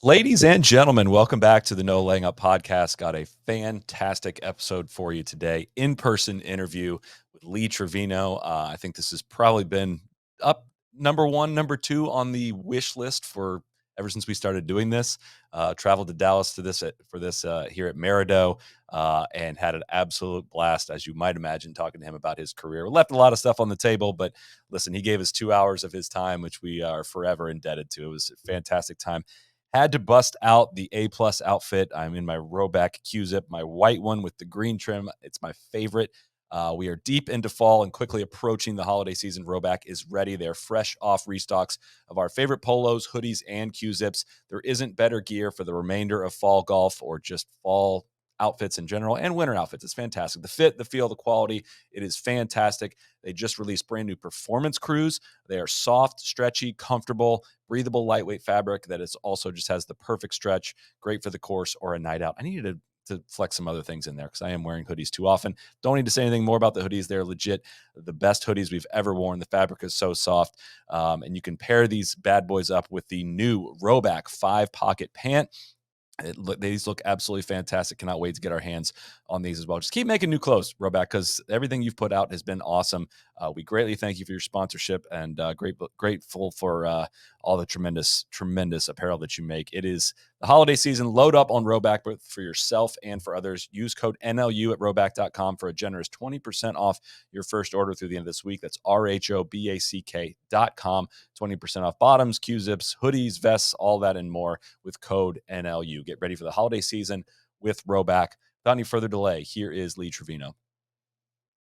Ladies and gentlemen, welcome back to the No Laying Up podcast. Got a fantastic episode for you today. In-person interview with Lee Trevino. I think this has probably been up number one, number two on the wish list for ever since we started doing this. Traveled to Dallas to this for this here at Merido and had an absolute blast, as you might imagine, talking to him about his career. We left a lot of stuff on the table, but listen, he gave us 2 hours of his time, which we are forever indebted to. It was a fantastic time. Had to bust out the A-plus outfit. I'm in my Roback Q-Zip, my white one with the green trim. It's my favorite. We are deep into fall and quickly approaching the holiday season. Roback is ready. They're fresh off restocks of our favorite polos, hoodies, and Q-Zips. There isn't better gear for the remainder of fall golf or just fall outfits in general and winter outfits. It's fantastic. The fit, the feel, the quality, it is fantastic. They just released brand new performance crews. They are soft, stretchy, comfortable, breathable, lightweight fabric that is also just has the perfect stretch, great for the course or a night out. I needed to flex some other things in there because I am wearing hoodies too often. Don't need to say anything more about the hoodies. They're legit the best hoodies we've ever worn. The fabric is so soft. And you can pair these bad boys up with the new Roback 5-pocket pant. These look absolutely fantastic. Cannot wait to get our hands on these as well. Just keep making new clothes, Roback, because everything you've put out has been awesome. We greatly thank you for your sponsorship and grateful for all the tremendous apparel that you make. It is the holiday season. Load up on Roback both for yourself and for others. Use code NLU at roback.com for a generous 20% off your first order through the end of this week. That's RHOBACK.com. 20% off bottoms, Q-zips, hoodies, vests, all that and more with code NLU. Get ready for the holiday season with Roback. Without any further delay, here is Lee Trevino.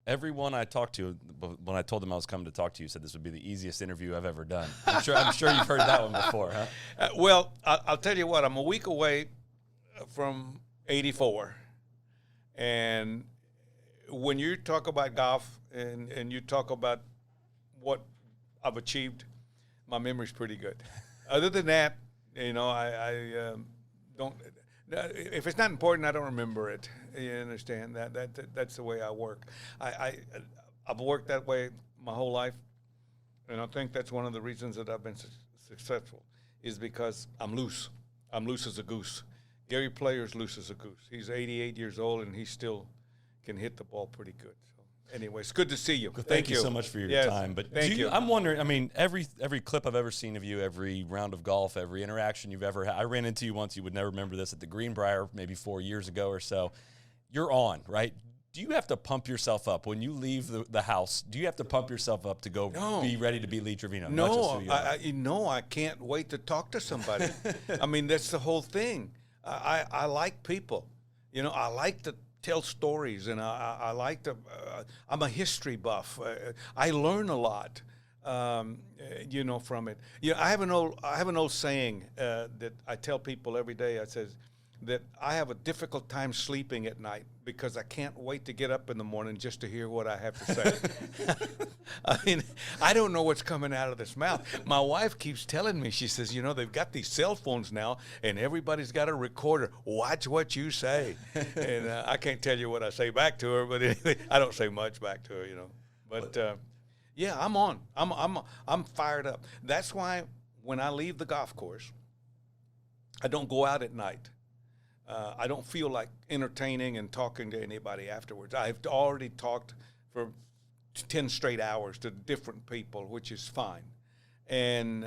Everyone I talked to, when I told them I was coming to talk to you, said this would be the easiest interview I've ever done. I'm sure you've heard that one before, huh? Well, I'll tell you what. I'm a week away from 84, and when you talk about golf and you talk about what I've achieved, my memory's pretty good. Other than that, I don't. If it's not important, I don't remember it. You understand that's the way I work. I've worked that way my whole life, and I think that's one of the reasons that I've been successful is because I'm loose. I'm loose as a goose. Gary Player's loose as a goose. He's 88 years old, and he still can hit the ball pretty good. Anyway, it's good to see you. Thank you so much for your time. But thank you. I'm wondering, I mean, every clip I've ever seen of you, every round of golf, every interaction you've ever had, I ran into you once, you would never remember this, at the Greenbrier maybe 4 years ago or so. You're on, right? Do you have to pump yourself up when you leave the house? Do you have to pump yourself up to go be ready to be Lee Trevino? No, I can't wait to talk to somebody. I mean, that's the whole thing. I like people. I like to tell stories, and I like to. I'm a history buff. I learn a lot, from it. I have an old saying that I tell people every day. I says that I have a difficult time sleeping at night because I can't wait to get up in the morning just to hear what I have to say. I mean, I don't know what's coming out of this mouth. My wife keeps telling me, she says, they've got these cell phones now, and everybody's got a recorder. Watch what you say. And I can't tell you what I say back to her, but anyway, I don't say much back to her, But yeah, I'm on. I'm fired up. That's why when I leave the golf course, I don't go out at night. I don't feel like entertaining and talking to anybody afterwards. I've already talked for 10 straight hours to different people, which is fine. And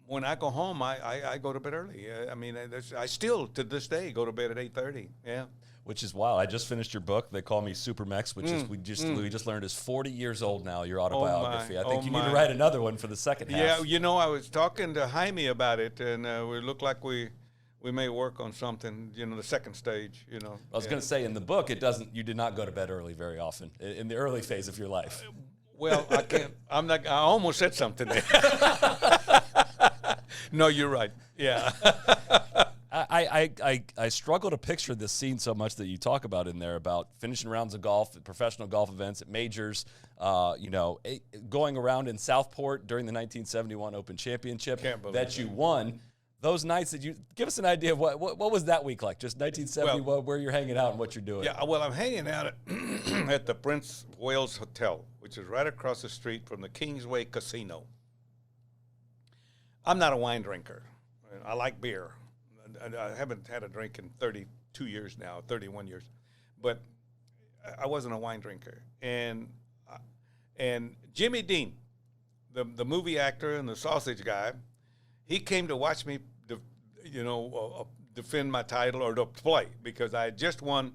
when I go home, I go to bed early. I still, to this day, go to bed at 8:30. Yeah. Which is wild. I just finished your book. They call me Super Mex, which is we just learned is 40 years old now, your autobiography. I think you need to write another one for the second half. Yeah, I was talking to Jaime about it, and we look like we may work on something, the second stage, I was going to say, in the book, you did not go to bed early very often in the early phase of your life. Well, I can't, I almost said something there. No, you're right. Yeah. I struggle to picture this scene so much that you talk about in there about finishing rounds of golf at professional golf events at majors, going around in Southport during the 1971 Open Championship that you won. Those nights that you give us an idea of what was that week like? Just 1970, where you're hanging out and what you're doing. Yeah, well, I'm hanging out at the Prince Wales Hotel, which is right across the street from the Kingsway Casino. I'm not a wine drinker. I like beer. I haven't had a drink in 32 years now, 31 years, but I wasn't a wine drinker. And Jimmy Dean, the movie actor and the sausage guy, he came to watch me, defend my title or to play, because I had just won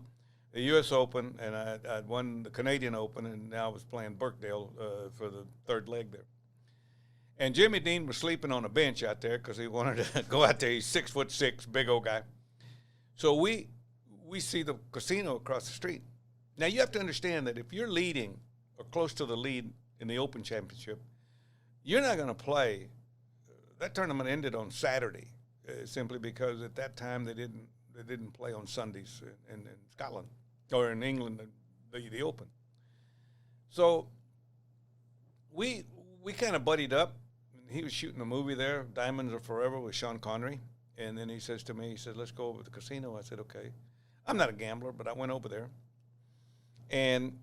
the U.S. Open and I'd won the Canadian Open, and now I was playing Birkdale for the third leg there. And Jimmy Dean was sleeping on a bench out there because he wanted to go out there. He's 6'6", big old guy. So we see the casino across the street. Now you have to understand that if you're leading or close to the lead in the Open Championship, you're not going to play. That tournament ended on Saturday, simply because at that time they didn't play on Sundays in Scotland or in England, the Open. So we kind of buddied up. He was shooting a movie there, Diamonds Are Forever, with Sean Connery. And then he says to me, he said, let's go over to the casino. I said, okay. I'm not a gambler, but I went over there. And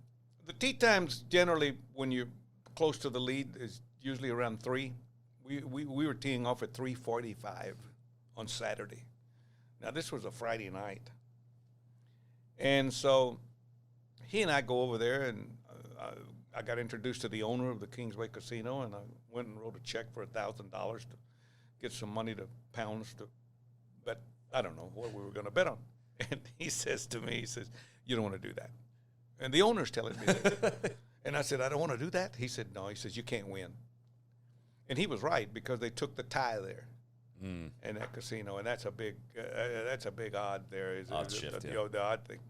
the tee times generally, when you're close to the lead, is usually around 3. We were teeing off at 3:45 on Saturday. Now, this was a Friday night. And so he and I go over there, and I got introduced to the owner of the Kingsway Casino, and I went and wrote a check for $1,000 to get some money to pounds to bet. I don't know what we were going to bet on. And he says to me, he says, you don't want to do that. And the owner's telling me that. And I said, I don't want to do that? He said, no. He says, you can't win. And he was right, because they took the tie there in that casino, and that's a big odd there. Odd shift, the odd thing.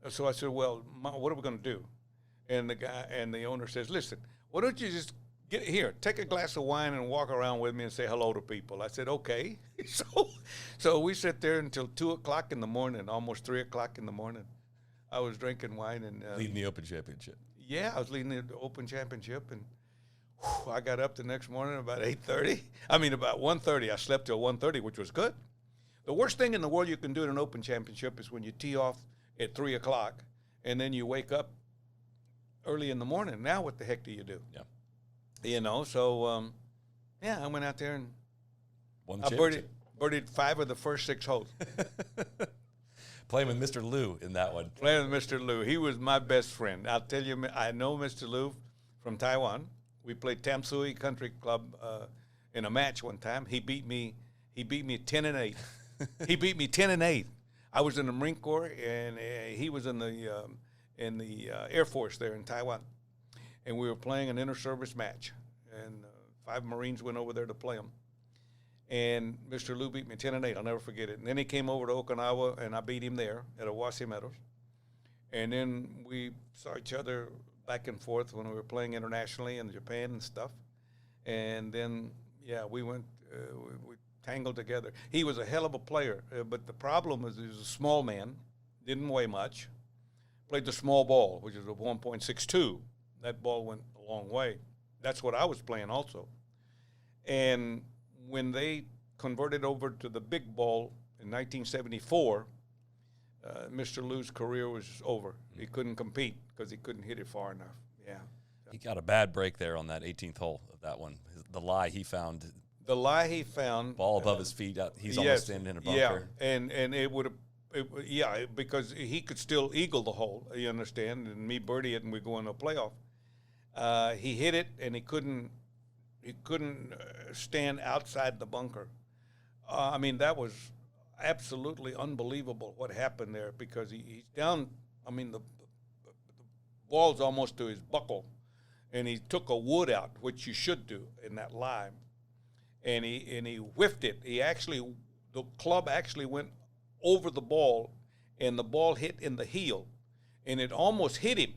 So I said, well, what are we going to do? And the owner says, listen, why don't you just get here, take a glass of wine and walk around with me and say hello to people. I said, okay. So we sat there until 2 o'clock in the morning, almost 3 o'clock in the morning. I was drinking wine and leading the Open Championship. Yeah, I was leading the Open Championship, and I got up the next morning about 8:30. I mean, about 1:30. I slept till 1:30, which was good. The worst thing in the world you can do in an Open Championship is when you tee off at 3 o'clock and then you wake up early in the morning. Now what the heck do you do? Yeah. So, I went out there and Won the I championship. birdied 5 of the first 6 holes. Playing with Mr. Lou in that one. Playing with Mr. Lou. He was my best friend. I'll tell you, I know Mr. Lou from Taiwan. We played Tamsui Country Club in a match one time. He beat me 10-8. He beat me 10-8. I was in the Marine Corps, and he was in the Air Force there in Taiwan. And we were playing an inter-service match, and 5 Marines went over there to play him. And Mr. Lou beat me 10-8. I'll never forget it. And then he came over to Okinawa, and I beat him there at Owasi Meadows. And then we saw each other back and forth when we were playing internationally in Japan and stuff. And then, we went, we tangled together. He was a hell of a player, but the problem is he was a small man, didn't weigh much, played the small ball, which is a 1.62. That ball went a long way. That's what I was playing also. And when they converted over to the big ball in 1974, Mr. Lou's career was over. He couldn't compete because he couldn't hit it far enough. Yeah. He got a bad break there on that 18th hole of that one. The lie he found. The lie he found. Ball above his feet. He's almost standing in a bunker. Yeah, and it would have, because he could still eagle the hole, you understand, and me birdie it, and we go into a playoff. He hit it, and he couldn't stand outside the bunker. I mean, that was absolutely unbelievable what happened there, because he's down. I mean, the ball's almost to his buckle, and he took a wood out, which you should do in that lie, and he whiffed it. The club actually went over the ball, and the ball hit in the heel, and it almost hit him,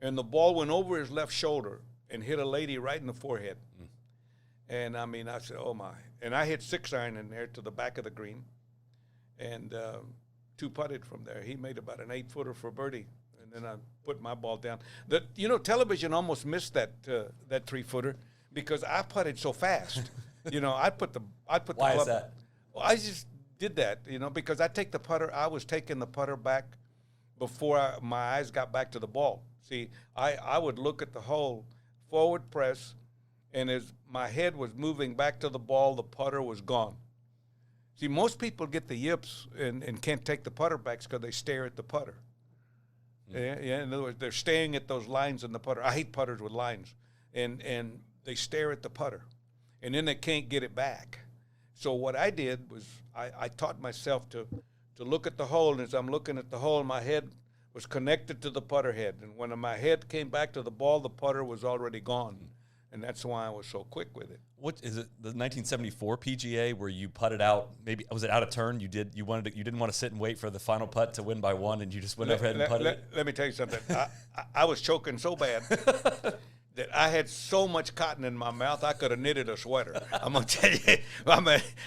and the ball went over his left shoulder and hit a lady right in the forehead. And I mean, I said, oh my. And I hit 6-iron in there to the back of the green, and 2-putted from there. He made about an 8-footer for birdie, and then I put my ball down. Television almost missed that 3-footer because I putted so fast. I'd put the Why club, is that? Well, I just did that, because I take the putter. I was taking the putter back before my eyes got back to the ball. See, I would look at the hole, forward press, and as my head was moving back to the ball, the putter was gone. See, most people get the yips and can't take the putter backs because they stare at the putter. Yeah, in other words, they're staring at those lines in the putter. I hate putters with lines. And they stare at the putter. And then they can't get it back. So what I did was I taught myself to look at the hole, and as I'm looking at the hole, my head was connected to the putter head. And when my head came back to the ball, the putter was already gone. And that's why I was so quick with it. What is it? The 1974 PGA where you putted out? Maybe was it out of turn? You didn't want to sit and wait for the final putt to win by one, and you just went ahead and putted it. Let me tell you something. I was choking so bad that I had so much cotton in my mouth I could have knitted a sweater. I'm gonna tell you,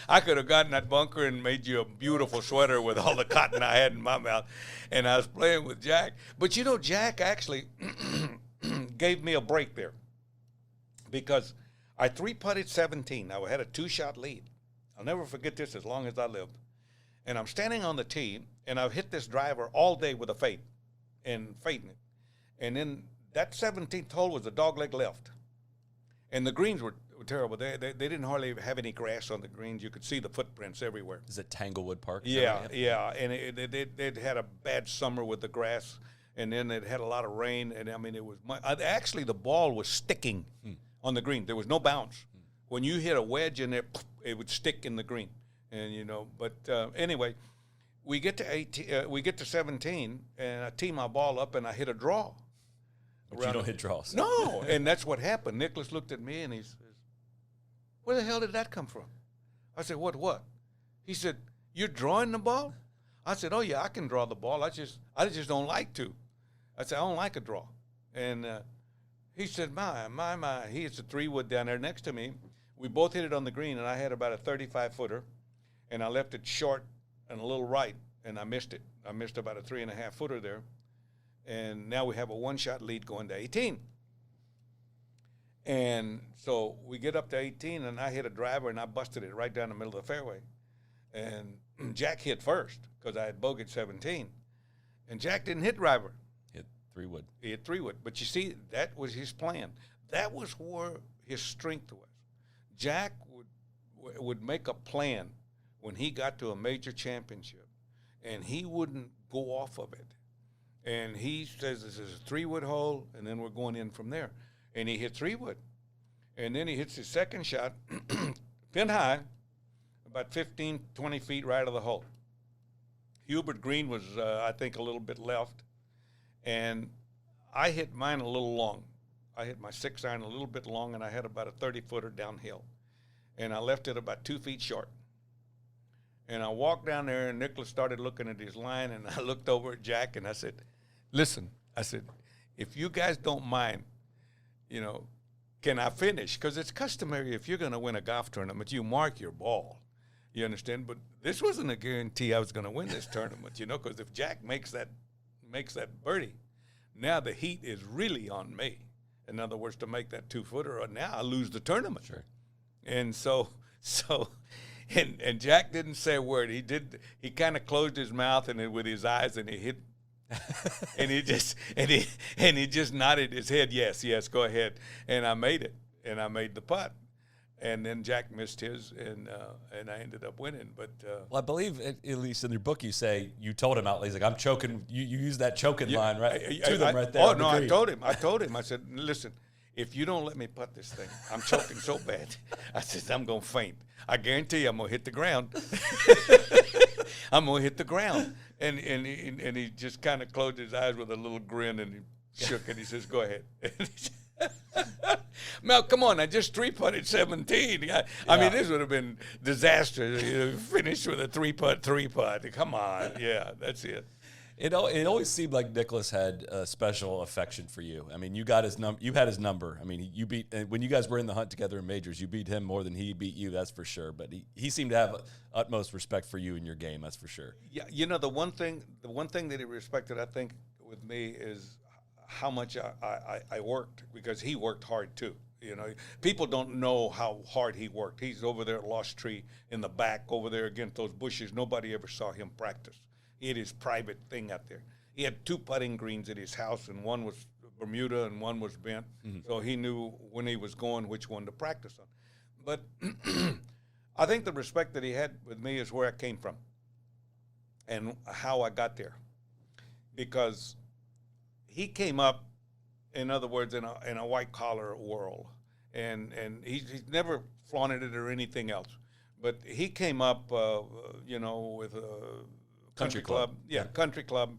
I could have gotten that bunker and made you a beautiful sweater with all the cotton I had in my mouth. And I was playing with Jack, but you know, Jack actually gave me a break there. Because I 3-putted 17. I had a 2-shot lead. I'll never forget this as long as I live. And I'm standing on the tee, and I've hit this driver all day with a fade and fading it. And then that 17th hole was a dogleg left. And the greens were terrible. They didn't hardly have any grass on the greens. You could see the footprints everywhere. Is it Tanglewood Park? Yeah. And they'd had a bad summer with the grass, and then it had a lot of rain. And, I mean, it was actually the ball was sticking on the green. There was no bounce. When you hit a wedge in there, it would stick in the green. And but anyway, we get to 18. We get to 17, and I tee my ball up, and I hit a draw. But you don't hit draws. No, and that's what happened. Nicklaus looked at me, and he says, "Where the hell did that come from?" I said, "What?" He said, "You're drawing the ball?" I said, "Oh yeah, I can draw the ball. I just don't like to." I said, "I don't like a draw," and he said, my. He hits a 3-wood down there next to me. We both hit it on the green, and I had about a 35-footer, and I left it short and a little right, and I missed it. I missed about a 3.5-footer there, and now we have a 1-shot lead going to 18. And so we get up to 18, and I hit a driver, and I busted it right down the middle of the fairway. And Jack hit first because I had bogeyed 17, and Jack didn't hit driver. 3-wood. He hit 3-wood. But you see, that was his plan. That was where his strength was. Jack would make a plan when he got to a major championship, and he wouldn't go off of it. And he says this is a 3-wood hole, and then we're going in from there. And he hit 3-wood. And then he hits his second shot, pin high, about 15, 20 feet right of the hole. Hubert Green was, I think, a little bit left. And I hit mine a little long. I hit my 6-iron a little bit long, and I had about a 30-footer downhill. And I left it about 2 feet short. And I walked down there, and Nicklaus started looking at his line, and I looked over at Jack, and I said, "Listen," I said, "if you guys don't mind, can I finish? Because it's customary if you're going to win a golf tournament, you mark your ball. You understand? But this wasn't a guarantee I was going to win this tournament, because if Jack makes that birdie, now the heat is really on me. In other words, to make that 2-footer, or now I lose the tournament." Sure. And so and Jack didn't say a word. He kind of closed his mouth and with his eyes, and he hit and he just nodded his head, yes, go ahead. And I made it, and I made the putt. And then Jack missed his, and I ended up winning. But well, I believe, at least in your book, you say you told him out. He's like, "I'm choking." You use that choking line right to them right there. Oh no, I told him. I said, "Listen, if you don't let me putt this thing, I'm choking so bad." I said, "I'm gonna faint. I guarantee you, I'm gonna hit the ground. I'm gonna hit the ground." And he just kind of closed his eyes with a little grin, and he shook, and he says, "Go ahead." Mel, come on! I just 3-putted 17. I mean, this would have been disaster. Finished with a 3-putt. Come on, yeah, that's it. It always seemed like Nicklaus had a special affection for you. I mean, you got his You had his number. I mean, you beat when you guys were in the hunt together in majors. You beat him more than he beat you. That's for sure. But he seemed to have utmost respect for you and your game. That's for sure. Yeah, the one thing that he respected, I think, with me is how much I worked, because he worked hard too. People don't know how hard he worked. He's over there at Lost Tree in the back over there against those bushes. Nobody ever saw him practice. He had his private thing out there. He had 2 putting greens at his house, and one was Bermuda and one was bent. Mm-hmm. So he knew when he was going which one to practice on. But I think the respect that he had with me is where I came from and how I got there. Because he came up, in other words, in a white-collar world. And he's never flaunted it or anything else. But he came up, with a country club. Yeah, country club,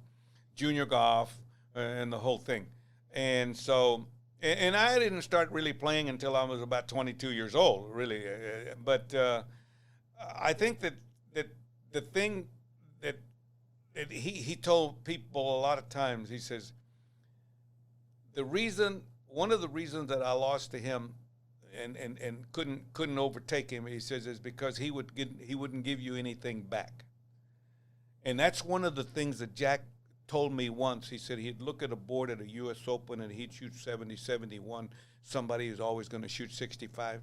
junior golf, and the whole thing. And so, and I didn't start really playing until I was about 22 years old, really. But I think that the thing that he told people a lot of times, he says, one of the reasons that I lost to him and couldn't overtake him, he says, is because he wouldn't give you anything back. And that's one of the things that Jack told me once. He said he'd look at a board at a U.S. Open and he'd shoot 70, 71. Somebody is always going to shoot 65.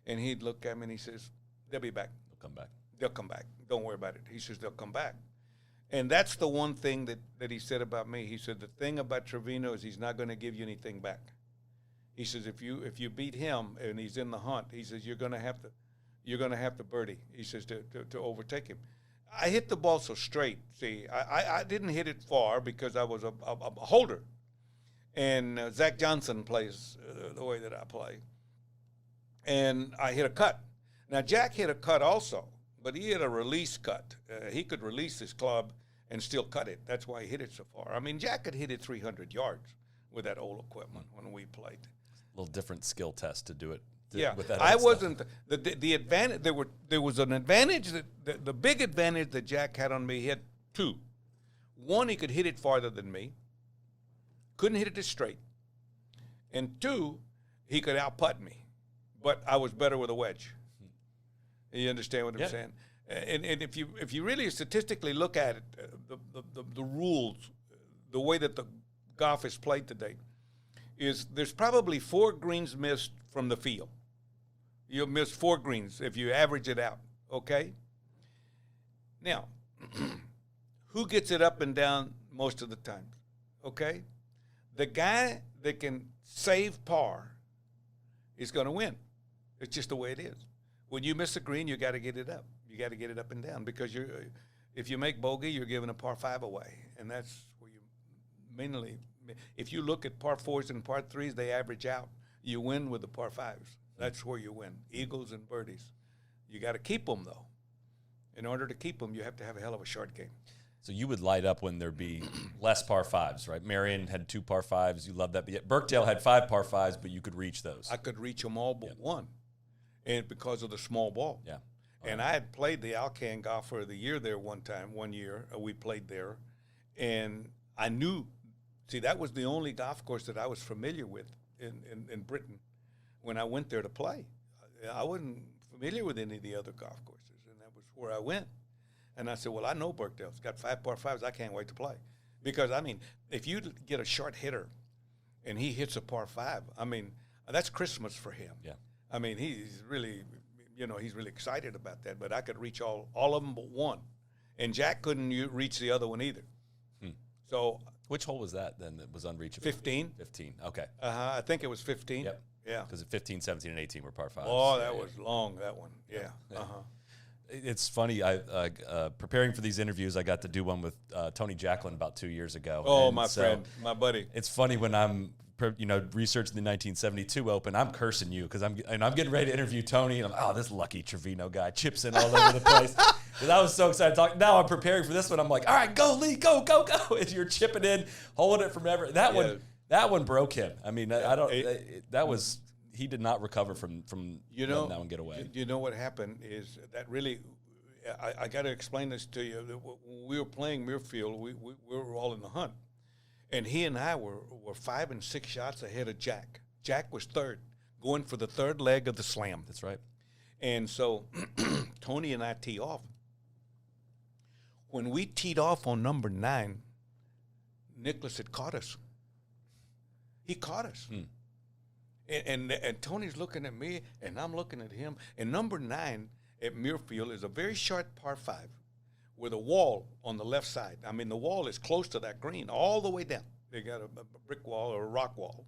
And he'd look at me and he says, they'll be back. They'll come back. They'll come back. Don't worry about it. He says, they'll come back. And that's the one thing that he said about me. He said, the thing about Trevino is he's not going to give you anything back. He says, if you beat him and he's in the hunt, he says, you're going to have to birdie. He says, to overtake him. I hit the ball so straight. See, I didn't hit it far because I was a holder. And Zach Johnson plays the way that I play. And I hit a cut. Now, Jack hit a cut also, but he hit a release cut. He could release his club and still cut it. That's why he hit it so far. I mean, Jack could hit it 300 yards with that old equipment when we played. A little different skill test to do it. Yeah, with that I stuff. wasn't the advantage. There was an advantage the big advantage that Jack had on me. He had two. One, he could hit it farther than me. Couldn't hit it as straight. And two, he could out-putt me. But I was better with a wedge. You understand what I'm saying? And if you really statistically look at it, the rules, the way that the golf is played today, is there's probably 4 greens missed from the field. You'll miss 4 greens if you average it out, okay? Now, who gets it up and down most of the time, okay? The guy that can save par is going to win. It's just the way it is. When you miss a green, you got to get it up. You got to get it up and down because if you make bogey, you're giving a par 5 away, and that's where you mainly. If you look at par 4s and par 3s, they average out. You win with the par 5s. That's where you win. Eagles and birdies. You got to keep them, though. In order to keep them, you have to have a hell of a short game. So you would light up when there'd be less par 5s, right? Marion had 2 par 5s. You loved that. But yet Birkdale had 5 par 5s, but you could reach those. I could reach them all but one, and because of the small ball. Yeah. And I had played the Alcan Golfer of the Year there one year. We played there. And I knew, see, that was the only golf course that I was familiar with in Britain when I went there to play. I wasn't familiar with any of the other golf courses, and that was where I went. And I said, well, I know Birkdale. It's got 5 par 5s. I can't wait to play. Because, I mean, if you get a short hitter and he hits a par 5, I mean, that's Christmas for him. Yeah. I mean, he's really, he's really excited about that. But I could reach all of them but one. And Jack couldn't reach the other one either. So, which hole was that then that was unreachable? 15. 15, okay. I think it was 15. Yep. Yeah. Because 15, 17, and 18 were par 5s. Oh, that was long, that one. Yeah. It's funny. I preparing for these interviews, I got to do one with Tony Jacklin about 2 years ago. Oh, and my friend, my buddy. It's funny when I'm researching the 1972 Open, I'm cursing you because I'm getting ready to interview Tony, and I'm this lucky Trevino guy chips in all over the place. Because I was so excited to talk. Now I'm preparing for this one. I'm like, all right, go Lee, go. As you're chipping in, holding it from ever. That one broke him. I mean, he did not recover from letting that one get away. You know what happened is that really, I got to explain this to you. When we were playing Muirfield, we were all in the hunt. And he and I were 5 and 6 shots ahead of Jack. Jack was third, going for the third leg of the slam. That's right. And so Tony and I tee off. When we teed off on number 9, Nicklaus had caught us. He caught us. And Tony's looking at me, and I'm looking at him. And number 9 at Muirfield is a very short par 5 with a wall on the left side. I mean, the wall is close to that green all the way down. They got a brick wall or a rock wall.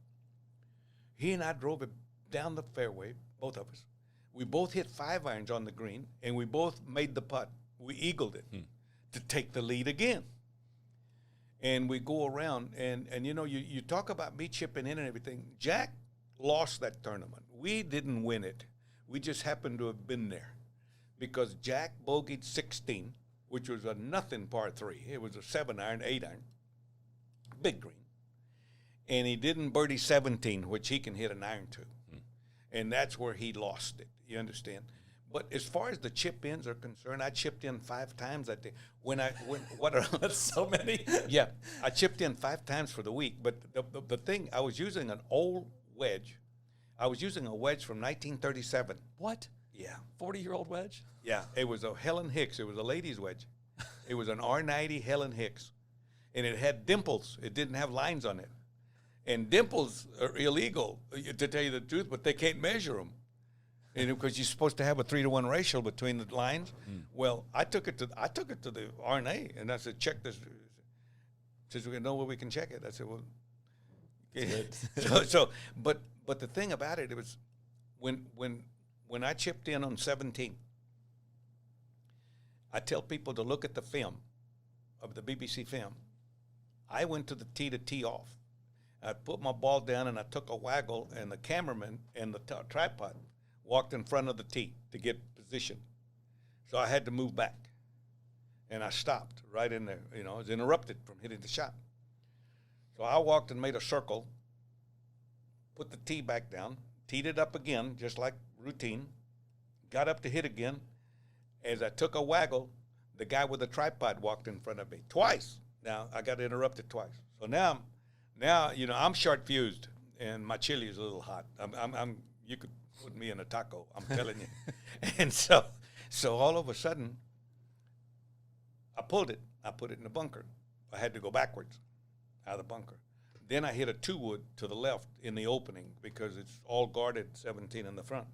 He and I drove it down the fairway, both of us. We both hit 5 irons on the green, and we both made the putt. We eagled it to take the lead again. And we go around, and you know, you talk about me chipping in and everything. Jack lost that tournament. We didn't win it. We just happened to have been there because Jack bogeyed 16, which was a nothing par 3. It was a 7-iron, 8-iron, big green. And he didn't birdie 17, which he can hit an iron to. And that's where he lost it. You understand? But as far as the chip ins are concerned, I chipped in 5 times that day. That's so many. Yeah, I chipped in 5 times for the week. But the thing, I was using an old wedge. I was using a wedge from 1937. What? Yeah. 40-year-old wedge? Yeah, it was a Helen Hicks. It was a ladies' wedge. It was an R90 Helen Hicks. And it had dimples. It didn't have lines on it. And dimples are illegal, to tell you the truth, but they can't measure them. Because you're supposed to have a 3-to-1 ratio between the lines. Well, I took it to the RNA, and I said, check this. Says, we know where we can check it. I said, well, but the thing about it was when I chipped in on 17, I tell people to look at the film of the BBC film. I went to the tee to tee off. I put my ball down and I took a waggle, and the cameraman and the tripod walked in front of the tee to get position. So I had to move back. And I stopped right in there. You know, I was interrupted from hitting the shot. So I walked and made a circle, put the tee back down, teed it up again, just like routine, got up to hit again. As I took a waggle, the guy with the tripod walked in front of me twice. Now, I got interrupted twice. So now, you know, I'm short-fused, and my chili is a little hot. You could put me in a taco, I'm telling you. And so all of a sudden, I pulled it. I put it in the bunker. I had to go backwards out of the bunker. Then I hit a 2-wood to the left in the opening because it's all guarded 17 in the front.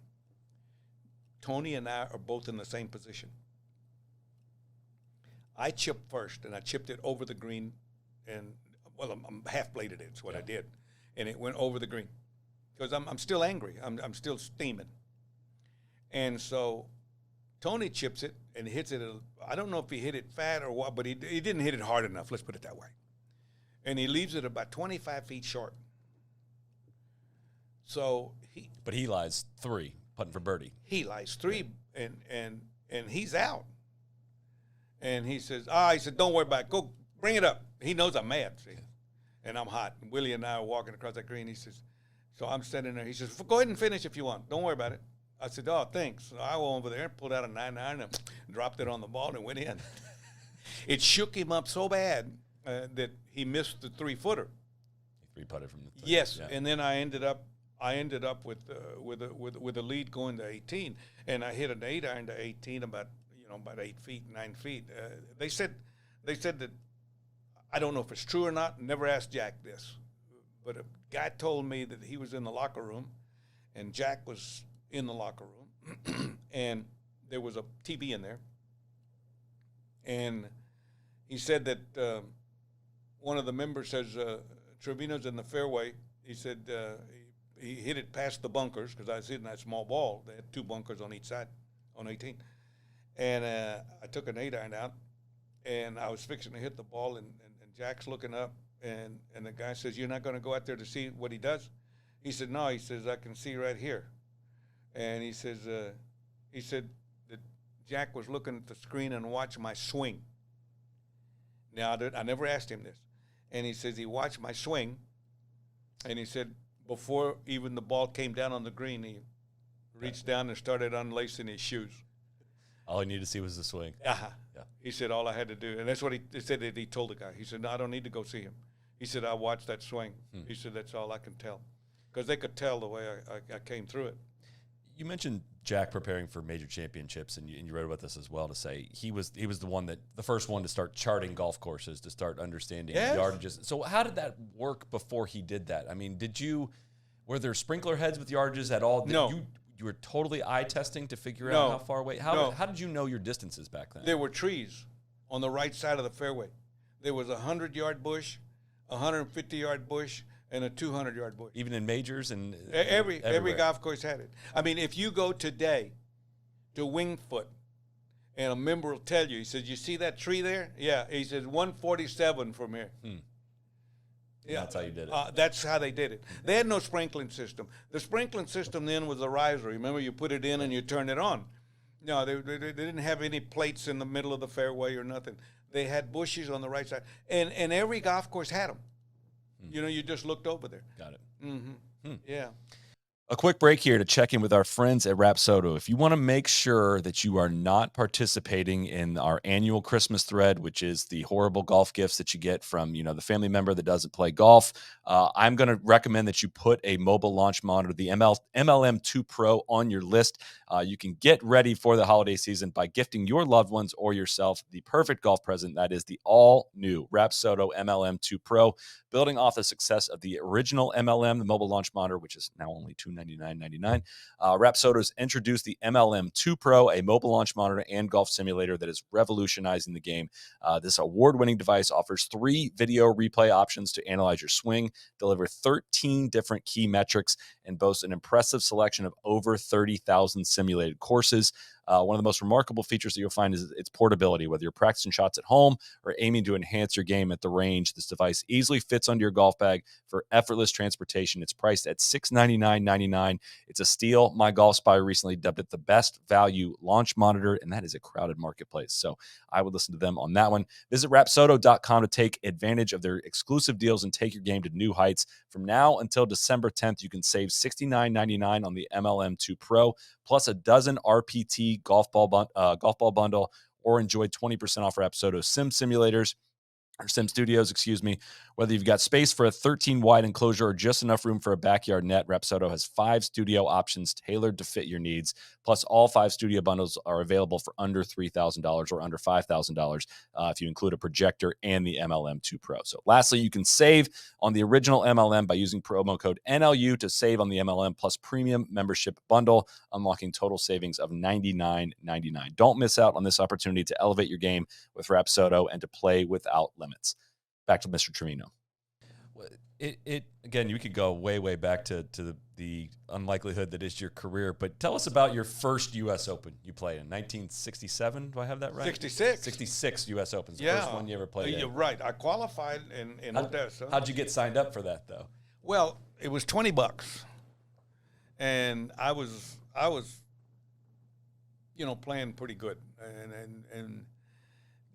Tony and I are both in the same position. I chipped first, and I chipped it over the green, and well, I'm half-bladed it. It's what I did, and it went over the green because I'm still angry. I'm still steaming, and so Tony chips it and hits it. I don't know if he hit it fat or what, but he didn't hit it hard enough. Let's put it that way, and he leaves it about 25 feet short. So he lies 3 putting for birdie. He lies 3, and he's out. And he says, don't worry about it. Go bring it up. He knows I'm mad, see, and I'm hot. And Willie and I are walking across that green. He says, so I'm standing there. He says, go ahead and finish if you want. Don't worry about it. I said, oh, thanks. So I went over there and pulled out a 9-iron and dropped it on the ball and went in. It shook him up so bad that he missed the 3-footer. He 3-putted from the 3. Yes, and then I ended up with a lead going to 18, and I hit an 8-iron to 18 about 8 feet, 9 feet. They said that, I don't know if it's true or not. Never asked Jack this, but a guy told me that he was in the locker room, and Jack was in the locker room, and there was a TV in there, and he said that one of the members says Trevino's in the fairway. He said he hit it past the bunkers because I was hitting that small ball. They had 2 bunkers on each side on 18. And I took an 8-iron out, and I was fixing to hit the ball, and Jack's looking up, and the guy says, you're not going to go out there to see what he does? He said, no. He says, I can see right here. And he said that Jack was looking at the screen and watched my swing. Now, I never asked him this. And he says he watched my swing, and he said before even the ball came down on the green, he reached down and started unlacing his shoes. All he needed to see was the swing. Uh-huh. Yeah. He said all I had to do, and that's what he said that he told the guy. He said, no, I don't need to go see him. He said, I watched that swing. He said, that's all I can tell. Because they could tell the way I came through it. You mentioned Jack preparing for major championships, and you wrote about this as well, to say he was the first one to start charting golf courses, to start understanding yardages. So how did that work before he did that? I mean, were there sprinkler heads with yardages at all? No. You were totally eye testing to figure out how far away? How did you know your distances back then? There were trees on the right side of the fairway. There was a 100-yard bush, a 150-yard bush, and a 200-yard bush. Even in majors and Every golf course had it. I mean, if you go today to Wingfoot, and a member will tell you, he says, "You see that tree there? Yeah." He says 147 from here. Yeah, that's how you did it. That's how they did it. They had no sprinkling system. The sprinkling system then was the riser. Remember, you put it in and you turn it on. No, they didn't have any plates in the middle of the fairway or nothing. They had bushes on the right side, and every golf course had them. You know, you just looked over there. Got it. Yeah. A quick break here to check in with our friends at Rapsodo. If you want to make sure that you are not participating in our annual Christmas thread, which is the horrible golf gifts that you get from, the family member that doesn't play golf, I'm going to recommend that you put a mobile launch monitor, the MLM2 Pro, on your list. You can get ready for the holiday season by gifting your loved ones or yourself the perfect golf present. That is the all-new Rapsodo MLM2 Pro. Building off the success of the original MLM, the mobile launch monitor, which is now only $299.99, Rapsodo's introduced the MLM2 Pro, a mobile launch monitor and golf simulator that is revolutionizing the game. This award-winning device offers 3 video replay options to analyze your swing, deliver 13 different key metrics, and boasts an impressive selection of over 30,000 simulated courses. One of the most remarkable features that you'll find is its portability. Whether you're practicing shots at home or aiming to enhance your game at the range, this device easily fits under your golf bag for effortless transportation. It's priced at $699.99. It's a steal. My Golf Spy recently dubbed it the best value launch monitor, and that is a crowded marketplace. So I would listen to them on that one. Visit Rapsodo.com to take advantage of their exclusive deals and take your game to new heights. From now until December 10th, you can save $69.99 on the MLM2 Pro, plus a dozen RPT golf ball bundle, or enjoy 20% off Rapsodo Sim Simulators, or Sim Studios, Whether you've got space for a 13-wide enclosure or just enough room for a backyard net, Rapsodo has 5 studio options tailored to fit your needs. Plus, all 5 studio bundles are available for under $3,000 or under $5,000 if you include a projector and the MLM2 Pro. So lastly, you can save on the original MLM by using promo code NLU to save on the MLM Plus Premium Membership Bundle, unlocking total savings of $99.99. Don't miss out on this opportunity to elevate your game with Rapsodo and to play without limits. Back to Mr. Trevino. It again, you could go way back to the unlikelihood that is your career, but tell us about your first U.S. Open you played in 1967. Do I have that right? 66 U.S. Opens. The first one you ever played. You're right. I qualified in Odessa. How'd you get signed up for that, though? Well, it was $20, and I was playing pretty good, and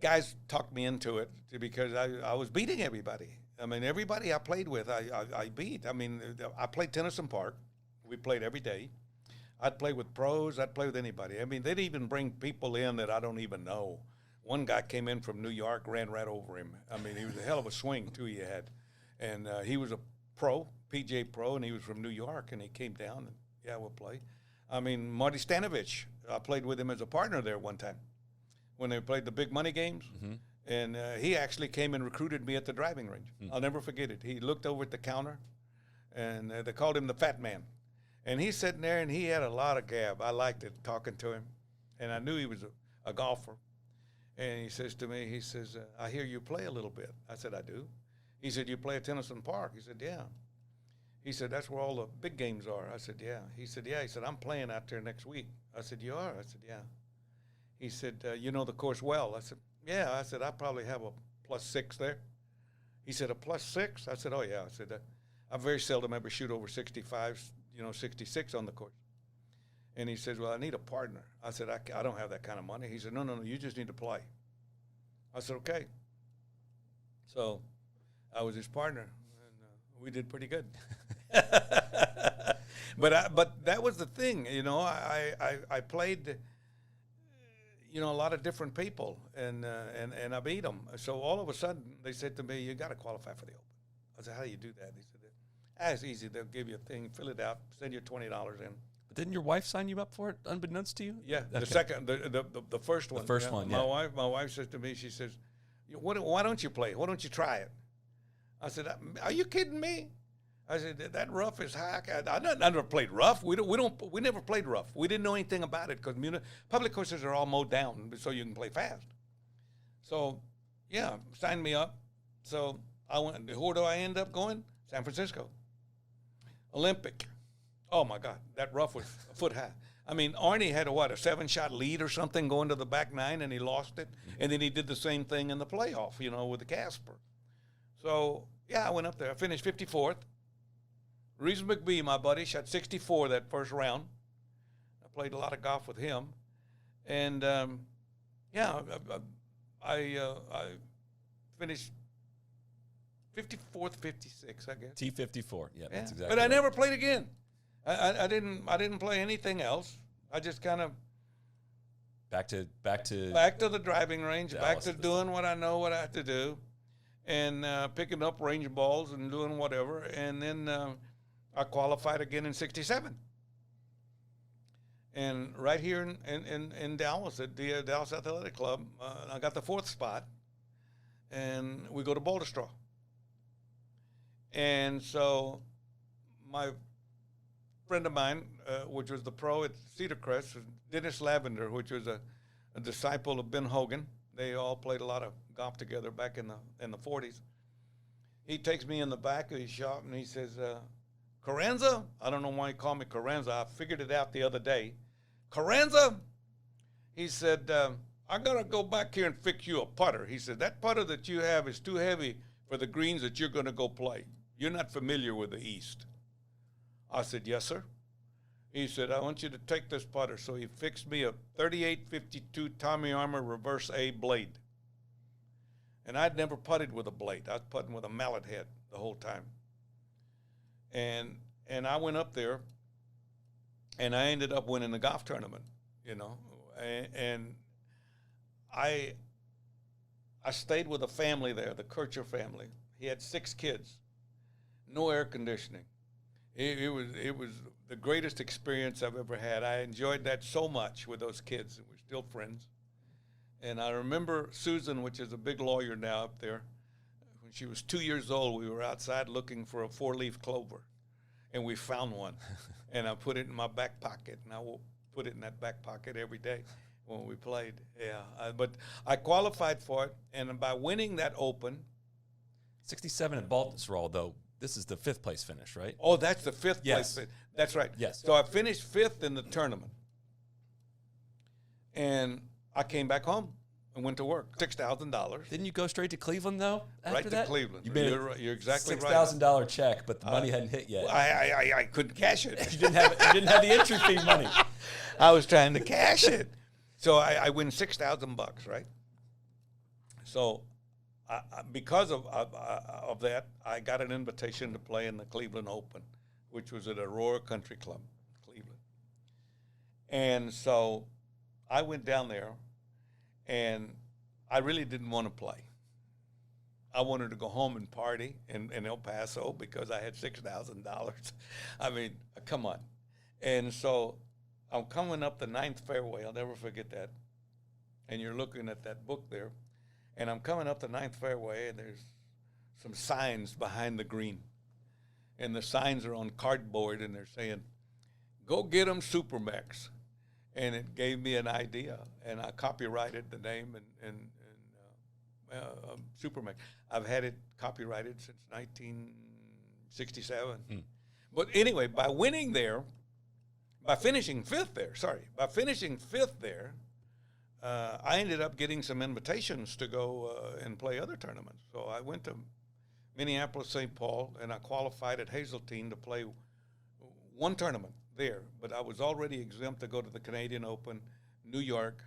guys talked me into it because I was beating everybody. I mean, everybody I played with, I beat. I mean, I played Tennyson Park. We played every day. I'd play with pros. I'd play with anybody. I mean, they'd even bring people in that I don't even know. One guy came in from New York, ran right over him. I mean, he was a hell of a swing, too, he had. And he was a pro, PGA pro, and he was from New York, and he came down, and, yeah, we'll play. I mean, Marty Stanovich, I played with him as a partner there one time when they played the big money games. Mm-hmm. And he actually came and recruited me at the driving range. I'll never forget it. He looked over at the counter, and they called him the Fat Man. And he's sitting there, and he had a lot of gab. I liked it, talking to him. And I knew he was a golfer. And he says to me, I hear you play a little bit. I said, I do. He said, you play at Tennyson Park? He said, yeah. He said, that's where all the big games are. I said, yeah. He said, yeah. He said, I'm playing out there next week. I said, you are? I said, yeah. He said, you know the course well? I said, yeah. I said, I probably have a +6 there. He said, a +6? I said, oh, yeah. I said, I very seldom ever shoot over 65, 66 on the course. And he says, well, I need a partner. I said, I don't have that kind of money. He said, no, you just need to play. I said, okay. So I was his partner, and we did pretty good. But that was the thing, I played – a lot of different people, and I beat them. So all of a sudden, they said to me, you got to qualify for the Open. I said, how do you do that? They said, it's easy. They'll give you a thing, fill it out, send you $20 in. But didn't your wife sign you up for it, unbeknownst to you? Yeah, okay. The second, the first one. The first one, yeah. My wife says to me, she says, why don't you play? Why don't you try it? I said, are you kidding me? I said, that rough is high. I never played rough. We never played rough. We didn't know anything about it because public courses are all mowed down so you can play fast. So, yeah, signed me up. So I went. Where do I end up going? San Francisco. Olympic. Oh, my God. That rough was a foot high. I mean, Arnie had a 7-shot lead or something going to the back nine, and he lost it. And then he did the same thing in the playoff, with the Casper. So, yeah, I went up there. I finished 54th. Reese McBee, my buddy, shot 64 that first round. I played a lot of golf with him. And, I finished 54th, 56, I guess. T54. Yeah, that's exactly. But I right. never played again. I didn't play anything else. I just kind of back to the driving range, back to doing what I know what I have to do, and picking up range balls and doing whatever. And then I qualified again in '67. And right here in Dallas at the Dallas Athletic Club, I got the 4th spot, and we go to Boulder Straw. And so my friend of mine, which was the pro at Cedar Crest, Dennis Lavender, which was a disciple of Ben Hogan. They all played a lot of golf together back in the 40s. He takes me in the back of his shop and he says, Carranza? I don't know why he called me Carranza. I figured it out the other day. Carranza? He said, I got to go back here and fix you a putter. He said, that putter that you have is too heavy for the greens that you're going to go play. You're not familiar with the East. I said, yes, sir. He said, I want you to take this putter. So he fixed me a 3852 Tommy Armour reverse A blade. And I'd never putted with a blade. I was putting with a mallet head the whole time. And I went up there, and I ended up winning the golf tournament, And I stayed with a family there, the Kircher family. He had 6 kids, no air conditioning. It was the greatest experience I've ever had. I enjoyed that so much with those kids. We're still friends. And I remember Susan, which is a big lawyer now up there, when she was 2 years old, we were outside looking for a 4-leaf clover, and we found one. And I put it in my back pocket, and I will put it in that back pocket every day when we played. Yeah, but I qualified for it, and by winning that Open. 67 at Baltusrol, though. This is the 5th place finish, right? Oh, that's the 5th yes. place. That's right. Yes. So I finished 5th in the tournament. And I came back home and went to work. $6,000. Didn't you go straight to Cleveland, though, after right that? To Cleveland. You made you're exactly right. $6,000 check, but the money hadn't hit yet. I couldn't cash it. You didn't have the entry fee money. I was trying to cash it. So I win $6,000, right? So because of that, I got an invitation to play in the Cleveland Open, which was at Aurora Country Club, Cleveland. And so I went down there, and I really didn't want to play. I wanted to go home and party in El Paso because I had $6,000. I mean, come on. And so I'm coming up the 9th fairway. I'll never forget that. And you're looking at that book there. And I'm coming up the 9th fairway, and there's some signs behind the green. And the signs are on cardboard, and they're saying, go get them Supermax. And it gave me an idea, and I copyrighted the name and Supermax. I've had it copyrighted since 1967. But anyway, by finishing fifth there, I ended up getting some invitations to go and play other tournaments. So I went to Minneapolis, St. Paul, and I qualified at Hazeltine to play one tournament there. But I was already exempt to go to the Canadian Open, New York.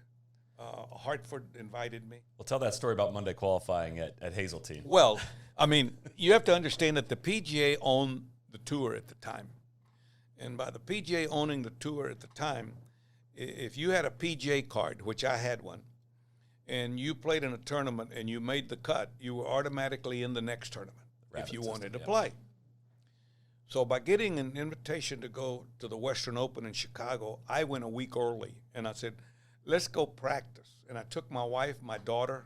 Hartford invited me. Well, tell that story about Monday qualifying at Hazeltine. Well, I mean, you have to understand that the PGA owned the tour at the time. And by the PGA owning the tour at the time, if you had a PGA card, which I had one, and you played in a tournament and you made the cut, you were automatically in the next tournament if you wanted to play. So by getting an invitation to go to the Western Open in Chicago, I went a week early, and I said, let's go practice. And I took my wife, my daughter.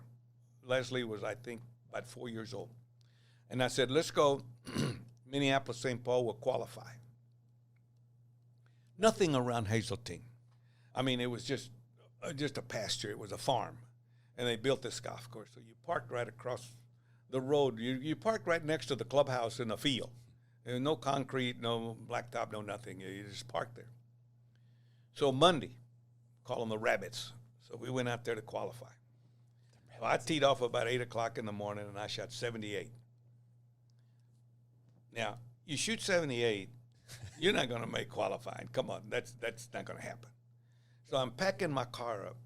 Leslie was, I think, about 4 years old. And I said, let's go Minneapolis, St. Paul, will qualify. Nothing around Hazeltine. I mean, it was just a pasture. It was a farm. And they built this golf course. So you parked right across the road. You park right next to the clubhouse in a field. There's no concrete, no blacktop, no nothing. You just park there. So Monday, call them the Rabbits. So we went out there to qualify. So I teed off about 8 o'clock in the morning, and I shot 78. Now, you shoot 78, you're not going to make qualifying. Come on, that's not going to happen. So I'm packing my car up.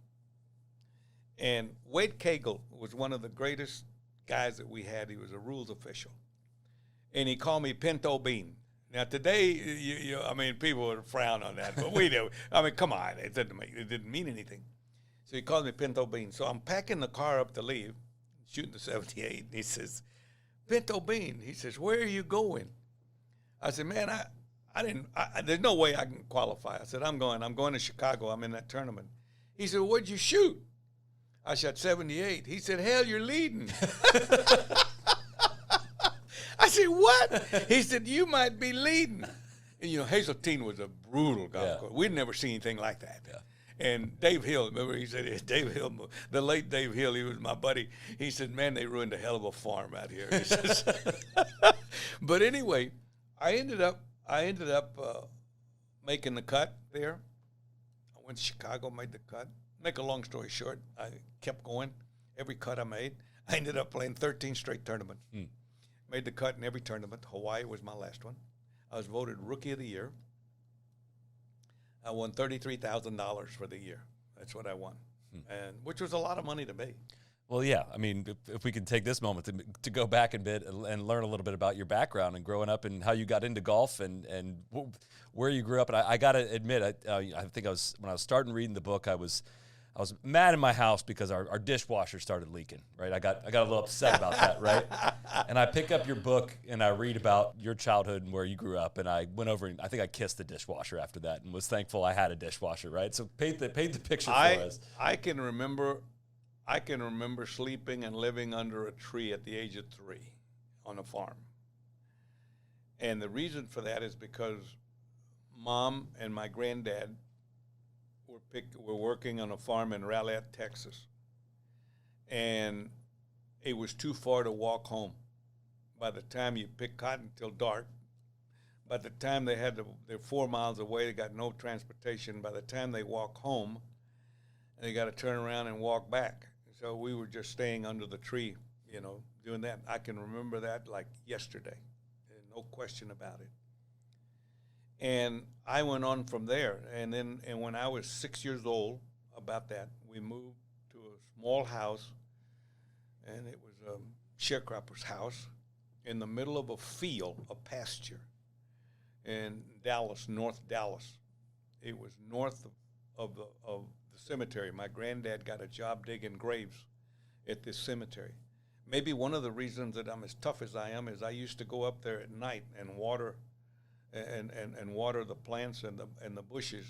And Wade Cagle was one of the greatest guys that we had. He was a rules official. And he called me Pinto Bean. Now, today, I mean, people would frown on that, but we do. I mean, come on, it didn't mean anything. So he called me Pinto Bean. So I'm packing the car up to leave, shooting the 78, and he says, Pinto Bean. He says, where are you going? I said, man, there's no way I can qualify. I said, I'm going to Chicago. I'm in that tournament. He said, what'd you shoot? I shot 78. He said, hell, you're leading. I said, what? He said, you might be leading. And, Hazeltine was a brutal golf course. We'd never seen anything like that. Yeah. And Dave Hill, remember he said, Dave Hill, the late Dave Hill, he was my buddy. He said, man, they ruined a hell of a farm out here. He says, but anyway, I ended up making the cut there. I went to Chicago, made the cut. Make a long story short, I kept going. Every cut I made, I ended up playing 13 straight tournaments. Made the cut in every tournament. Hawaii was my last one. I was voted Rookie of the Year. I won $33,000 for the year. That's what I won, and which was a lot of money to me. Well, yeah. I mean, if we could take this moment to go back a bit and learn a little bit about your background and growing up and how you got into golf and where you grew up. And I got to admit, I think when I was starting reading the book, I was mad in my house because our dishwasher started leaking, right? I got a little upset about that, right? And I pick up your book and I read about your childhood and where you grew up, and I went over and I think I kissed the dishwasher after that and was thankful I had a dishwasher, right? So paint the picture for us. I can remember sleeping and living under a tree at the age of 3 on a farm. And the reason for that is because Mom and my granddad were working on a farm in Rowlett, Texas. And it was too far to walk home. By the time you pick cotton till dark, by the time they're 4 miles away, they got no transportation. By the time they walk home, they got to turn around and walk back. So we were just staying under the tree, doing that. I can remember that like yesterday, no question about it. And I went on from there. And when I was 6 years old, about that, we moved to a small house, and it was a sharecropper's house in the middle of a field, a pasture, in Dallas, North Dallas. It was north of the cemetery. My granddad got a job digging graves at this cemetery. Maybe one of the reasons that I'm as tough as I am is I used to go up there at night and water and water the plants and the bushes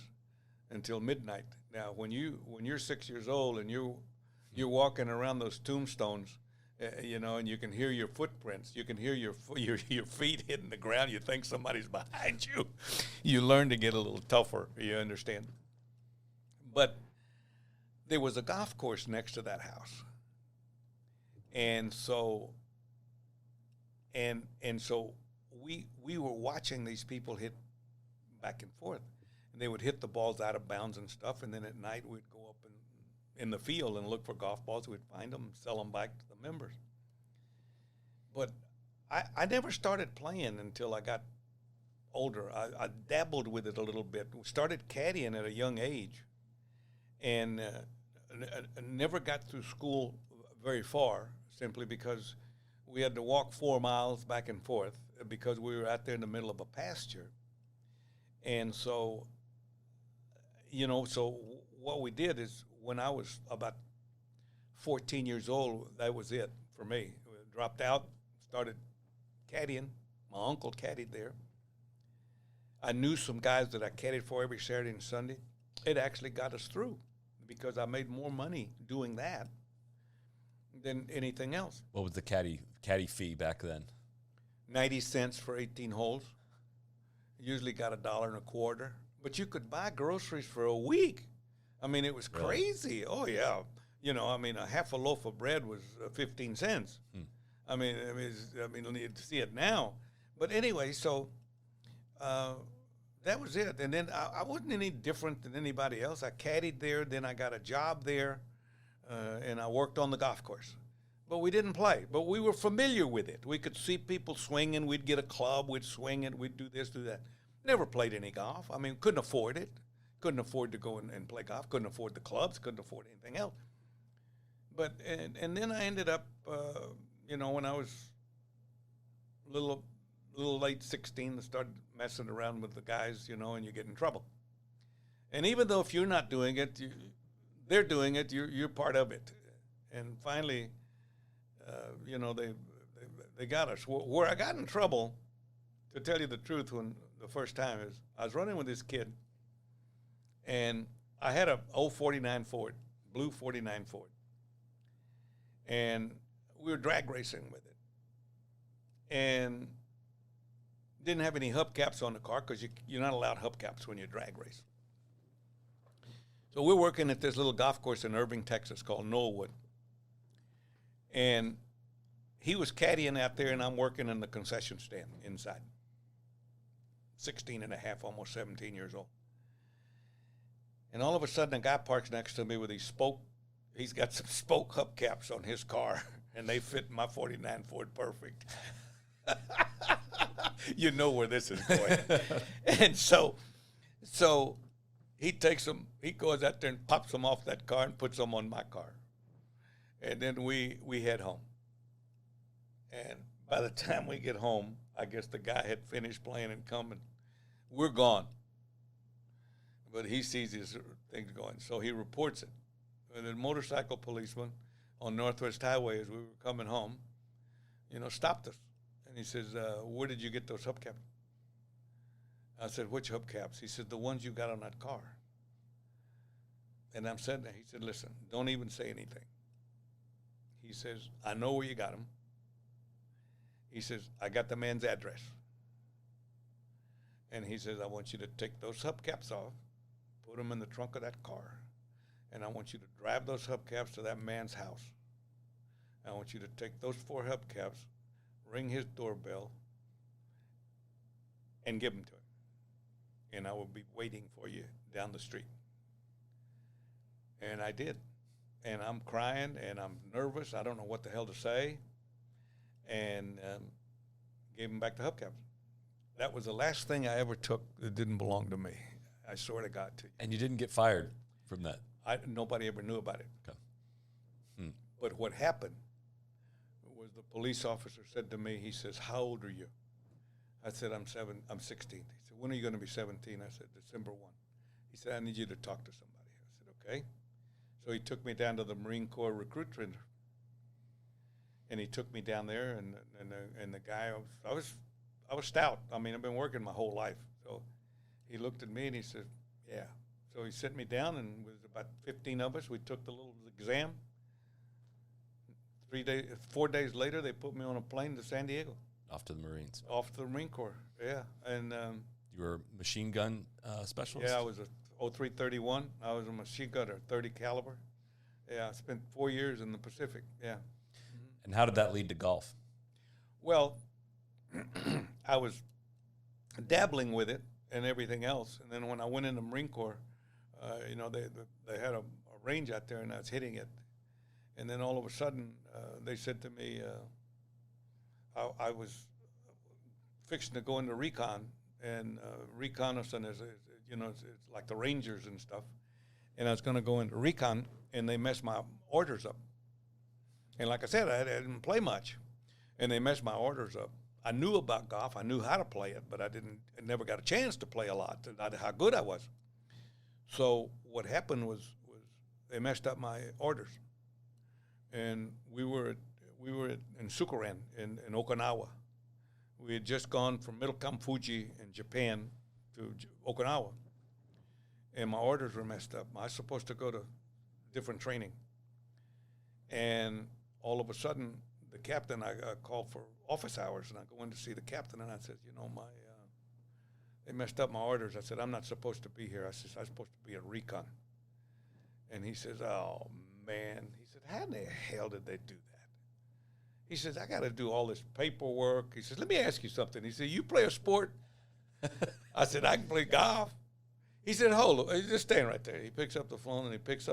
until midnight. Now, when you're 6 years old and you're walking around those tombstones, and you can hear your footprints, you can hear your feet hitting the ground. You think somebody's behind you. You learn to get a little tougher. You understand? But there was a golf course next to that house, and so we were watching these people hit back and forth, and they would hit the balls out of bounds and stuff. And then at night we'd go up in the field and look for golf balls. We'd find them, sell them back to the members. But I never started playing until I got older. I dabbled with it a little bit. Started caddying at a young age, and never got through school very far simply because we had to walk 4 miles back and forth because we were out there in the middle of a pasture. And so, so what we did is when I was about 14 years old, that was it for me. Dropped out, started caddying. My uncle caddied there. I knew some guys that I caddied for every Saturday and Sunday. It actually got us through because I made more money doing that than anything else. What was the caddy fee back then? 90 cents for 18 holes. Usually got $1.25. But you could buy groceries for a week. I mean, it was crazy. Oh, yeah. A half a loaf of bread was 15 cents. I mean, to see it now. But anyway, so that was it. And then I wasn't any different than anybody else. I caddied there. Then I got a job there, and I worked on the golf course. But we didn't play. But we were familiar with it. We could see people swinging. We'd get a club. We'd swing it. We'd do this, do that. Never played any golf. I mean, couldn't afford it. Couldn't afford to go and play golf. Couldn't afford the clubs. Couldn't afford anything else. But and then I ended up, when I was a little late 16, I started messing around with the guys, and you get in trouble. And even though if you're not doing it, they're doing it. You're part of it. And finally, they got us. Where I got in trouble, to tell you the truth, when the first time is I was running with this kid, and I had a old 49 Ford, blue 49 Ford, and we were drag racing with it, and didn't have any hubcaps on the car because you're not allowed hubcaps when you drag race. So we're working at this little golf course in Irving, Texas called Knollwood, and he was caddying out there, and I'm working in the concession stand inside. 16 and a half, almost 17 years old. And all of a sudden, a guy parks next to me with he's got some spoke hubcaps on his car, and they fit my 49 Ford perfect. You know where this is going. And so he takes them, he goes out there and pops them off that car and puts them on my car. And then we head home. And by the time we get home, I guess the guy had finished playing and come, and we're gone. But he sees his things going, so he reports it. And the motorcycle policeman on Northwest Highway, as we were coming home, stopped us. And he says, where did you get those hubcaps? I said, which hubcaps? He said, the ones you got on that car. And I'm sitting there. He said, listen, don't even say anything. He says, I know where you got them. He says, I got the man's address. And he says, I want you to take those hubcaps off, put them in the trunk of that car, and I want you to drive those hubcaps to that man's house. I want you to take those 4 hubcaps, ring his doorbell, and give them to him. And I will be waiting for you down the street. And I did. And I'm crying, and I'm nervous. I don't know what the hell to say. And gave him back the hubcaps. That was the last thing I ever took that didn't belong to me. I swear to God to you. And you didn't get fired from that? Nobody ever knew about it. Okay. But what happened was the police officer said to me, he says, how old are you? I said, I'm 16. He said, when are you going to be 17? I said, December 1. He said, I need you to talk to somebody. I said, okay. So he took me down to the Marine Corps recruit center. And he took me down there, and the guy, I was stout. I mean, I've been working my whole life. So he looked at me and he said, yeah. So he sat me down, and with about 15 of us, we took the little exam. 4 days later, they put me on a plane to San Diego. Off to the Marines. Off to the Marine Corps, yeah. And you were a machine gun specialist? Yeah, I was a 0331. I was a machine gunner, 30 caliber. Yeah, I spent 4 years in the Pacific, yeah. And how did that lead to golf? Well, I was dabbling with it and everything else. And then when I went in the Marine Corps, they had a range out there, and I was hitting it. And then all of a sudden, they said to me, I was fixing to go into recon, and reconnaissance is it's like the Rangers and stuff. And I was going to go into recon, and they messed my orders up. And like I said, I didn't play much, and they messed my orders up. I knew about golf. I knew how to play it, but I never got a chance to play a lot, not how good I was. So what happened was they messed up my orders. And we were in Sukuran in Okinawa. We had just gone from Middlecom Fuji in Japan to Okinawa. And my orders were messed up. I was supposed to go to different training. And all of a sudden, the captain, I called for office hours, and I go in to see the captain, and I said, they messed up my orders. I said, I'm not supposed to be here. I said, I'm supposed to be at recon. And he says, oh, man. He said, how in the hell did they do that? He says, I got to do all this paperwork. He says, let me ask you something. He said, you play a sport? I said, I can play golf. He said, hold on, just stand right there. He picks up the phone and he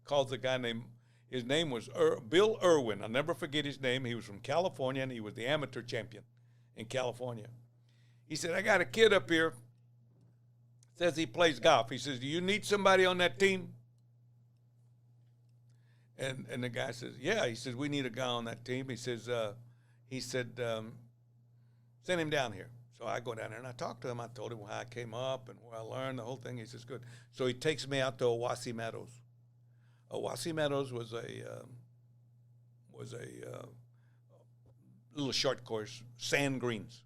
calls the guy named, his name was Bill Irwin. I'll never forget his name. He was from California, and he was the amateur champion in California. He said, I got a kid up here, says he plays golf. He says, do you need somebody on that team? And the guy says, yeah. He says, we need a guy on that team. He said, send him down here. So I go down there and I talk to him. I told him how I came up and where I learned the whole thing. He says, good. So he takes me out to Owasso Meadows. Owasso Meadows was a little short course, sand greens.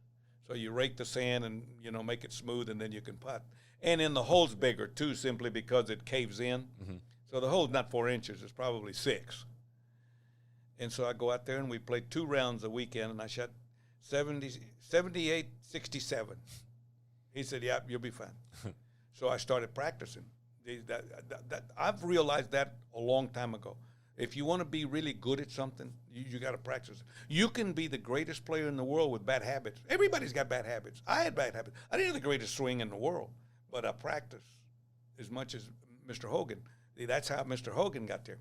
So you rake the sand and, make it smooth, and then you can putt. And then the hole's bigger, too, simply because it caves in. Mm-hmm. So the hole's not 4 inches. It's probably 6. And so I go out there, and we played 2 rounds a weekend, and I shot 78, 67. He said, yeah, you'll be fine. So I started practicing. I've realized that a long time ago. If you want to be really good at something, you got to practice. You can be the greatest player in the world with bad habits. Everybody's got bad habits. I had bad habits. I didn't have the greatest swing in the world, but I practiced as much as Mr. Hogan. That's how Mr. Hogan got there.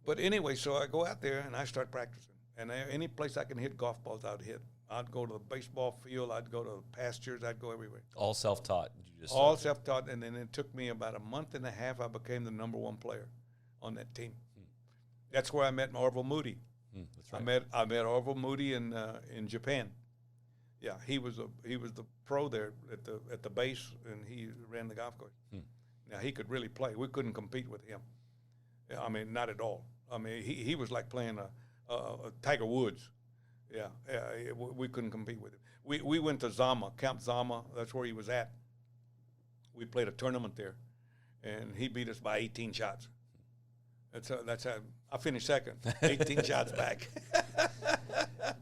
But anyway, so I go out there and I start practicing. And any place I can hit golf balls, I'd hit. I'd go to the baseball field. I'd go to pastures. I'd go everywhere. All self-taught. All self-taught. And then it took me about a month and a half. I became the #1 player on that team. That's where I met Orville Moody. That's right. I met Orville Moody in Japan. Yeah, he was the pro there at the base, and he ran the golf course. Now he could really play. We couldn't compete with him. I mean, not at all. I mean, he was like playing a Tiger Woods. Yeah, we couldn't compete with him. We went to Zama, Camp Zama. That's where he was at. We played a tournament there, and he beat us by 18 shots. That's how I finished second, 18 shots back.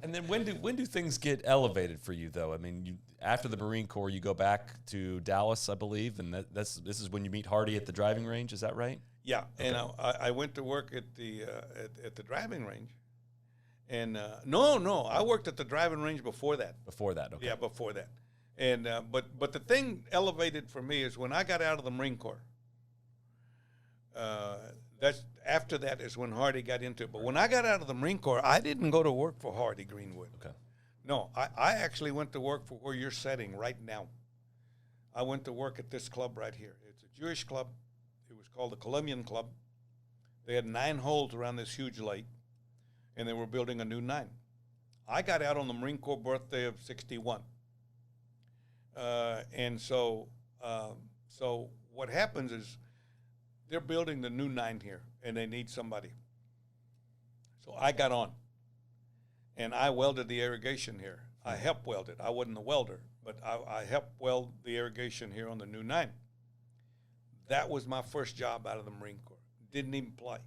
And then when do things get elevated for you, though? I mean, after the Marine Corps, you go back to Dallas, I believe, and this is when you meet Hardy at the driving range. Is that right? Yeah, okay. And I went to work at the driving range, and no, I worked at the driving range before that. Before that, okay. Yeah, before that, and but the thing elevated for me is when I got out of the Marine Corps. After that is when Hardy got into it. But when I got out of the Marine Corps, I didn't go to work for Hardy Greenwood. Okay. No, I actually went to work for where you're sitting right now. I went to work at this club right here. It's a Jewish club. It was called the Columbian Club. They had 9 holes around this huge lake, and they were building a new 9. I got out on the Marine Corps birthday of 61. And so what happens is, they're building the new 9 here, and they need somebody. So I got on, and I welded the irrigation here. I helped weld it. I wasn't the welder, but I helped weld the irrigation here on the new 9. That was my first job out of the Marine Corps. Didn't even play.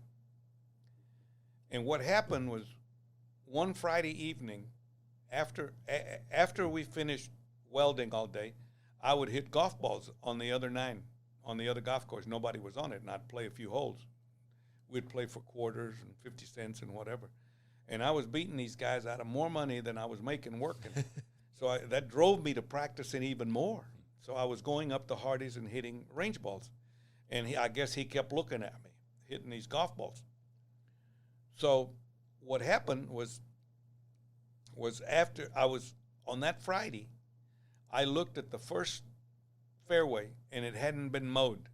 And what happened was one Friday evening, after we finished welding all day, I would hit golf balls on the other 9. On the other golf course, nobody was on it, and I'd play a few holes. We'd play for quarters and 50 cents and whatever. And I was beating these guys out of more money than I was making working. So that drove me to practicing even more. So I was going up to Hardy's and hitting range balls. And I guess he kept looking at me, hitting these golf balls. So what happened was after I was on that Friday, I looked at the first fairway, and it hadn't been mowed.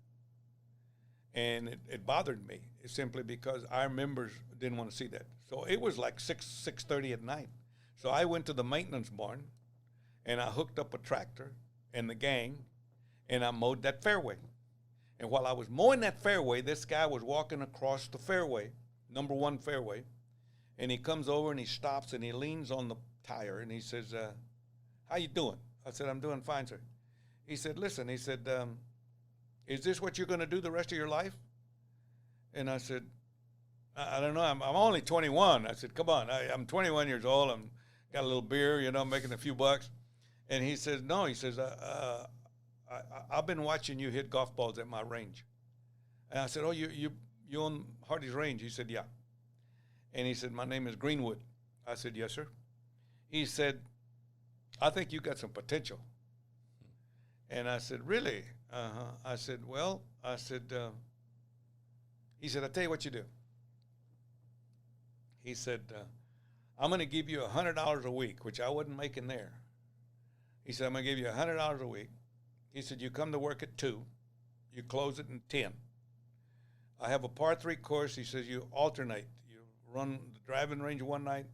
And it bothered me simply because our members didn't want to see that. So it was like 6:30 at night. So I went to the maintenance barn, and I hooked up a tractor and the gang, and I mowed that fairway. And while I was mowing that fairway, this guy was walking across the fairway, #1 fairway, and he comes over and he stops and he leans on the tire and he says, how you doing? I said, I'm doing fine, sir. He said, listen, he said, is this what you're going to do the rest of your life? And I said, I don't know. I'm only 21. I said, come on. I'm 21 years old. I'm got a little beer, making a few bucks. And he says, no. He says, I've been watching you hit golf balls at my range. And I said, oh, you own Hardy's range? He said, yeah. And he said, my name is Greenwood. I said, yes, sir. He said, I think you got some potential. And I said, really? Uh-huh. I said, well, he said, I'll tell you what you do. He said, I'm going to give you $100 a week, which I wasn't making there. He said, I'm going to give you $100 a week. He said, you come to work at 2. You close it in 10. I have a par 3 course. He says, you alternate. You run the driving range one night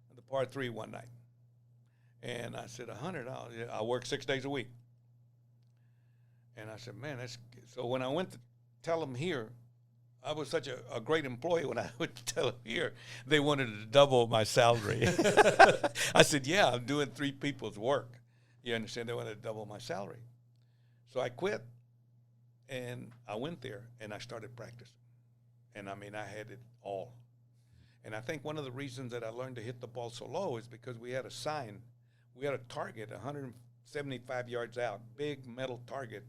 and the par 3 one night. And I said, $100. I work 6 days a week. And I said, man, that's good. So when I went to tell him here, I was such a great employee. When I went to tell him here, they wanted to double my salary. I said, yeah, I'm doing 3 people's work. You understand? They wanted to double my salary. So I quit, and I went there, and I started practicing. And, I mean, I had it all. And I think one of the reasons that I learned to hit the ball so low is because we had a sign. We had a target 175 yards out, big metal target.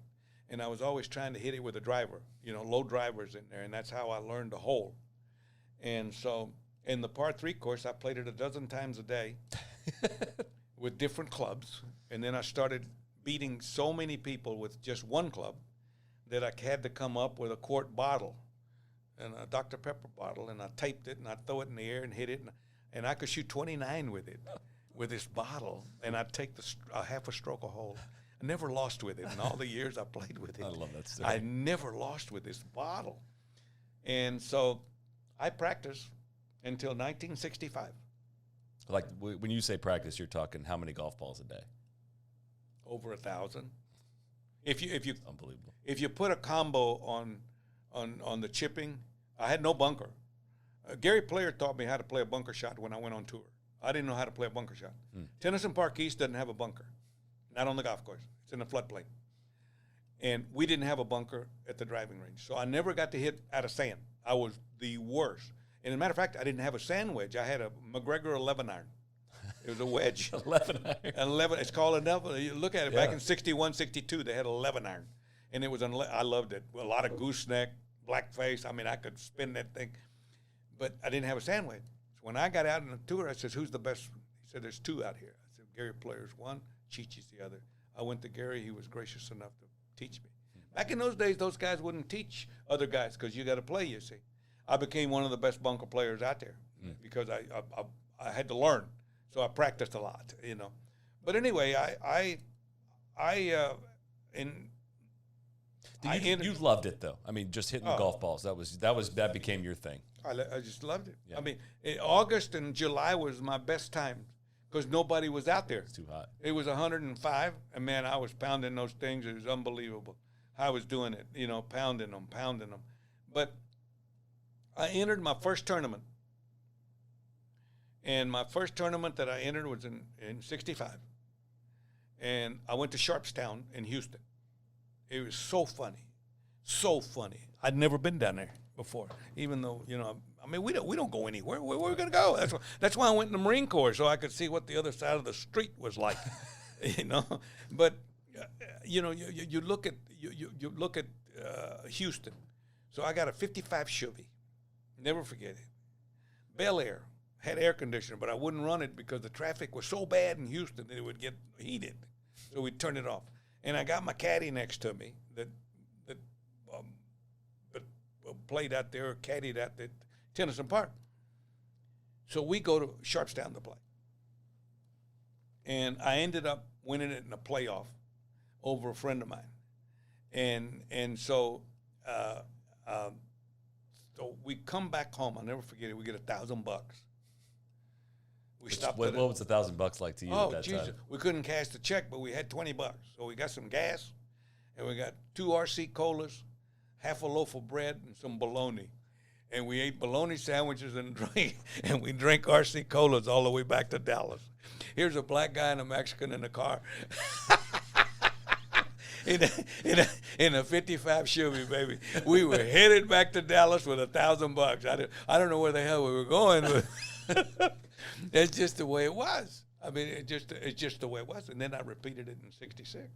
And I was always trying to hit it with a driver, low drivers in there, and that's how I learned to hole. And so in the par 3 course, I played it a dozen times a day with different clubs. And then I started beating so many people with just one club that I had to come up with a quart bottle and a Dr. Pepper bottle, and I taped it, and I'd throw it in the air and hit it, and I could shoot 29 with it, with this bottle, and I'd take a half a stroke a hole. I never lost with it in all the years I played with it. I love that story. I never lost with this bottle. And so I practiced until 1965. Like when you say practice, you're talking how many golf balls a day? Over 1,000. If you Unbelievable. If you put a combo on the chipping, I had no bunker. Gary Player taught me how to play a bunker shot when I went on tour. I didn't know how to play a bunker shot. Tennyson Park East doesn't have a bunker. Not on the golf course. It's in the floodplain. And we didn't have a bunker at the driving range. So I never got to hit out of sand. I was the worst. And as a matter of fact, I didn't have a sand wedge. I had a McGregor 11 iron. It was a wedge. 11 iron. 11. It's called an 11. You look at it. Yeah. Back in 61, 62, they had 11 iron. And it was, I loved it. A lot of gooseneck, black face. I mean, I could spin that thing. But I didn't have a sand wedge. So when I got out on the tour, I said, who's the best? He said, there's 2 out here. I said, Gary Player's one. Chi-Chi's the other. I went to Gary. He was gracious enough to teach me. Back in those days, those guys wouldn't teach other guys because you got to play, you see. I became one of the best bunker players out there because I had to learn. So I practiced a lot, But anyway, you loved it, though. I mean, just hitting golf balls. That became your thing. I just loved it. Yeah. I mean, August and July was my best time. Because nobody was out there. It's too hot. It was 105, and man, I was pounding those things. It was unbelievable. I was doing it, pounding them. But I entered my first tournament, and my first tournament that I entered was in 65. And I went to Sharpstown in Houston. It was so funny. I'd never been down there before, even though, I mean, we don't go anywhere. Where are we going to go? That's why I went in the Marine Corps, so I could see what the other side of the street was like, But you look at Houston. So I got a 55 Chevy. Never forget it. Bel Air had air conditioner, but I wouldn't run it because the traffic was so bad in Houston that it would get heated. So we'd turn it off. And I got my caddy next to me that played out there, or caddied out at Tennyson Park. So we go to Sharpstown to play. And I ended up winning it in a playoff over a friend of mine. And so we come back home. I'll never forget it. We get $1,000. What was $1,000 like to you at that time? We couldn't cash the check, but we had $20. So we got some gas, and we got 2 RC colas, half a loaf of bread, and some bologna. And we ate bologna sandwiches and we drank RC colas all the way back to Dallas. Here's a black guy and a Mexican in the car. in a 55 Chevy, baby. We were headed back to Dallas with $1,000. I don't know where the hell we were going, but it's just the way it was. I mean, it's just the way it was. And then I repeated it in 66.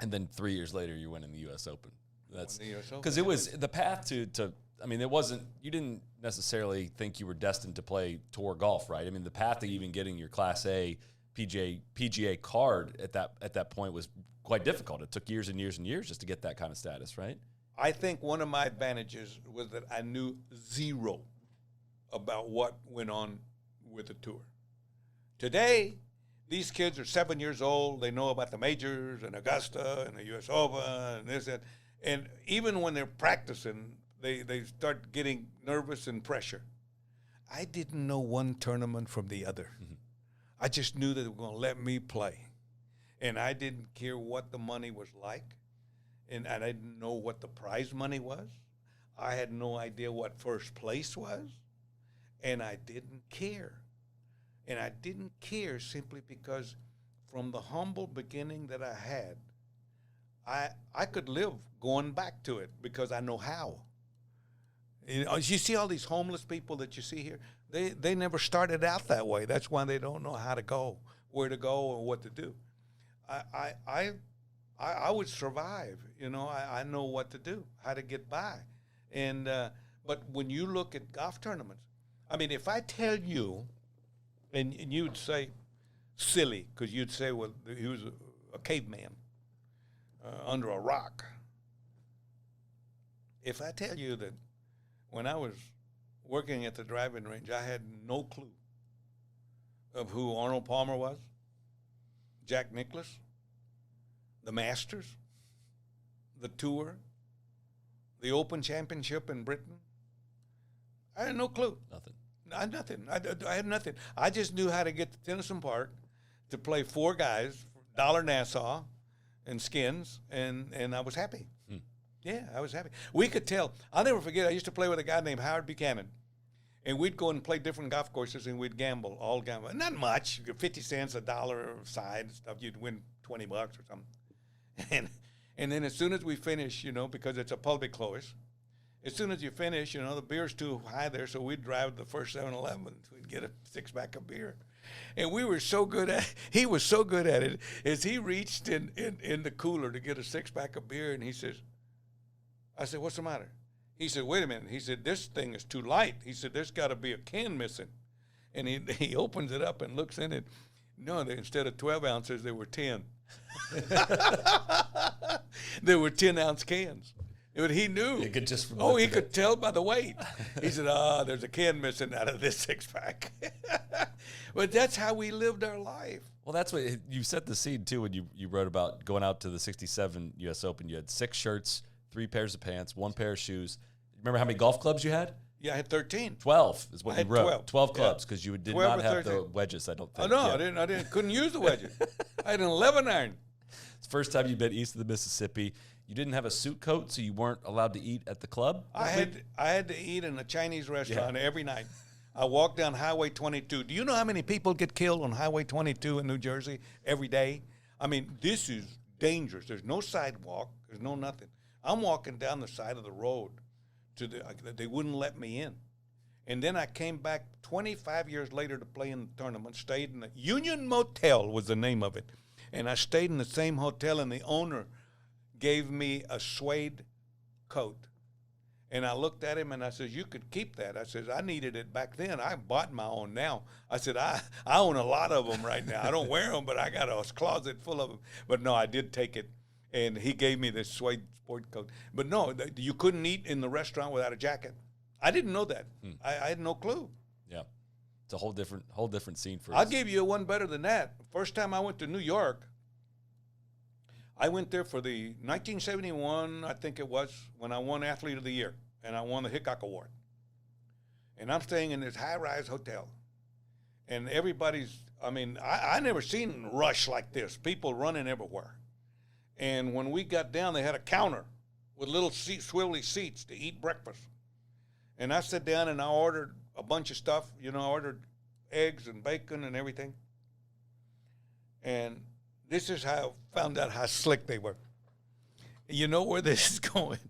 And then 3 years later, you went in the U.S. Open. That's because it was the path to I mean, you didn't necessarily think you were destined to play tour golf, right? I mean, the path to even getting your Class A PGA card at that point was quite difficult. It took years and years and years just to get that kind of status, right? I think one of my advantages was that I knew zero about what went on with the tour. Today, these kids are 7 years old. They know about the majors and Augusta and the U.S. Open and this and even when they're practicing, they start getting nervous and pressure. I didn't know one tournament from the other. Mm-hmm. I just knew that they were going to let me play, and I didn't care what the money was like, and I didn't know what the prize money was. I had no idea what first place was, and I didn't care. And I didn't care simply because from the humble beginning that I had, I could live going back to it because I know how. You know, you see all these homeless people that you see here, they never started out that way. That's why they don't know how to go, where to go, or what to do. I would survive. You know, I know what to do, how to get by. And but when you look at golf tournaments, I mean, if I tell you, and you'd say silly, because you'd say, well, he was a caveman under a rock. If I tell you that when I was working at the driving range, I had no clue of who Arnold Palmer was, Jack Nicklaus, the Masters, the Tour, the Open Championship in Britain, I had no clue. Nothing. I had nothing. I just knew how to get to Tennyson Park to play 4 guys, $1 Nassau, and skins, and I was happy. Yeah, I was happy. We could tell. I'll never forget, I used to play with a guy named Howard Buchanan, and we'd go and play different golf courses, and we'd gamble, all gamble. Not much, 50 cents, $1 a side, stuff. You'd win $20 or something. And then as soon as we finish, you know, because it's a public course, as soon as you finish, you know, the beer's too high there, so we'd drive to the first 7-Eleven. We'd get a 6-pack of beer. And we were so good at he was so good at it, as he reached in the cooler to get a 6-pack of beer, and he says, I said, what's the matter? He said, wait a minute. He said, this thing is too light. He said, there's got to be a can missing. And he opens it up and looks in it. No, instead of 12 ounces, there were 10. There were 10-ounce cans. But he knew. He could just he could tell by the weight. He said, there's a can missing out of this 6-pack. But that's how we lived our life. Well, that's what you set the scene, too, when you wrote about going out to the 67 U.S. Open. You had 6 shirts, 3 pairs of pants, 1 pair of shoes. Remember how many golf clubs you had? Yeah, I had 13. 12 is what you wrote. 12 clubs, yeah. because you did not have 13. the wedges, I don't think. Oh, no, yeah. I didn't. Couldn't use the wedges. I had an 11 iron. It's the first time you've been east of the Mississippi. You didn't have a suit coat, so you weren't allowed to eat at the club? I had to eat in a Chinese restaurant every night. I walked down Highway 22. Do you know how many people get killed on Highway 22 in New Jersey every day? I mean, this is dangerous. There's no sidewalk. There's no nothing. I'm walking down the side of the road. They wouldn't let me in. And then I came back 25 years later to play in the tournament, stayed in the Union Motel was the name of it. And I stayed in the same hotel, and the owner gave me a suede coat. And I looked at him, and I said, you could keep that. I said, I needed it back then. I bought my own now. I said, I own a lot of them right now. I don't wear them, but I got a closet full of them. But no, I did take it, and he gave me this suede sport coat. But no, you couldn't eat in the restaurant without a jacket. I didn't know that. I had no clue. Yeah. It's a whole different scene for us. I'll give you one better than that. First time I went to New York, I went there for the 1971, I think it was, when I won Athlete of the Year, and I won the Hickok Award. And I'm staying in this high-rise hotel. And everybody's, I never seen rush like this, people running everywhere. And when we got down, they had a counter with little swivelly seats to eat breakfast. And I sat down and I ordered a bunch of stuff. You know, I ordered eggs and bacon and everything. And this is how I found out how slick they were. You know where this is going.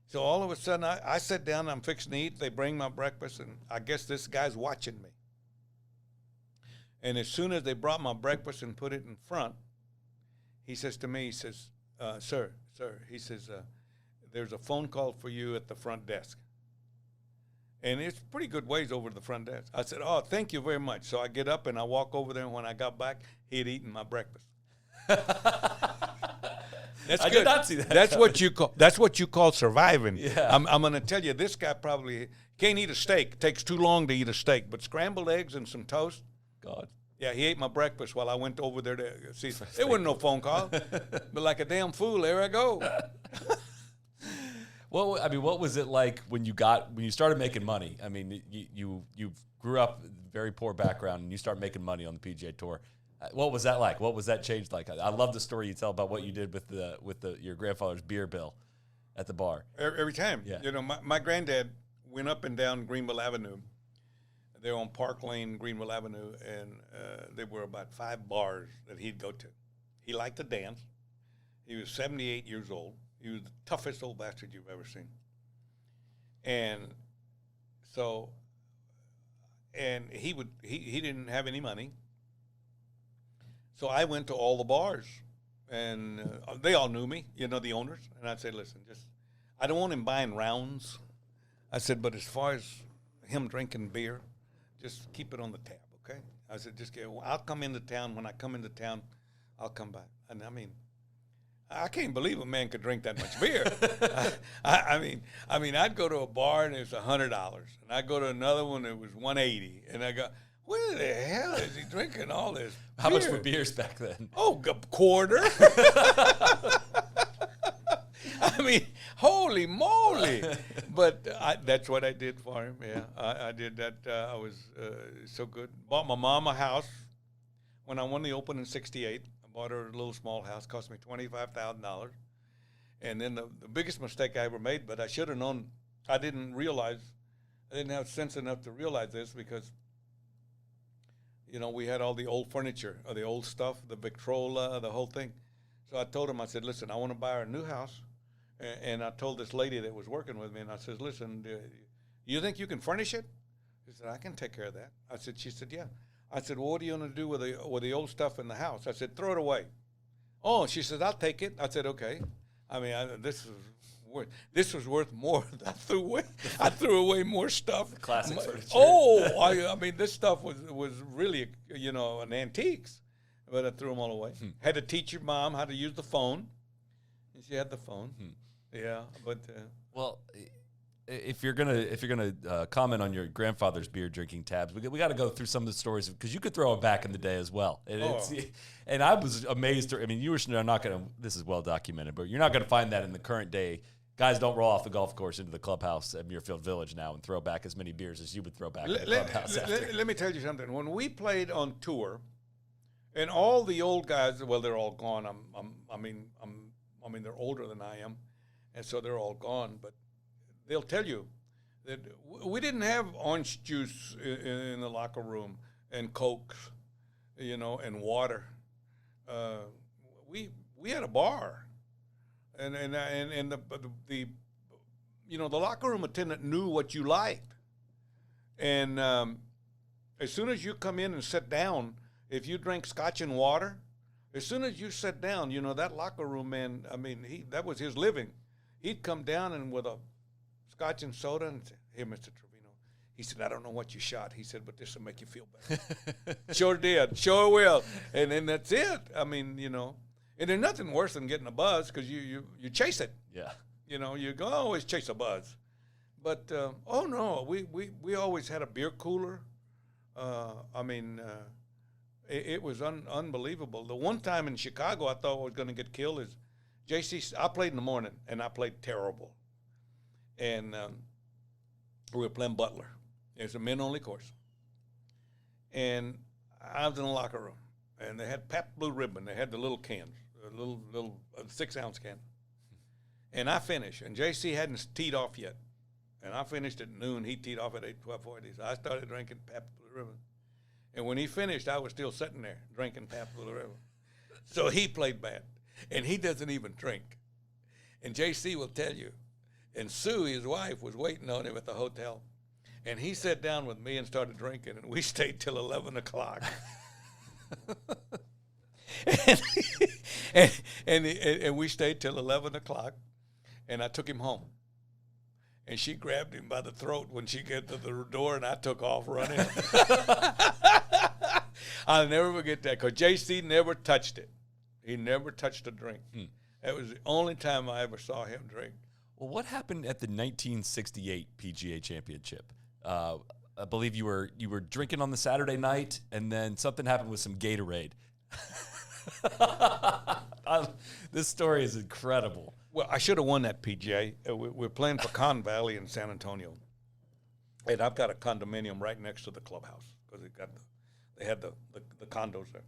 So all of a sudden, I sit down, I'm fixing to eat. They bring my breakfast, and I guess this guy's watching me. And as soon as they brought my breakfast and put it in front, he says to me, he says, sir, he says, there's a phone call for you at the front desk. And it's pretty good ways over to the front desk. I said, "Oh, thank you very much." So I get up and I walk over there, and when I got back, he had eaten my breakfast. That's I good. did not see that. That's what you call surviving. Yeah. I'm going to tell you, this guy probably can't eat a steak. It takes too long to eat a steak, but scrambled eggs and some toast. God. Yeah, he ate my breakfast while I went over there to see. There wasn't no phone call, but like a damn fool, there I go. Well, I mean, what was it like when you started making money? I mean, you grew up very poor background and you started making money on the PGA Tour. What was that like? What was that change like? I love the story you tell about what you did with your grandfather's beer bill at the bar. Every time, Yeah. you know, my granddad went up and down Greenville Avenue. They're on Park Lane, Greenville Avenue, and there were about 5 bars that he'd go to. He liked to dance. He was 78 years old. He was the toughest old bastard you've ever seen. And so, and he didn't have any money. So I went to all the bars, and they all knew me, you know, the owners. And I'd say, listen, I don't want him buying rounds. I said, but as far as him drinking beer, just keep it on the tab, okay? I said, I'll come into town. When I come into town, I'll come by. And I mean, I can't believe a man could drink that much beer. I mean, I'd go to a bar and it was $100, and I'd go to another one and it was $180, and I go, where the hell is he drinking all this beer? How much were beers back then? Oh, a quarter. I mean, holy moly! But that's what I did for him. Yeah, I did that. I was so good. Bought my mom a house when I won the Open in '68. Bought her a little small house, cost me $25,000. And then the biggest mistake I ever made, but I should have known, I didn't have sense enough to realize this, because, you know, we had all the old furniture, or the old stuff, the Victrola, the whole thing. So I told him, I said, listen, I want to buy her a new house. And I told this lady that was working with me, and I said, listen, you think you can furnish it? She said, I can take care of that. She said, yeah. I said, well, what are you going to do with the old stuff in the house? I said, throw it away. Oh, she said, I'll take it. I said, okay. I mean, this was worth more. I threw away more stuff. Classic furniture. Oh, I mean, this stuff was really, you know, an antiques. But I threw them all away. Had to teach your mom how to use the phone. And she had the phone. Yeah, but well, if you're gonna comment on your grandfather's beer drinking tabs, we got to go through some of the stories, because you could throw it back in the day as well. And I was amazed. I mean, you were not gonna. This is well documented, but you're not gonna find that in the current day. Guys don't roll off the golf course into the clubhouse at Muirfield Village now and throw back as many beers as you would throw back in the clubhouse. Let me tell you something. When we played on tour, and all the old guys, well, they're all gone. I mean, they're older than I am, and so they're all gone. But they'll tell you that we didn't have orange juice in the locker room and Cokes, you know, and water. We had a bar, and the you know, the locker room attendant knew what you liked, and as soon as you come in and sit down, if you drink scotch and water, as soon as you sit down, you know, that locker room man, I mean, that was his living. He'd come down and with a scotch and soda and say, hey, Mr. Trevino. He said, I don't know what you shot. He said, but this will make you feel better. Sure did. Sure will. And then that's it. I mean, you know, and there's nothing worse than getting a buzz, because you chase it. Yeah. You know, you go, always chase a buzz. But, oh, no, we always had a beer cooler. I mean, it was unbelievable. The one time in Chicago I thought I was going to get killed is I played in the morning, and I played terrible. And we were playing Butler. It's a men-only course. And I was in the locker room, and they had Pabst Blue Ribbon. They had the little cans, a little 6-ounce can. And I finished, and JC hadn't teed off yet. And I finished at noon. He teed off at 8:12:40. So I started drinking Pabst Blue Ribbon. And when he finished, I was still sitting there drinking Pabst Blue Ribbon. So he played bad, and he doesn't even drink. And JC will tell you, and Sue, his wife, was waiting on him at the hotel. And he sat down with me and started drinking, and we stayed till 11 o'clock. and we stayed till 11 o'clock, and I took him home. and she grabbed him by the throat when she got to the door, and I took off running. I'll never forget that, because JC never touched it. He never touched a drink. That was the only time I ever saw him drink. Well, what happened at the 1968 PGA Championship? I believe you were drinking on the Saturday night, and then something happened with some Gatorade. This story is incredible. Well, I should have won that PGA. We're playing Pecan Valley in San Antonio, and I've got a condominium right next to the clubhouse because they had the condos there.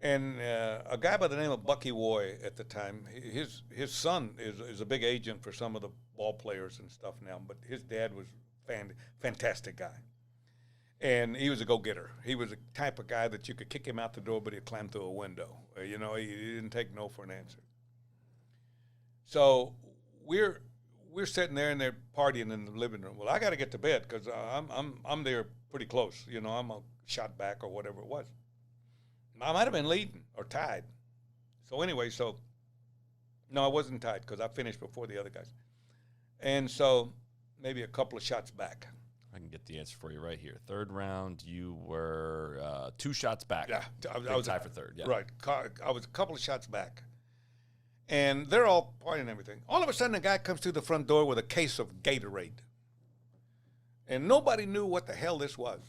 And a guy by the name of Bucky Woy at the time, his son is a big agent for some of the ball players and stuff now, but his dad was fantastic guy. And he was a go-getter. He was the type of guy that you could kick him out the door, but he'd climb through a window. He didn't take no for an answer. So we're sitting there and they're partying in the living room. Well, I got to get to bed because I'm there pretty close. I'm a shot back or whatever it was. I might have been leading or tied. So anyway, no, I wasn't tied because I finished before the other guys. And so maybe a couple of shots back. I can get the answer for you right here. Third round, you were 2 shots back. Yeah, I was tied for third. Yeah, right. I was a couple of shots back, and they're all partying and everything. All of a sudden, a guy comes through the front door with a case of Gatorade, and nobody knew what the hell this was.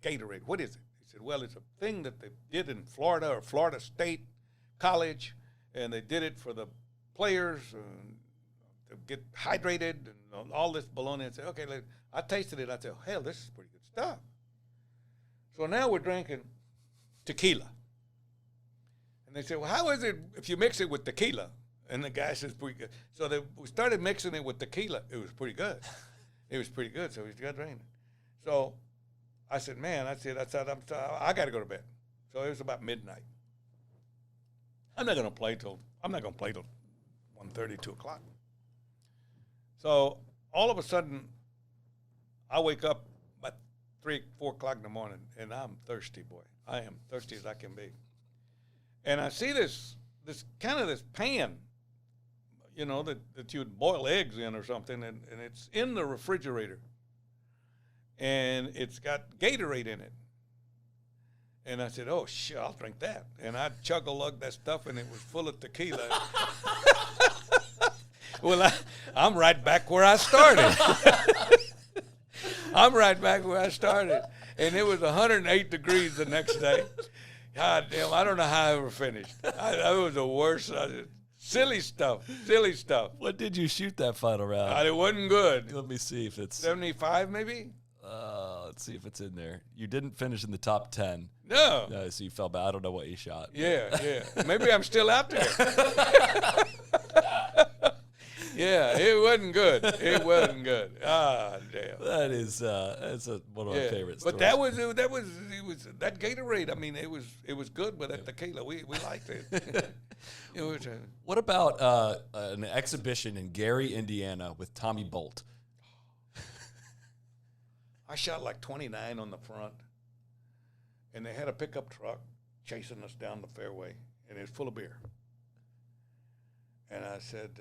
Gatorade, what is it? He said, "Well, it's a thing that they did in Florida or Florida State College, and they did it for the players to get hydrated and all this baloney." I said, "Okay." I tasted it. I said, hell, this is pretty good stuff. So now we're drinking tequila. And they said, well, how is it if you mix it with tequila? And the guy says, pretty good. So we started mixing it with tequila. It was pretty good. It was pretty good. So we got drinking. So I said, man, I got to go to bed. So it was about midnight. I'm not going to play till 1:30, 2 o'clock. So all of a sudden, I wake up about 3, 4 o'clock in the morning, and I'm thirsty, boy. I am thirsty as I can be. And I see this pan, that you would boil eggs in or something, and it's in the refrigerator. And it's got Gatorade in it. And I said, oh, shit, I'll drink that. And I chug-a-lug that stuff, and it was full of tequila. Well, I'm right back where I started. I'm right back where I started. And it was 108 degrees the next day. God damn, I don't know how I ever finished. That was the worst. Silly stuff. What did you shoot that final round? It wasn't good. Let me see if it's 75 maybe? Let's see if it's in there. You didn't finish in the top 10. No. So you fell back. I don't know what you shot. Yeah. Maybe I'm still out there. Yeah, it wasn't good. Ah, damn. That is that's one of my favorite stories. But that Gatorade. I mean, it was good with that tequila. We liked it. What about an exhibition in Gary, Indiana, with Tommy Bolt? I shot like 29 on the front, and they had a pickup truck chasing us down the fairway, and it was full of beer. And I said,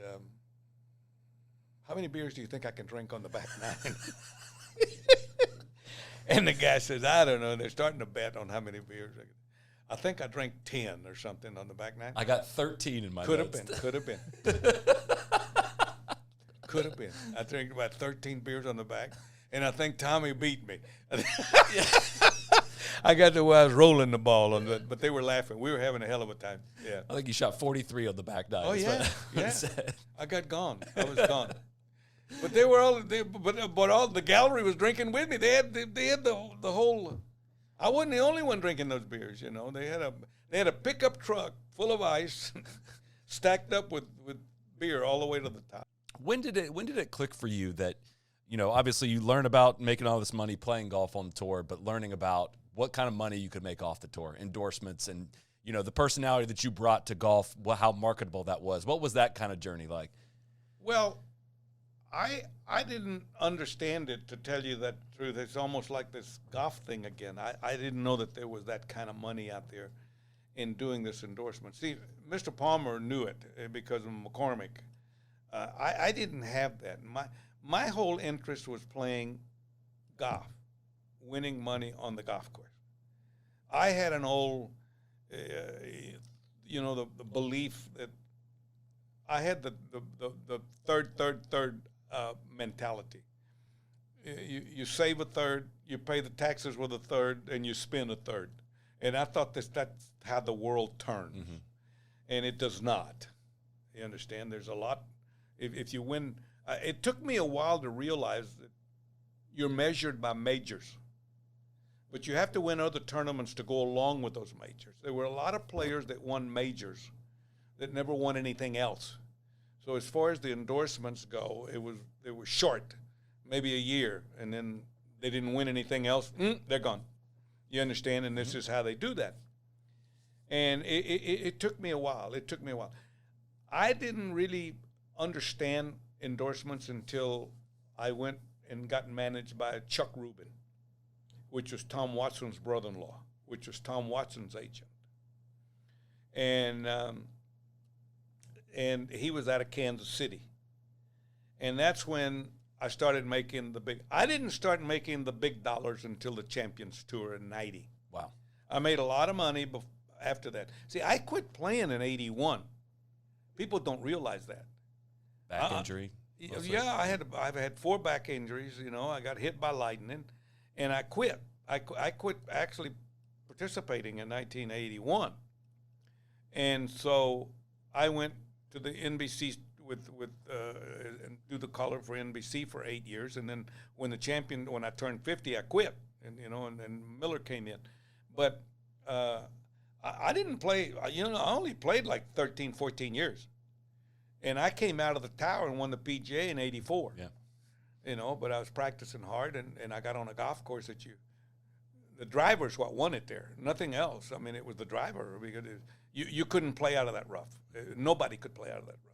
how many beers do you think I can drink on the back 9? And the guy says, I don't know. They're starting to bet on how many beers. I think I drank 10 or something on the back 9. I got 13 in my Could notes. have been. I drank about 13 beers on the back, and I think Tommy beat me. I got to where I was rolling the ball, but they were laughing. We were having a hell of a time. Yeah. I think you shot 43 on the back 9. Oh, yeah. I got gone. I was gone. But they were all, but all the gallery was drinking with me. They had the whole. I wasn't the only one drinking those beers. They had a pickup truck full of ice, stacked up with beer all the way to the top. When did it click for you that, obviously you learn about making all this money playing golf on the tour, but learning about what kind of money you could make off the tour, endorsements, and the personality that you brought to golf, how marketable that was. What was that kind of journey like? Well, I didn't understand it, to tell you that truth. It's almost like this golf thing again. I didn't know that there was that kind of money out there in doing this endorsement. See, Mr. Palmer knew it because of McCormick. I didn't have that. my whole interest was playing golf, winning money on the golf course. I had an old, the belief that I had the third mentality. You save a third, you pay the taxes with a third, and you spend a third. And I thought that's how the world turns. Mm-hmm. And it does not. You understand? There's a lot. If you win, it took me a while to realize that you're measured by majors. But you have to win other tournaments to go along with those majors. There were a lot of players that won majors that never won anything else. So as far as the endorsements go, it was short, maybe a year, and then they didn't win anything else. They're gone. You understand? And this is how they do that. And it took me a while. I didn't really understand endorsements until I went and got managed by Chuck Rubin, which was Tom Watson's brother-in-law, which was Tom Watson's agent. And he was out of Kansas City. And that's when I started making I didn't start making the big dollars until the Champions Tour in 90. Wow. I made a lot of money after that. See, I quit playing in 81. People don't realize that. Back injury? Mostly. Yeah, I've had 4 back injuries. I got hit by lightning, and I quit. I quit actually participating in 1981. And so I went to the NBC and do the color for NBC for 8 years, and then when I turned 50, I quit, and Miller came in, but I didn't play. I only played like 13, 14 years, and I came out of the tower and won the PGA in '84. Yeah, but I was practicing hard, and I got on a golf course the driver's what won it there, nothing else. I mean, it was the driver because you couldn't play out of that rough. Nobody could play out of that rough.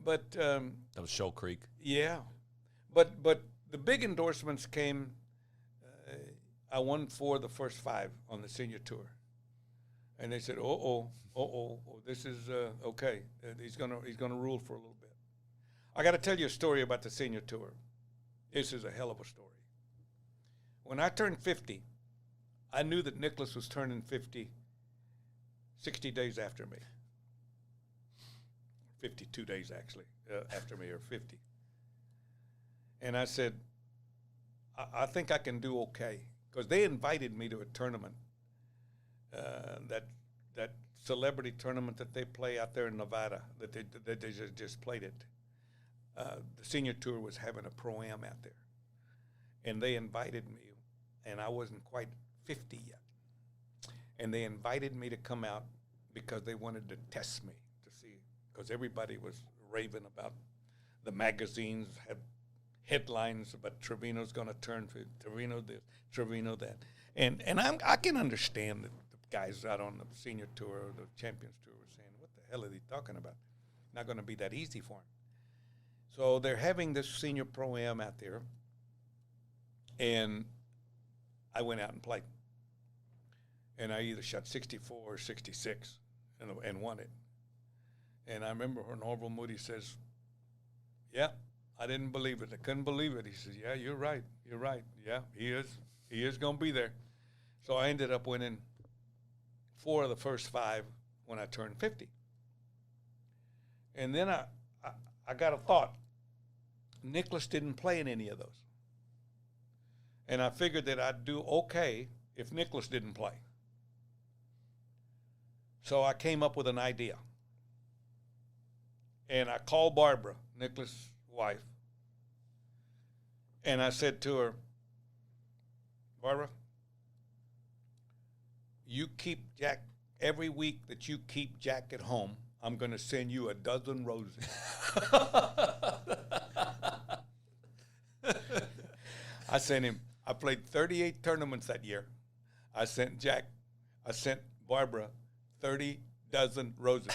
But that was Shoal Creek. Yeah, but the big endorsements came. I won 4 of the first 5 on the senior tour, and they said, this is okay. He's gonna rule for a little bit. I got to tell you a story about the senior tour. This is a hell of a story. When I turned 50, I knew that Nicklaus was turning 50 60 days after me. 52 days, actually, after me, or 50. And I said, I think I can do okay. Because they invited me to a tournament, that celebrity tournament that they play out there in Nevada, that they just played it. The senior tour was having a pro-am out there. And they invited me, and I wasn't quite 50 yet. And they invited me to come out because they wanted to test me to see, because everybody was raving about the magazines, had headlines about Trevino's going to turn for Trevino this, Trevino that. And I can understand that the guys out on the senior tour or the Champions Tour were saying, what the hell are they talking about? Not going to be that easy for him. So they're having this senior pro-am out there, and I went out and played. And I either shot 64 or 66 and won it. And I remember when Orville Moody says, yeah, I didn't believe it. I couldn't believe it. He says, yeah, you're right. You're right. Yeah, he is going to be there. So I ended up winning 4 of the first 5 when I turned 50. And then I got a thought. Nicklaus didn't play in any of those. And I figured that I'd do okay if Nicklaus didn't play. So I came up with an idea. And I called Barbara, Nicklaus' wife, and I said to her, Barbara, you keep Jack, every week that you keep Jack at home, I'm going to send you a dozen roses. I sent him, I played 38 tournaments that year. I sent Barbara 30 dozen roses.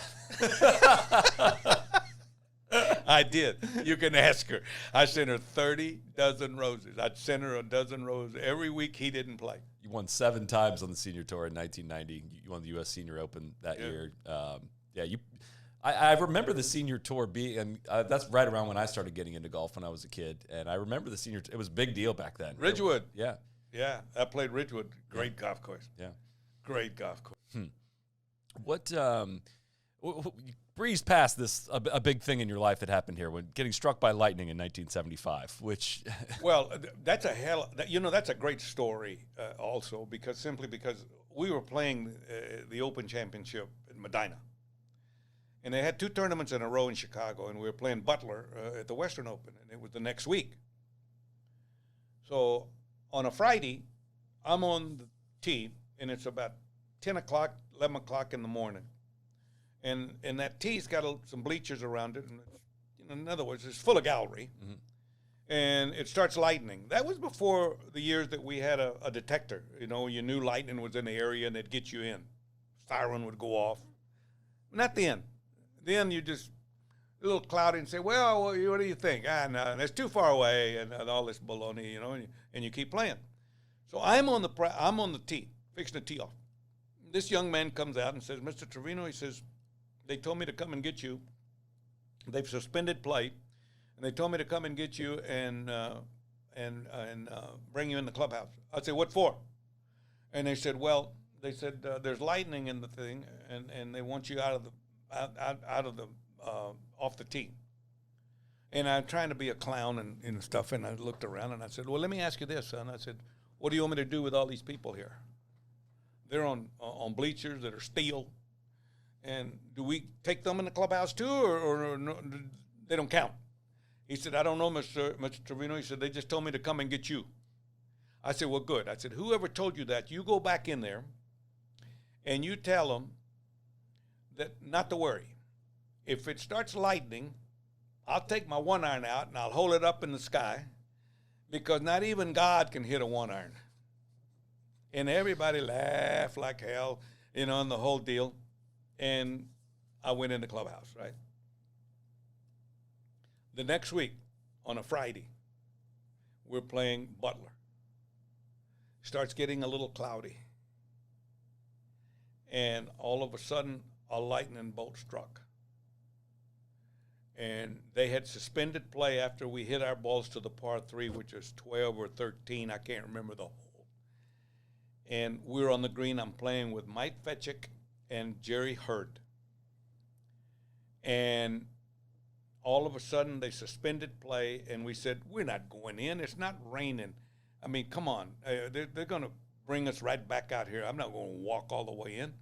I did. You can ask her. I sent her 30 dozen roses. I'd send her a dozen roses every week he didn't play. You won 7 times on the senior tour in 1990. You won the U.S. Senior Open that year. I remember the senior tour being, and that's right around when I started getting into golf when I was a kid. And I remember the senior, it was a big deal back then. Ridgewood. Yeah. Yeah, I played Ridgewood. Great golf course. Yeah. Great golf course. What, you breezed past this, a big thing in your life that happened here when getting struck by lightning in 1975, which. Well, that's that's a great story also, because we were playing the Open Championship in Medina. And they had 2 tournaments in a row in Chicago, and we were playing Butler at the Western Open, and it was the next week. So on a Friday, I'm on the tee, and it's about 10 o'clock, 11 o'clock in the morning. And that tee's got some bleachers around it, and in other words, it's full of gallery. Mm-hmm. And it starts lightning. That was before the years that we had a detector. You know, you knew lightning was in the area, and it'd get you in. Siren would go off. Not then. Then you just a little cloudy and say, well, what do you think? No, that's too far away, and all this baloney, you know, and you keep playing. So I'm on the tee, fixing the tee off. This young man comes out and says, Mr. Trevino, he says, they told me to come and get you. They've suspended play, and they told me to come and get you and bring you in the clubhouse. I said, what for? And they said, there's lightning in the thing, and they want you off the tee. And I'm trying to be a clown and stuff, and I looked around and I said, well, let me ask you this, son. I said, what do you want me to do with all these people here? They're on bleachers that are steel, and do we take them in the clubhouse too, or no, they don't count? He said, I don't know, Mr. Trevino. He said, they just told me to come and get you. I said, well, good. I said, whoever told you that, you go back in there and you tell them that not to worry. If it starts lightning, I'll take my 1-iron out and I'll hold it up in the sky, because not even God can hit a 1-iron. And everybody laughed like hell, you know, and the whole deal. And I went in the clubhouse, right? The next week, on a Friday, we're playing Butler. Starts getting a little cloudy. And all of a sudden, a lightning bolt struck. And they had suspended play after we hit our balls to the par 3, which is 12 or 13. I can't remember the hole. And we're on the green. I'm playing with Mike Fetchick and Jerry Hurd. And all of a sudden, they suspended play, and we said, we're not going in. It's not raining. I mean, come on. They're going to bring us right back out here. I'm not going to walk all the way in.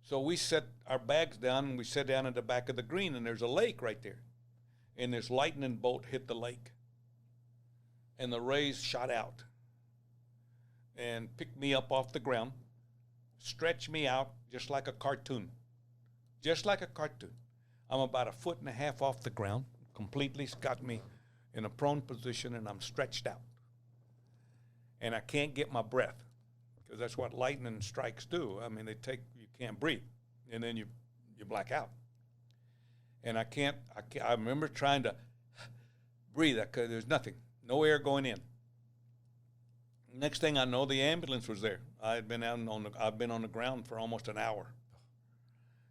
So we set our bags down, and we sat down at the back of the green, and there's a lake right there. And this lightning bolt hit the lake. And the rays shot out and picked me up off the ground, stretched me out just like a cartoon. Just like a cartoon. I'm about 1.5 feet off the ground, completely. It's got me in a prone position, and I'm stretched out. And I can't get my breath, because that's what lightning strikes do. I mean, you can't breathe, and then you black out. And I remember trying to breathe. There's nothing, no air going in. Next thing I know, the ambulance was there. I've been on the ground for almost an hour.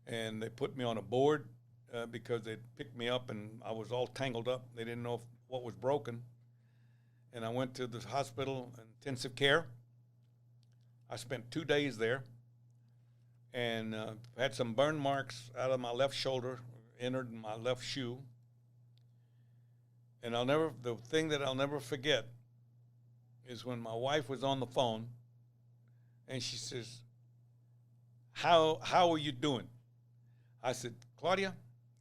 And they put me on a board because they picked me up, and I was all tangled up. They didn't know what was broken. And I went to the hospital, intensive care. I spent 2 days there, and had some burn marks out of my left shoulder, entered my left shoe. And the thing that I'll never forget is when my wife was on the phone, and she says, how are you doing? I said, Claudia,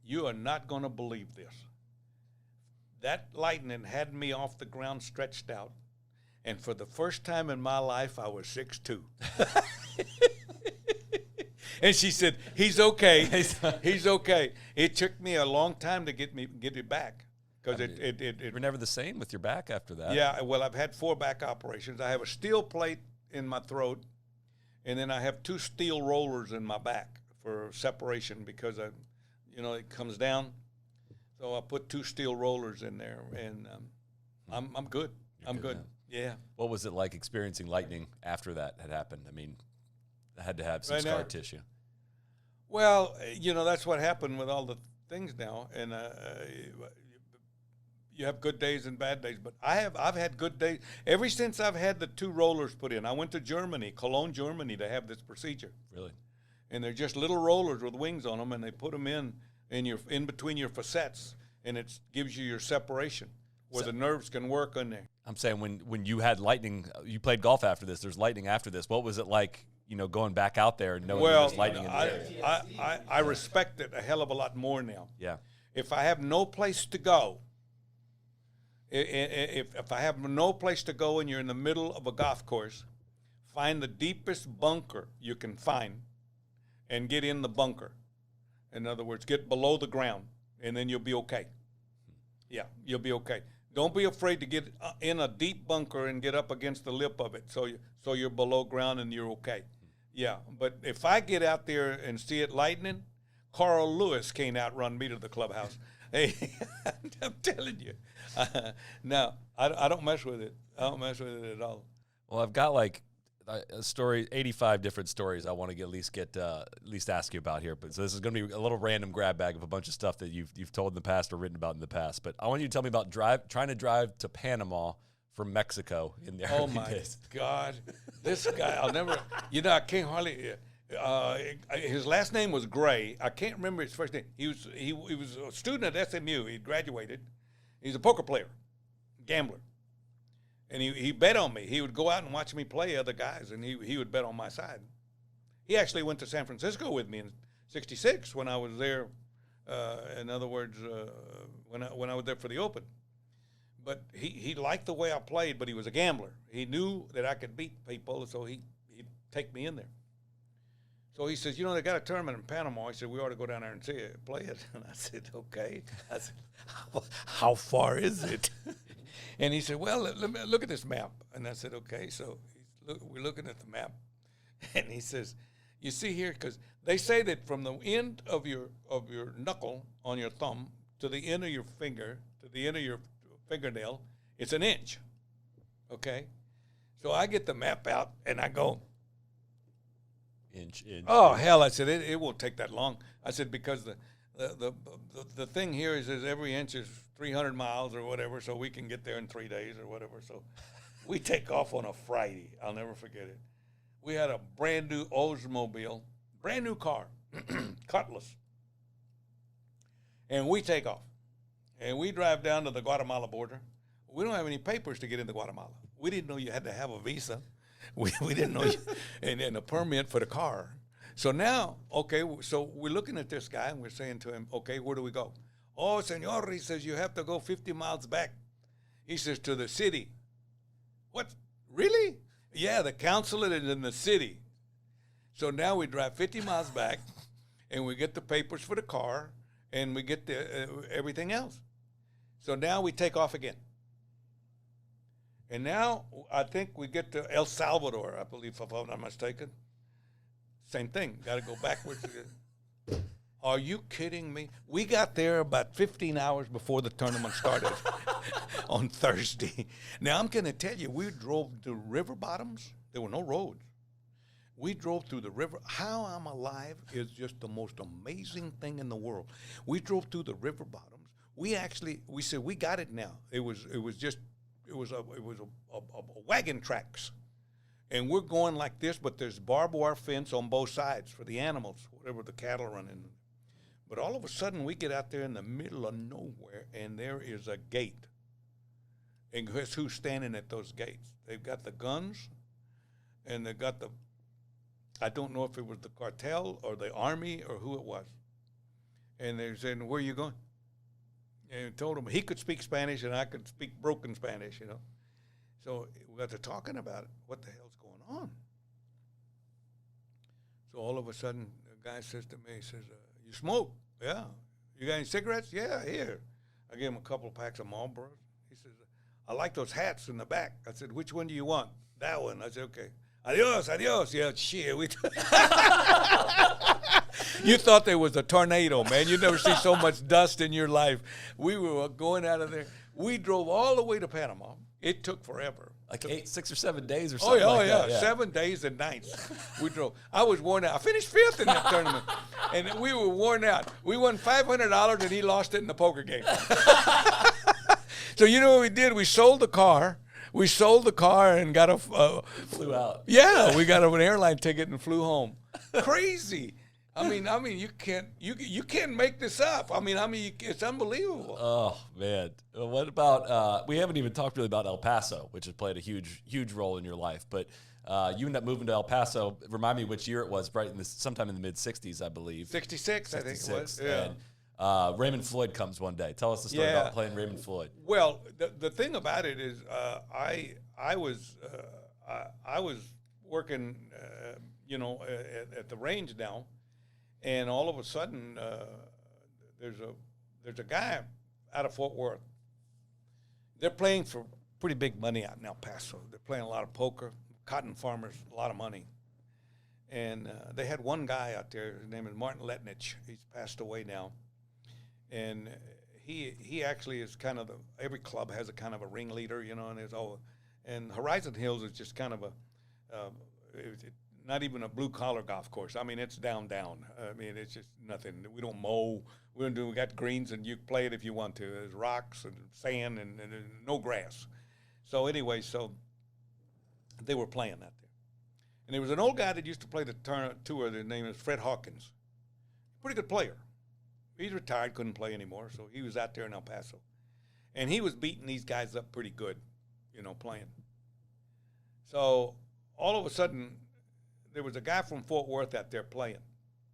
you are not going to believe this. That lightning had me off the ground stretched out, and for the first time in my life, I was 6'2". And she said, he's okay. He's okay. It took me a long time to get it back. Because you were never the same with your back after that. Yeah, well, I've had 4 back operations. I have a steel plate in my throat, and then I have 2 steel rollers in my back for separation, because it comes down. So I put 2 steel rollers in there, and I'm good. I'm good. Now. Yeah. What was it like experiencing lightning after that had happened? I mean, I had to have some scar tissue. Well, that's what happened with all the things now, and you have good days and bad days. But I've had good days ever since I've had the 2 rollers put in. I went to Germany, Cologne, Germany, to have this procedure. Really? And they're just little rollers with wings on them, and they put them in between your facets, and it gives you your separation where the nerves can work on there. I'm saying when you had lightning, you played golf after this. There's lightning after this. What was it like? Going back out there and knowing there's lightning in the area? I respect it a hell of a lot more now. Yeah. If I have no place to go, if I have no place to go and you're in the middle of a golf course, find the deepest bunker you can find and get in the bunker. In other words, get below the ground, and then you'll be okay. Yeah, you'll be okay. Don't be afraid to get in a deep bunker and get up against the lip of it so you're below ground and you're okay. Yeah, but if I get out there and see it lightning, Carl Lewis can't outrun me to the clubhouse. Hey, I'm telling you. No, I don't mess with it. I don't mess with it at all. Well, I've got like a story, 85 different stories I want to at least ask you about here. But so this is going to be a little random grab bag of a bunch of stuff that you've told in the past or written about in the past. But I want you to tell me about trying to drive to Panama from Mexico in the early days. God, this guy, I'll never, I can't hardly, his last name was Gray. I can't remember his first name. He was a student at SMU. He graduated. He's a poker player, gambler. And he bet on me. He would go out and watch me play other guys, and he would bet on my side. He actually went to San Francisco with me in '66 when I was there. In other words, when I was there for the Open. But he liked the way I played, but he was a gambler. He knew that I could beat people, so he'd take me in there. So he says, they got a tournament in Panama. I said, we ought to go down there and see it, play it. And I said, okay. I said, how far is it? And he said, well, let me look at this map. And I said, okay. So we're looking at the map. And he says, you see here, because they say that from the end of your knuckle on your thumb to the end of your finger, to the end of your fingernail, it's an inch. Okay? So I get the map out, and I go, Inch. Oh, hell, I said, it won't take that long. I said, because the thing here is every inch is 300 miles or whatever, so we can get there in 3 days or whatever. So we take off on a Friday. I'll never forget it. We had a brand-new Oldsmobile, brand-new car, Cutlass. And we take off. And we drive down to the Guatemala border. We don't have any papers to get into Guatemala. We didn't know you had to have a visa. We didn't know and a permit for the car. So now, okay, so we're looking at this guy, and we're saying to him, okay, where do we go? Oh, senor, he says, you have to go 50 miles back. He says, to the city. What? Really? Yeah, the consulate is in the city. So now we drive 50 miles back, and we get the papers for the car, and we get everything else. So now we take off again. And now I think we get to El Salvador, I believe, if I'm not mistaken. Same thing. Got to go backwards again. Are you kidding me? We got there about 15 hours before the tournament started on Thursday. Now, I'm going to tell you, we drove to river bottoms. There were no roads. We drove through the river. How I'm alive is just the most amazing thing in the world. We drove through the river bottoms. We said, we got it now. It was a wagon tracks. And we're going like this, but there's barbed wire fence on both sides for the animals, whatever the cattle run in. But all of a sudden, we get out there in the middle of nowhere, and there is a gate. And guess who's standing at those gates? They've got the guns, and they've got I don't know if it was the cartel or the army or who it was. And they're saying, where are you going? And he told him he could speak Spanish, and I could speak broken Spanish, So we got to talking about it. What the hell's going on? So all of a sudden, the guy says to me, he says, you smoke? Yeah. You got any cigarettes? Yeah, here. I gave him a couple of packs of Marlboros. He says, I like those hats in the back. I said, which one do you want? That one. I said, okay. Adios, adios. Yeah, shit. You thought there was a tornado, man. You never see so much dust in your life. We were going out of there. We drove all the way to Panama. It took forever. Like 6 or 7 days or Oh, something yeah, like that. 7 days and nights. We drove. I was worn out. I finished 5th in that tournament, and we were worn out. We won $500, and he lost it in the poker game. So you know what we did? We sold the car. We sold the car and got Flew out. Yeah, we got an airline ticket and flew home. Crazy. I mean, you can't make this up. I mean, it's unbelievable. Oh man, what about? We haven't even talked really about El Paso, which has played a huge role in your life. But you ended up moving to El Paso. Remind me which year it was. Right, sometime in the mid '60s, I believe. 66, I think it was. Yeah. And Raymond Floyd comes one day. Tell us the story about playing Raymond Floyd. Well, the thing about it is, I was working, at the range now. And all of a sudden, there's a guy out of Fort Worth. They're playing for pretty big money out in El Paso. They're playing a lot of poker, cotton farmers, a lot of money. And they had one guy out there. His name is Martin Letnich. He's passed away now. And he actually is kind of every club has a kind of a ringleader, and Horizon Hills is just kind of not even a blue-collar golf course. I mean, it's down. I mean, it's just nothing. We don't mow. We got greens, and you play it if you want to. There's rocks and sand and no grass. So anyway, they were playing out there. And there was an old guy that used to play the tour. His name is Fred Hawkins. Pretty good player. He's retired, couldn't play anymore, so he was out there in El Paso. And he was beating these guys up pretty good, playing. So all of a sudden, there was a guy from Fort Worth out there playing.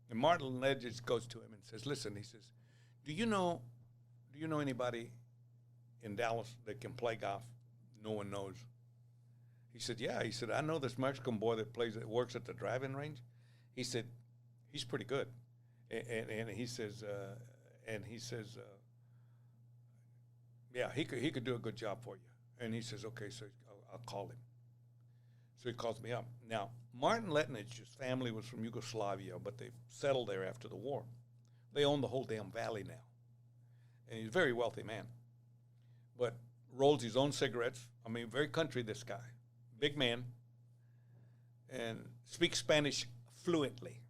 And Martin Ledges goes to him and says, listen, he says, do you know anybody in Dallas that can play golf? No one knows. He said, yeah. He said, I know this Mexican boy that works at the driving range. He said, he's pretty good. And he says, yeah, he could do a good job for you. And he says, okay, so I'll call him. So he calls me up. Now, Martin Letnich's family was from Yugoslavia, but they settled there after the war. They own the whole damn valley now. And he's a very wealthy man. But rolls his own cigarettes. I mean, very country, this guy. Big man. And speaks Spanish fluently.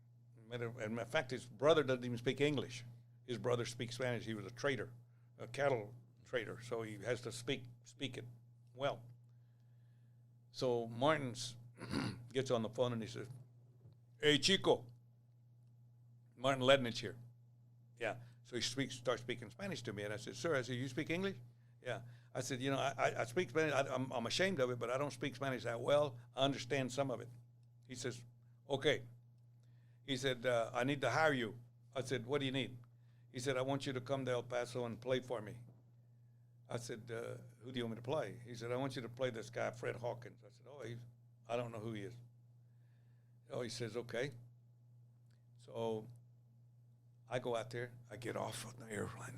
In fact, his brother doesn't even speak English. His brother speaks Spanish. He was a trader, a cattle trader, so he has to speak it well. So Martin gets on the phone and he says, hey, Chico, Martin Lednich here. Yeah. So he starts speaking Spanish to me, and I said, sir, you speak English? Yeah. I said, I speak Spanish. I'm ashamed of it, but I don't speak Spanish that well. I understand some of it. He says, okay. He said, I need to hire you. I said, what do you need? He said, I want you to come to El Paso and play for me. I said, who do you want me to play? He said, I want you to play this guy, Fred Hawkins. I said, I don't know who he is. Oh, he says, okay. So I go out there. I get off of the airplane.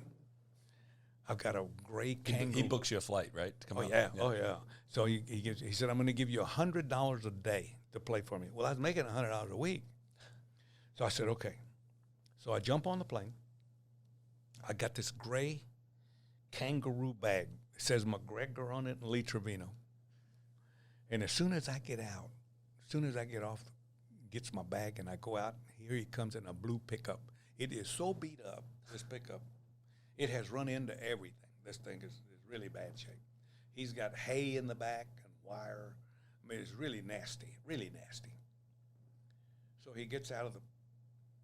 I've got a gray kangaroo. He books you a flight, right? To come out. Yeah. Oh, yeah. So he said, I'm going to give you $100 a day to play for me. Well, I was making $100 a week. So I said, okay. So I jump on the plane. I got this gray kangaroo bag. It says McGregor on it and Lee Trevino. And as soon as I get out, as soon as I get off, gets my bag and I go out, here he comes in a blue pickup. It is so beat up, this pickup. It has run into everything. This thing is really bad shape. He's got hay in the back and wire. I mean, it's really nasty, really nasty. So he gets out of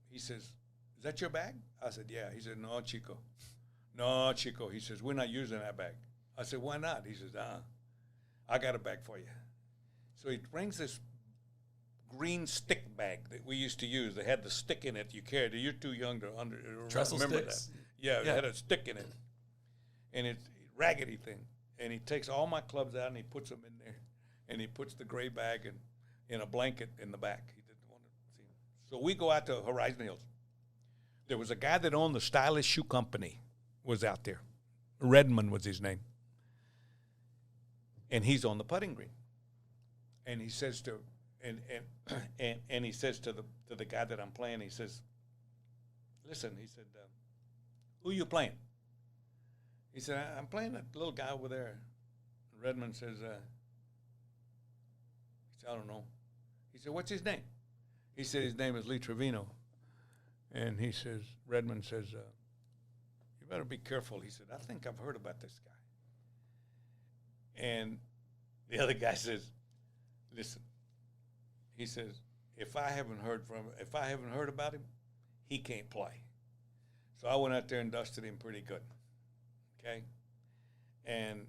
he says, is that your bag? I said, yeah. He said, no, Chico. No, Chico. He says, we're not using that bag. I said, why not? He says, I got a bag for you. So he brings this green stick bag that we used to use. They had the stick in it you carried. You're too young to Trestle remember sticks? that. Yeah, it had a stick in it. And it's a raggedy thing. And he takes all my clubs out and he puts them in there. And he puts the gray bag in a blanket in the back. He didn't want to see them. So we go out to Horizon Hills. There was a guy that owned the Stylish Shoe Company was out there. Redmond was his name. And he's on the putting green. And he says to and he says to the guy that I'm playing, he says, listen, he said, who are you playing? He said, I'm playing that little guy over there. Redmond says, said, I don't know. He said, what's his name? He said, his name is Lee Trevino. And he says, Redmond says, you better be careful. He said, I think I've heard about this guy. And the other guy says, listen, he says, if I haven't heard about him, he can't play. So I went out there and dusted him pretty good, okay? And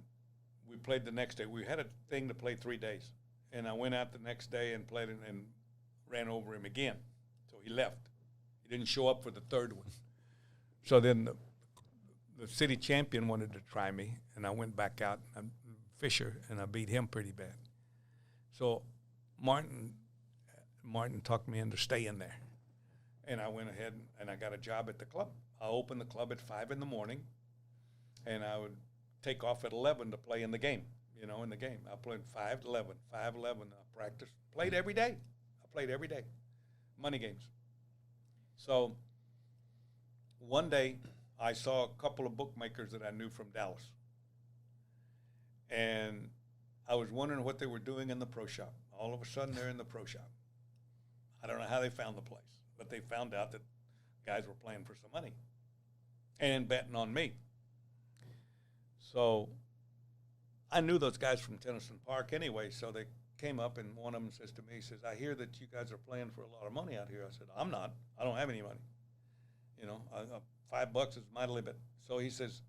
we played the next day. We had a thing to play 3 days. And I went out the next day and played him and ran over him again. So he left. He didn't show up for the third one. So then the city champion wanted to try me, and I went back out, Fisher, and I beat him pretty bad. So Martin talked me into staying there. And I went ahead and I got a job at the club. I opened the club at 5 in the morning, and I would take off at 11 to play in the game, in the game. I played 5 to 11, 5 to 11. I practiced, played every day. Money games. So one day I saw a couple of bookmakers that I knew from Dallas. And I was wondering what they were doing in the pro shop. All of a sudden, they're in the pro shop. I don't know how they found the place, but they found out that guys were playing for some money and betting on me. So I knew those guys from Tennyson Park anyway, so they came up, and one of them says to me, he says, I hear that you guys are playing for a lot of money out here. I said, I'm not. I don't have any money. $5 is mightily bit. So he says,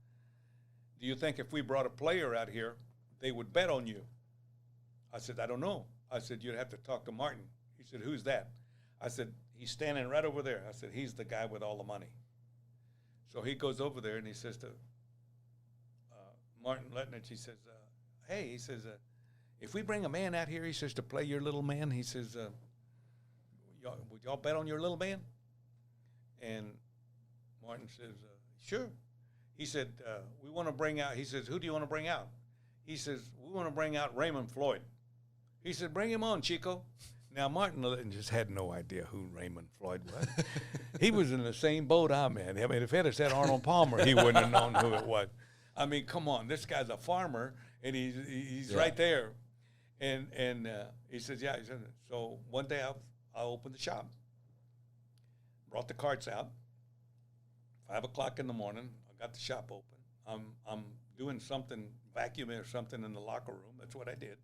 do you think if we brought a player out here, they would bet on you? I said, I don't know. I said, you'd have to talk to Martin. He said, who's that? I said, he's standing right over there. I said, he's the guy with all the money. So he goes over there and he says to Martin Letnich, he says, hey, he says, if we bring a man out here, he says, to play your little man, he says, would y'all bet on your little man? And Martin says, sure. He said, we want to bring out, he says, who do you want to bring out? He says, we want to bring out Raymond Floyd. He said, bring him on, Chico. Now, Martin just had no idea who Raymond Floyd was. He was in the same boat I'm in. I mean, if he'd have said Arnold Palmer, he wouldn't have known who it was. I mean, come on, this guy's a farmer, and he's right there. And he says, yeah. He said, so one day I opened the shop, brought the carts out, 5 o'clock in the morning. I got the shop open. I'm doing something, vacuuming or something in the locker room. That's what I did.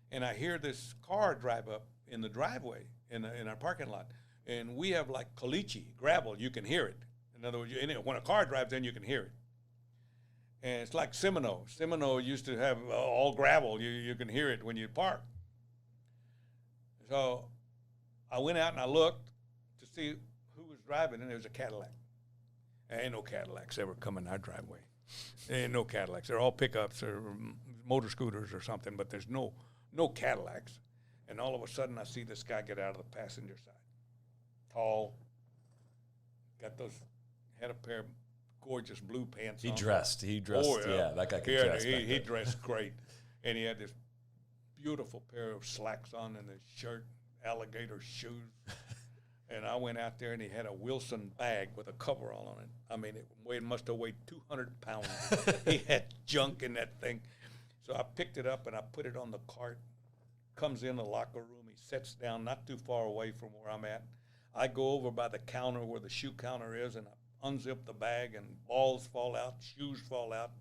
And I hear this car drive up in the driveway in our parking lot. And we have like caliche, gravel. You can hear it. In other words, when a car drives in, you can hear it. And it's like Seminole. Seminole used to have all gravel. You can hear it when you park. So I went out and I looked to see who was driving, and there was a Cadillac. There ain't no Cadillacs ever come in our driveway. There ain't no Cadillacs. They're all pickups or motor scooters or something, but there's no Cadillacs. And all of a sudden, I see this guy get out of the passenger side. Tall, had a pair of gorgeous blue pants on. He dressed, yeah, that guy could dress. He dressed great. And he had this beautiful pair of slacks on and his shirt, alligator shoes. And I went out there, and he had a Wilson bag with a cover all on it. I mean, it must have weighed 200 pounds. He had junk in that thing. So I picked it up, and I put it on the cart. Comes in the locker room. He sits down not too far away from where I'm at. I go over by the counter where the shoe counter is, and I unzip the bag, and balls fall out, shoes fall out.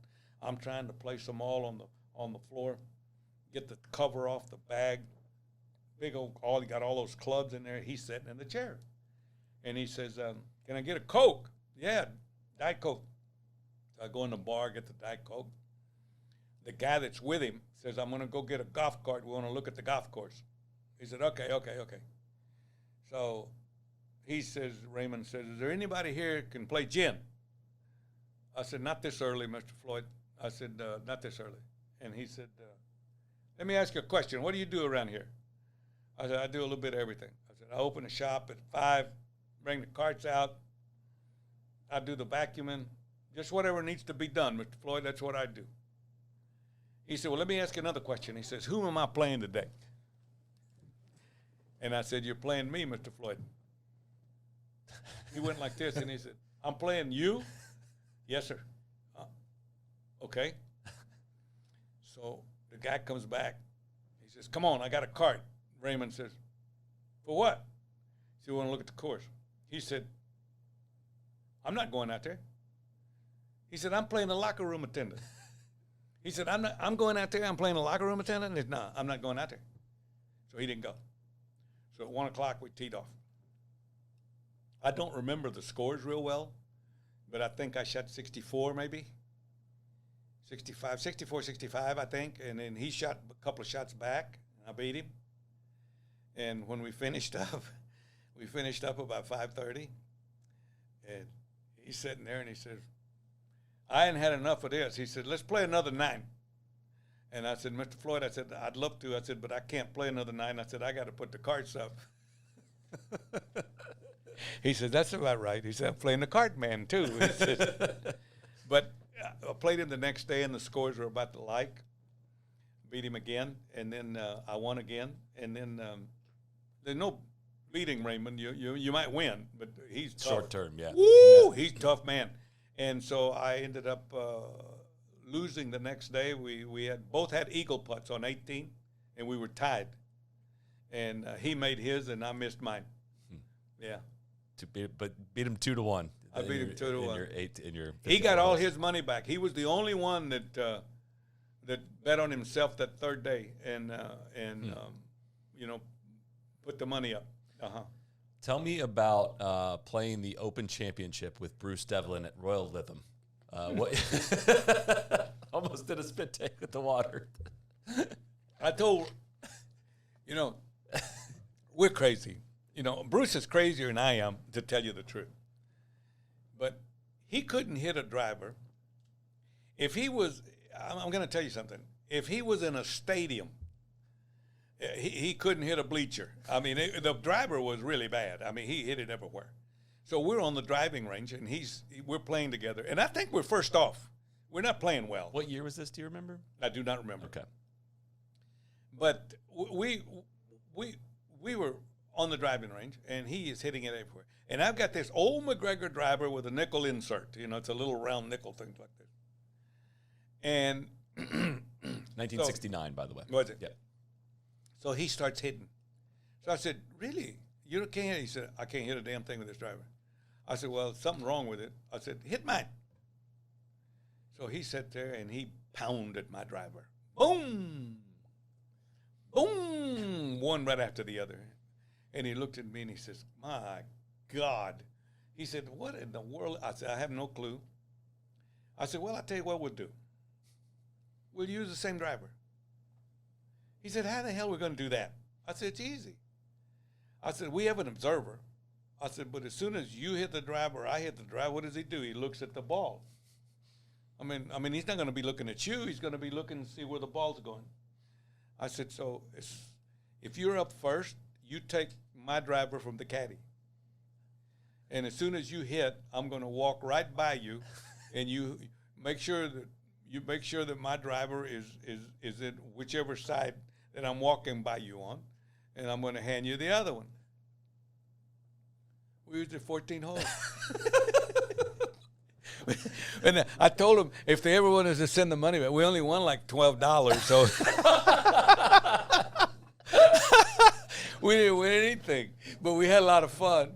I'm trying to place them all on the floor, get the cover off the bag. Big old, he got all those clubs in there. He's sitting in the chair. And he says, can I get a Coke? Yeah, Diet Coke. So I go in the bar, get the Diet Coke. The guy that's with him says, I'm going to go get a golf cart. We want to look at the golf course. He said, okay. So he says, Raymond says, is there anybody here that can play gin? I said, not this early, Mr. Floyd. I said, not this early. And he said, let me ask you a question. What do you do around here? I said, I do a little bit of everything. I said, I open a shop at 5, bring the carts out. I do the vacuuming, just whatever needs to be done, Mr. Floyd, that's what I do. He said, well, let me ask you another question. He says, who am I playing today? And I said, you're playing me, Mr. Floyd. He went like this, and he said, I'm playing you? Yes, sir. Okay. So the guy comes back. He says, come on, I got a cart. Raymond says, for what? He said, we want to look at the course. He said, I'm not going out there. He said, I'm playing the locker room attendant. He said, I'm going out there, I'm playing the locker room attendant? And he said, no, I'm not going out there. So he didn't go. So at 1 o'clock, we teed off. I don't remember the scores real well, but I think I shot 64 maybe. 64, 65, I think. And then he shot a couple of shots back, and I beat him. And when we finished up about 5:30, and he's sitting there, and he says, I hadn't had enough of this. He said, let's play another 9. And I said, Mr. Floyd, I said, I'd love to. I said, but I can't play another 9. I said, I got to put the cards up. He said, that's about right. He said, I'm playing the card man, too. He said, but I played him the next day, and the scores were about the like. Beat him again, and then I won again. And then there's no beating Raymond. You might win, but he's tough. Short term, yeah. Woo! He's a tough man. And so I ended up losing the next day. We had both had eagle putts on 18, and we were tied. And he made his, and I missed mine. Yeah. But beat him 2-1. I beat him 2-1. In your he got all his money back. He was the only one that bet on himself that third day, and put the money up. Tell me about playing the Open Championship with Bruce Devlin at Royal Lytham. What almost did a spit take with the water. I told, we're crazy. Bruce is crazier than I am, to tell you the truth. But he couldn't hit a driver. If he was, I'm going to tell you something. If he was in a stadium, he couldn't hit a bleacher. I mean, the driver was really bad. I mean, he hit it everywhere. So we're on the driving range, and we're playing together. And I think we're first off. We're not playing well. What year was this? Do you remember? I do not remember. Okay. But we were on the driving range, and he is hitting it everywhere. And I've got this old McGregor driver with a nickel insert. It's a little round nickel thing like this. And 1969, by the way. Was it? Yeah. So he starts hitting. So I said, really? You can't hit? He said, I can't hit a damn thing with this driver. I said, well, something wrong with it. I said, hit mine. So he sat there, and he pounded my driver. Boom! Boom! One right after the other. And he looked at me, and he says, my God. He said, what in the world? I said, I have no clue. I said, well, I'll tell you what we'll do. We'll use the same driver. He said, how the hell are we going to do that? I said, it's easy. I said, we have an observer. I said, but as soon as you hit the driver, I hit the driver, what does he do? He looks at the ball. I mean, he's not going to be looking at you. He's going to be looking to see where the ball's going. I said, so if you're up first, you take my driver from the caddy. And as soon as you hit, I'm going to walk right by you, and you make sure that my driver is in whichever side that I'm walking by you on, and I'm going to hand you the other one. We used 14 holes. And I told him if they ever wanted us to send the money back, we only won like $12, so we didn't win anything, but we had a lot of fun.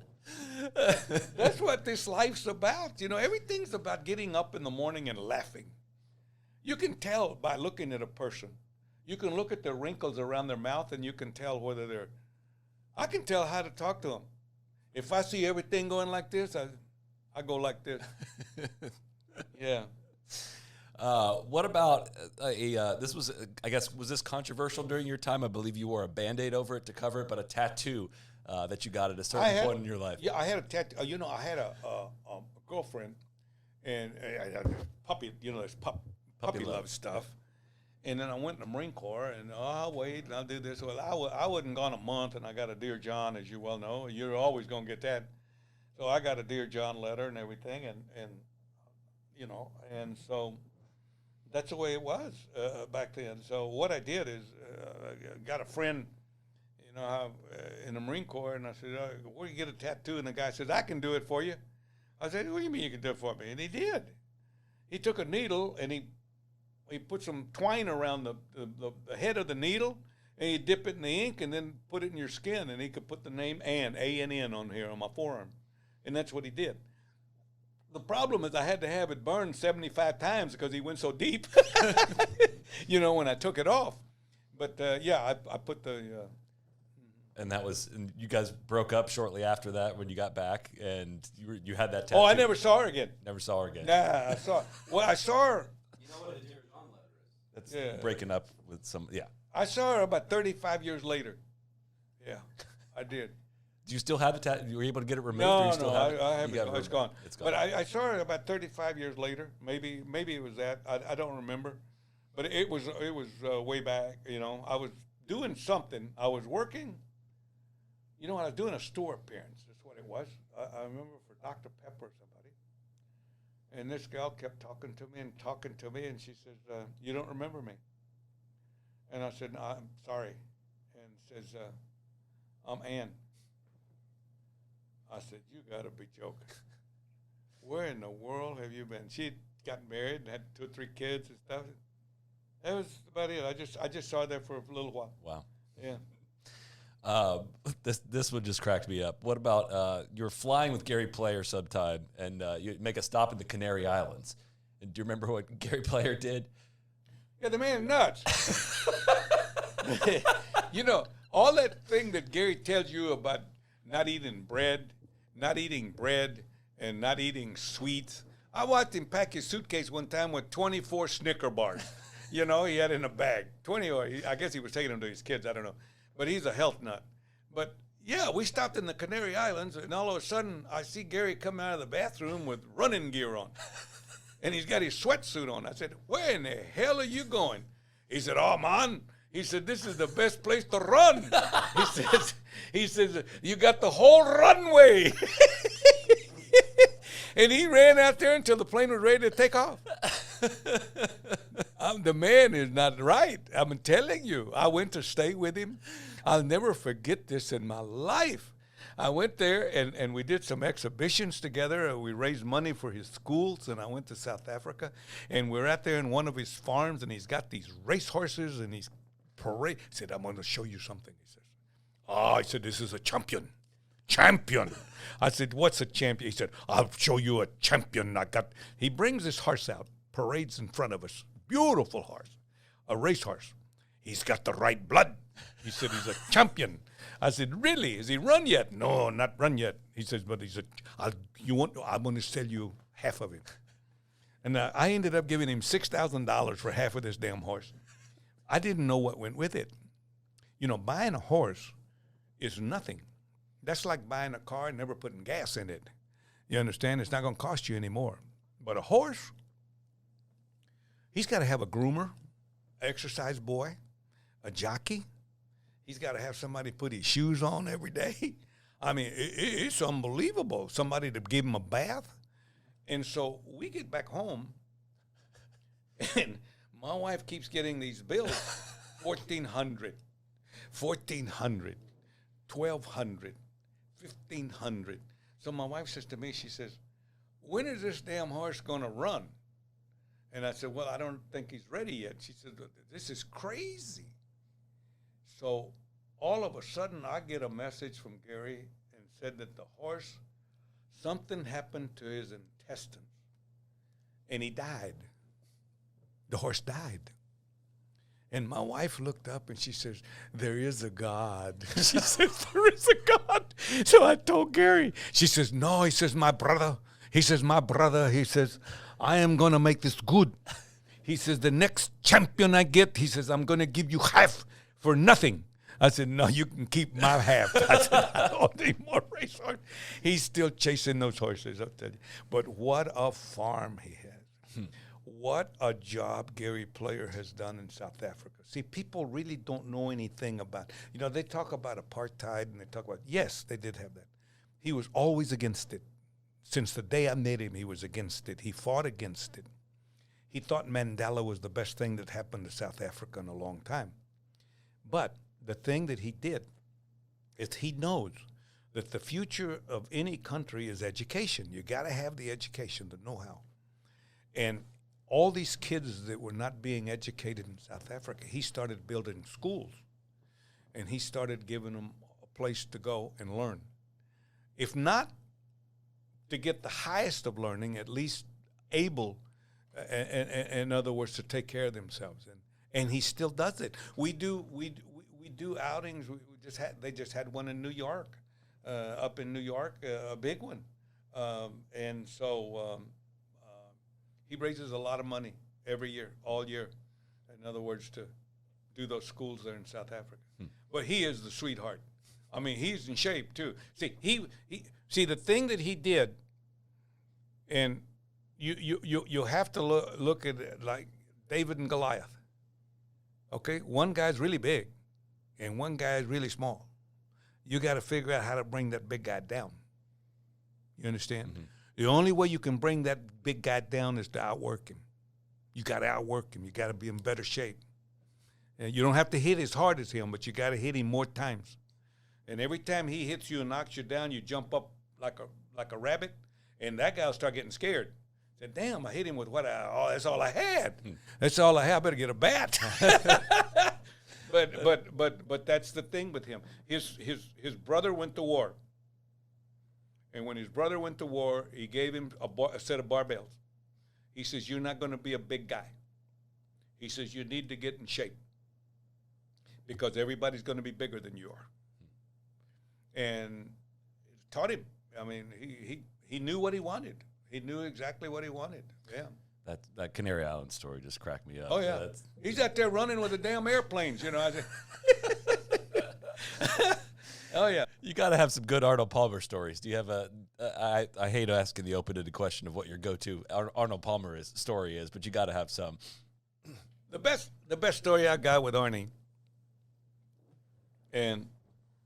That's what this life's about. Everything's about getting up in the morning and laughing. You can tell by looking at a person. You can look at the wrinkles around their mouth, and you can tell whether I can tell how to talk to them. If I see everything going like this, I go like this. Yeah. What about this was, I guess, was this controversial during your time? I believe you wore a Band-Aid over it to cover it, but a tattoo that you got at a certain point in your life. Yeah, I had a tattoo. I had a girlfriend, and a puppy, this puppy love stuff. And then I went in the Marine Corps, and I'll wait, and I'll do this. Well, I wasn't gone a month, and I got a Dear John, as you well know. You're always going to get that. So I got a Dear John letter and everything, and so that's the way it was back then. So what I did is I got a friend, in the Marine Corps, and I said, where do you get a tattoo? And the guy says, I can do it for you. I said, what do you mean you can do it for me? And he did. He took a needle, and he put some twine around the head of the needle, and you dip it in the ink and then put it in your skin, and he could put the name Ann, A-N-N, on here on my forearm. And that's what he did. The problem is I had to have it burned 75 times because he went so deep, when I took it off. But, I put the... And and you guys broke up shortly after that when you got back, and you had that tattoo. Oh, I never saw her again. Never saw her again. Nah, I saw her. You know what a Dear John letter is? That's breaking up with some, I saw her about 35 years later. Yeah, I did. Do you still have the tattoo? You were able to get it removed? No, or you still have it? I haven't. It's gone. It's gone. But I saw her about 35 years later. Maybe it was that. I don't remember. But it was way back. I was doing something. I was working. I was doing a store appearance. That's what it was. I remember for Dr. Pepper or somebody. And this gal kept talking to me, and she says, "You don't remember me?" And I said, "No, I'm sorry." And says, "I'm Ann." I said, "You got to be joking. Where in the world have you been?" She got married and had 2 or 3 kids and stuff. That was about it. I just saw her there for a little while. Wow. Yeah. This one just cracked me up. What about you were flying with Gary Player sometime, and you make a stop in the Canary Islands. And do you remember what Gary Player did? Yeah, the man nuts. All that thing that Gary tells you about not eating bread, and not eating sweets. I watched him pack his suitcase one time with 24 Snicker bars. He had in a bag. 20, or I guess he was taking them to his kids. I don't know. But he's a health nut. But, we stopped in the Canary Islands, and all of a sudden, I see Gary come out of the bathroom with running gear on. And he's got his sweatsuit on. I said, "Where in the hell are you going?" He said, "Oh, man." He said, "This is the best place to run." He says, "You got the whole runway." And he ran out there until the plane was ready to take off. The man is not right. I'm telling you. I went to stay with him. I'll never forget this in my life. I went there, and we did some exhibitions together. We raised money for his schools, and I went to South Africa. And we're out there in one of his farms, and he's got these race horses, and he's parade. He said, "I'm going to show you something." He says, I said, "This is a champion. I said, "What's a champion?" He said, "I'll show you a champion. He brings this horse out, parades in front of us. Beautiful horse, a race horse. He's got the right blood. He said, "He's a champion." I said, "Really? Has he run yet?" "No, not run yet." He says, "But I'm going to sell you half of him." And I ended up giving him $6,000 for half of this damn horse. I didn't know what went with it. Buying a horse is nothing. That's like buying a car and never putting gas in it. You understand? It's not going to cost you anymore. But a horse, he's got to have a groomer, exercise boy, a jockey. He's got to have somebody put his shoes on every day. I mean, it's unbelievable. Somebody to give him a bath. And so we get back home, and my wife keeps getting these bills, $1,400, $1,400, $1,200, $1,500. So my wife says to me, she says, "When is this damn horse going to run?" And I said, "Well, I don't think he's ready yet." She said, "This is crazy." So all of a sudden, I get a message from Gary and said that the horse, something happened to his intestines, and he died. The horse died. And my wife looked up and she says, "There is a God." She says, "There is a God." So I told Gary. She says, "No." He says, "My brother." He says, "I am going to make this good." He says, "The next champion I get," he says, "I'm going to give you half for nothing." I said, "No, you can keep my half." I said, "I don't need more race horse." He's still chasing those horses, I'll tell you. But what a farm he has. What a job Gary Player has done in South Africa. See, people really don't know anything about, they talk about apartheid and they talk about, yes, they did have that. He was always against it. Since the day I met him, he was against it. He fought against it. He thought Mandela was the best thing that happened to South Africa in a long time. But the thing that he did is he knows that the future of any country is education. You got to have the education, the know-how. And all these kids that were not being educated in South Africa, he started building schools. and he started giving them a place to go and learn. If not to get the highest of learning, at least able, in other words, to take care of themselves. And he still does it. We do outings. They just had one in New York, up in New York, a big one. And so he raises a lot of money every year, all year. In other words, to do those schools there in South Africa. But he is the sweetheart. I mean, he's in shape too. See, the thing that he did, and you have to look at it like David and Goliath. Okay, one guy's really big, and one guy's really small. You got to figure out how to bring that big guy down. You understand? Mm-hmm. The only way you can bring that big guy down is to outwork him. You got to outwork him. You got to be in better shape. And you don't have to hit as hard as him, but you got to hit him more times. And every time he hits you and knocks you down, you jump up like a rabbit, and that guy will start getting scared. Said, "Damn, I hit him with that's all I had. That's all I had. I better get a bat." But that's the thing with him. His brother went to war, and when his brother went to war, he gave him a set of barbells. He says, "You're not going to be a big guy." He says, "You need to get in shape because everybody's going to be bigger than you are." And taught him. I mean, he knew what he wanted. He knew exactly what he wanted. Yeah. That Canary Island story just cracked me up. Oh yeah, he's out there running with the damn airplanes. You know. Oh yeah. You got to have some good Arnold Palmer stories. Do you have I hate asking the open-ended question of what your go-to Arnold Palmer story is, but you got to have some. The best story I got with Arnie, and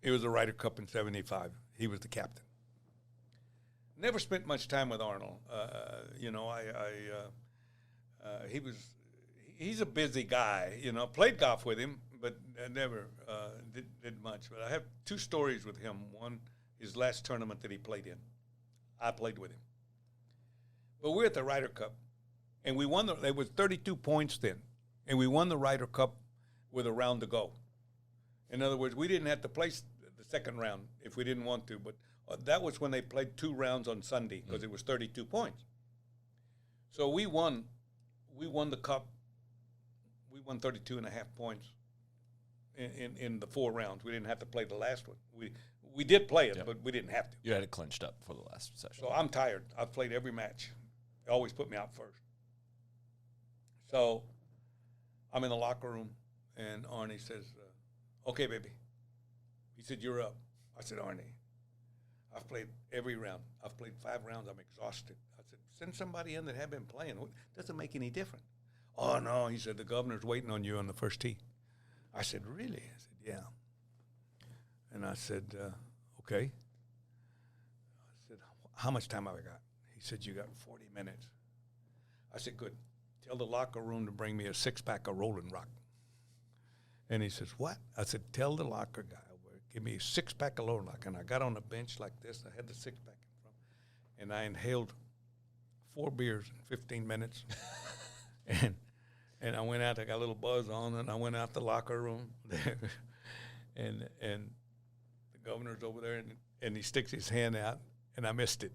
it was the Ryder Cup in '75. He was the captain. Never spent much time with Arnold. You know, he's a busy guy. You know, played golf with him, but never did much. But I have two stories with him. One, his last tournament that he played in. I played with him. But we're at the Ryder Cup, and we won. There was 32 points then, and we won the Ryder Cup with a round to go. In other words, we didn't have to play the second round if we didn't want to, but that was when they played 2 rounds on Sunday because it was 32 points. So we won the cup. We won 32 and a half points in the 4 rounds. We didn't have to play the last one. We did play it, but we didn't have to. You had it clinched up for the last session. So I'm tired. I've played every match. They always put me out first. So I'm in the locker room, and Arnie says, "Okay, baby." He said, "You're up." I said, "Arnie, I've played every round. I've played 5 rounds. I'm exhausted." I said, "Send somebody in that have been playing. It doesn't make any difference." "Oh, no." He said, "The governor's waiting on you on the first tee." I said, "Really?" I said, "Yeah." And I said, "Okay." I said, "How much time have I got?" He said, "You got 40 minutes. I said, "Good. Tell the locker room to bring me a 6-pack of Rolling Rock." And he says, "What?" I said, "Tell the locker guy, give me a 6-pack of Rolling Rock." And I got on the bench like this. I had the 6-pack in front, and I inhaled 4 beers in 15 minutes. and I went out. I got a little buzz on, and I went out the locker room there, and the governor's over there, and he sticks his hand out, and I missed it.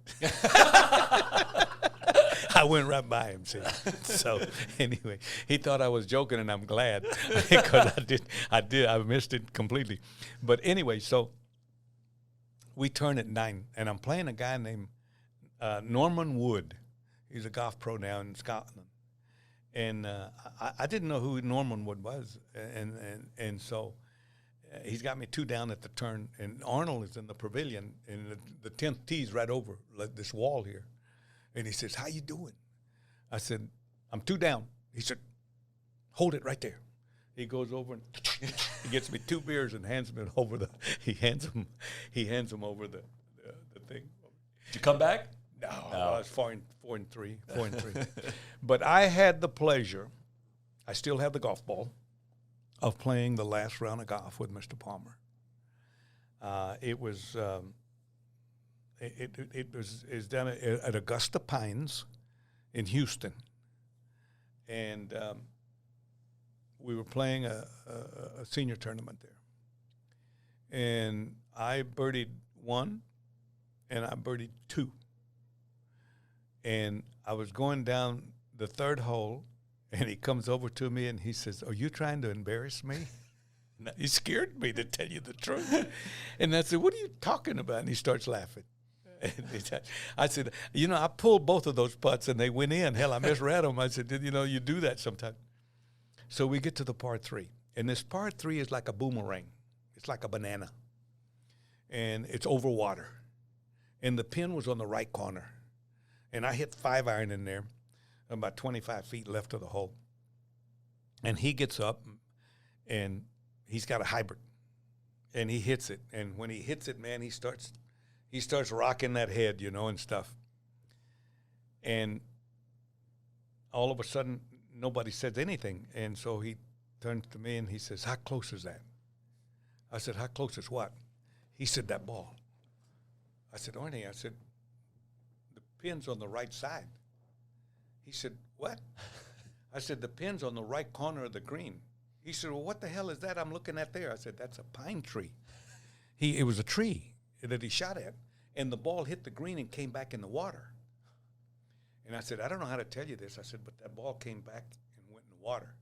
I went right by him, see. So anyway, he thought I was joking, and I'm glad because I missed it completely. But anyway, so we turn at 9, and I'm playing a guy named Norman Wood. He's a golf pro now in Scotland, and I didn't know who Norman Wood was, and so he's got me 2 down at the turn, and Arnold is in the pavilion, and the 10th tee's right over like this wall here. And he says, "How you doing?" I said, "I'm 2 down." He said, "Hold it right there." He goes over and he gets me 2 beers and hands me over he hands him over the thing. Did you come back? No. I was 4 and 3. But I had the pleasure, I still have the golf ball, of playing the last round of golf with Mr. Palmer. It was down at Augusta Pines in Houston, and we were playing a senior tournament there. And I birdied 1, and I birdied 2. And I was going down the 3rd hole, and he comes over to me, and he says, "Are you trying to embarrass me?" He scared me, to tell you the truth. And I said, "What are you talking about?" And he starts laughing. And I said, I pulled both of those putts, and they went in. Hell, I misread them. I said, you do that sometimes. So we get to the par 3. And this par 3 is like a boomerang. It's like a banana. And it's over water. And the pin was on the right corner. And I hit 5-iron in there, about 25 feet left of the hole. And he gets up, and he's got a hybrid. And he hits it. And when he hits it, man, he starts rocking that head, and stuff. And all of a sudden, nobody says anything. And so he turns to me and he says, "How close is that?" I said, "How close is what?" He said, "That ball." I said, "Arnie," I said, "the pin's on the right side." He said, "What?" I said, "The pin's on the right corner of the green." He said, "Well, what the hell is that I'm looking at there?" I said, "That's a pine tree." It was a tree that he shot at, and the ball hit the green and came back in the water. And I said, "I don't know how to tell you this." I said, "But that ball came back and went in the water."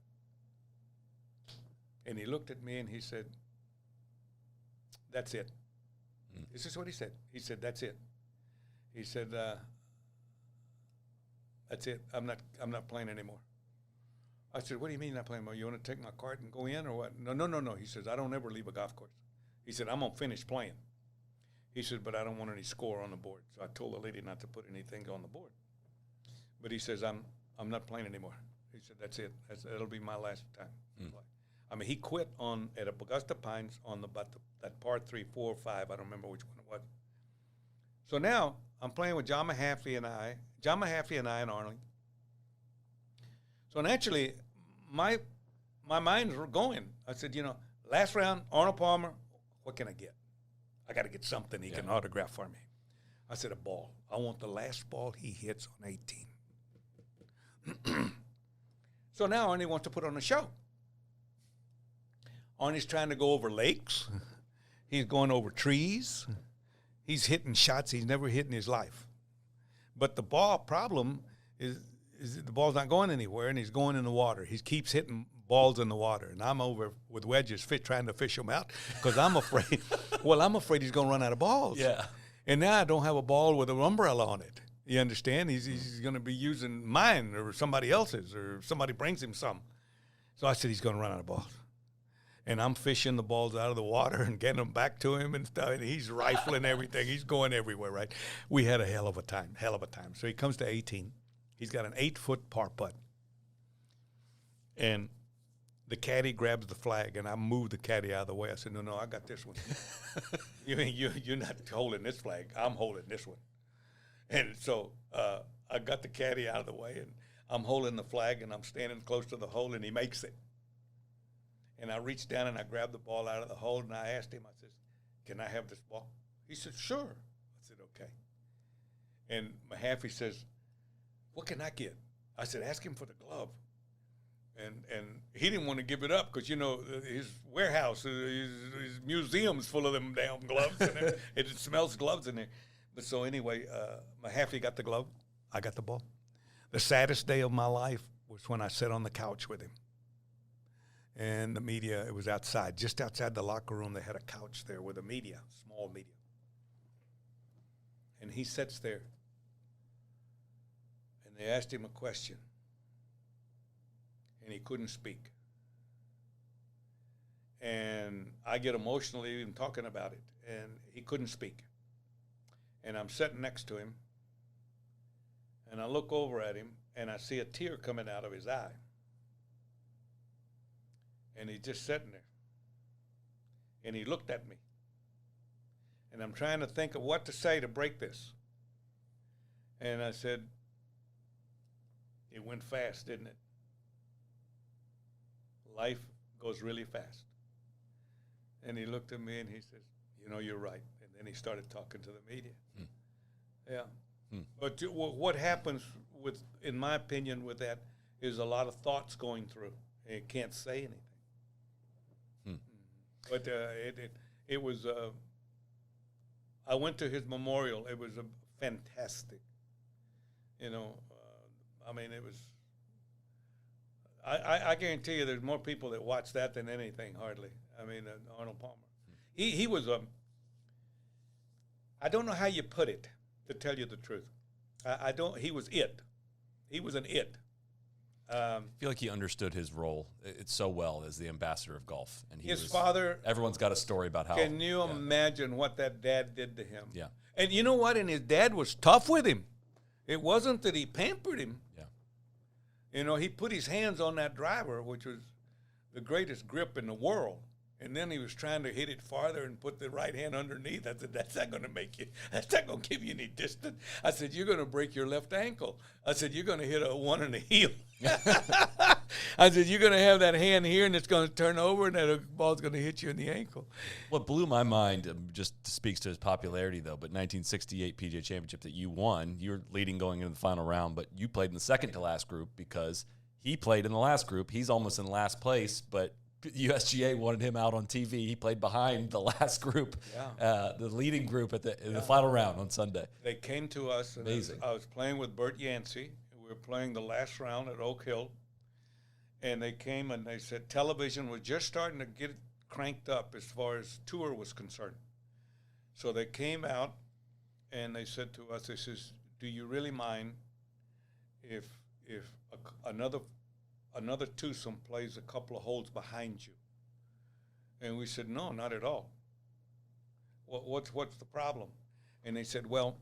And he looked at me and he said, "That's it." This is what he said. He said, "That's it." He said, "That's it. I'm not playing anymore." I said, "What do you mean not playing anymore? You want to take my cart and go in or what?" No. He says, "I don't ever leave a golf course." He said, "I'm going to finish playing." He said, "But I don't want any score on the board." So I told the lady not to put anything on the board. But he says, I'm not playing anymore." He said, "That's it. That'll be my last time." I mean, he quit at Augusta Pines on that par 3, 4, or 5. I don't remember which one it was. So now I'm playing with John Mahaffey and and Arnold. So naturally, my minds were going. I said, last round, Arnold Palmer, what can I get? I got to get something he can autograph for me. I said, a ball. I want the last ball he hits on 18. So now Arnie wants to put on a show. Arnie's trying to go over lakes. He's going over trees. He's hitting shots he's never hit in his life. But the ball problem is the ball's not going anywhere, and he's going in the water. He keeps hitting balls in the water, and I'm over with wedges trying to fish him out because I'm afraid. I'm afraid he's going to run out of balls. Yeah. And now I don't have a ball with an umbrella on it. You understand? He's going to be using mine or somebody else's, or somebody brings him some. So I said he's going to run out of balls. And I'm fishing the balls out of the water and getting them back to him and stuff. And he's rifling everything. He's going everywhere, right? We had a hell of a time. So he comes to 18. He's got an 8-foot par putt. And the caddy grabs the flag, and I move the caddy out of the way. I said, no, I got this one. You're not holding this flag. I'm holding this one. And so I got the caddy out of the way, and I'm holding the flag, and I'm standing close to the hole, and he makes it. And I reached down, and I grabbed the ball out of the hole, and I asked him, I said, "Can I have this ball?" He said, "Sure." I said, "Okay." And Mahaffey says, "What can I get?" I said, "Ask him for the glove." And he didn't want to give it up because, his warehouse, his museum's full of them damn gloves. And it smells gloves in there. But so anyway, Mahaffey got the glove. I got the ball. The saddest day of my life was when I sat on the couch with him. And the media, it was outside, just outside the locker room. They had a couch there with the media, small media. And he sits there. And they asked him a question. And he couldn't speak. And I get emotional even talking about it. And he couldn't speak. And I'm sitting next to him. And I look over at him, and I see a tear coming out of his eye. And he's just sitting there. And he looked at me. And I'm trying to think of what to say to break this. And I said, "It went fast, didn't it? Life goes really fast." And he looked at me and he says, "You're right." And then he started talking to the media. Yeah. But what happens in my opinion, with that is a lot of thoughts going through. And you can't say anything. But It was, I went to his memorial. It was a fantastic, you know, I mean, it was, I guarantee you there's more people that watch that than anything, hardly. I mean, Arnold Palmer. He was I don't know how you put it, to tell you the truth. He was it. He was an it. I feel like he understood his role so well as the ambassador of golf. And his father. Everyone's got a story about how. Can you imagine what that dad did to him? Yeah. And you know what? And his dad was tough with him. It wasn't that he pampered him. Yeah. You know, he put his hands on that driver, which was the greatest grip in the world. And then he was trying to hit it farther and put the right hand underneath. I said, that's not going to that's not going to give you any distance. I said, you're going to break your left ankle. I said, you're going to hit a one in the heel. I said, you're going to have that hand here and it's going to turn over and that ball's going to hit you in the ankle. What blew my mind, just speaks to his popularity though, but 1968 PGA Championship that you won, you were leading going into the final round, but you played in the second to last group because he played in the last group. He's almost in last place, but USGA wanted him out on TV. He played behind the last group, the leading group in the final round on Sunday. They came to us. And amazing. I was playing with Bert Yancey. We were playing the last round at Oak Hill. And they came and they said television was just starting to get cranked up as far as tour was concerned. So they came out and they said to us, they says, do you really mind if another twosome plays a couple of holes behind you? And we said, no, not at all. What's the problem? And they said, well,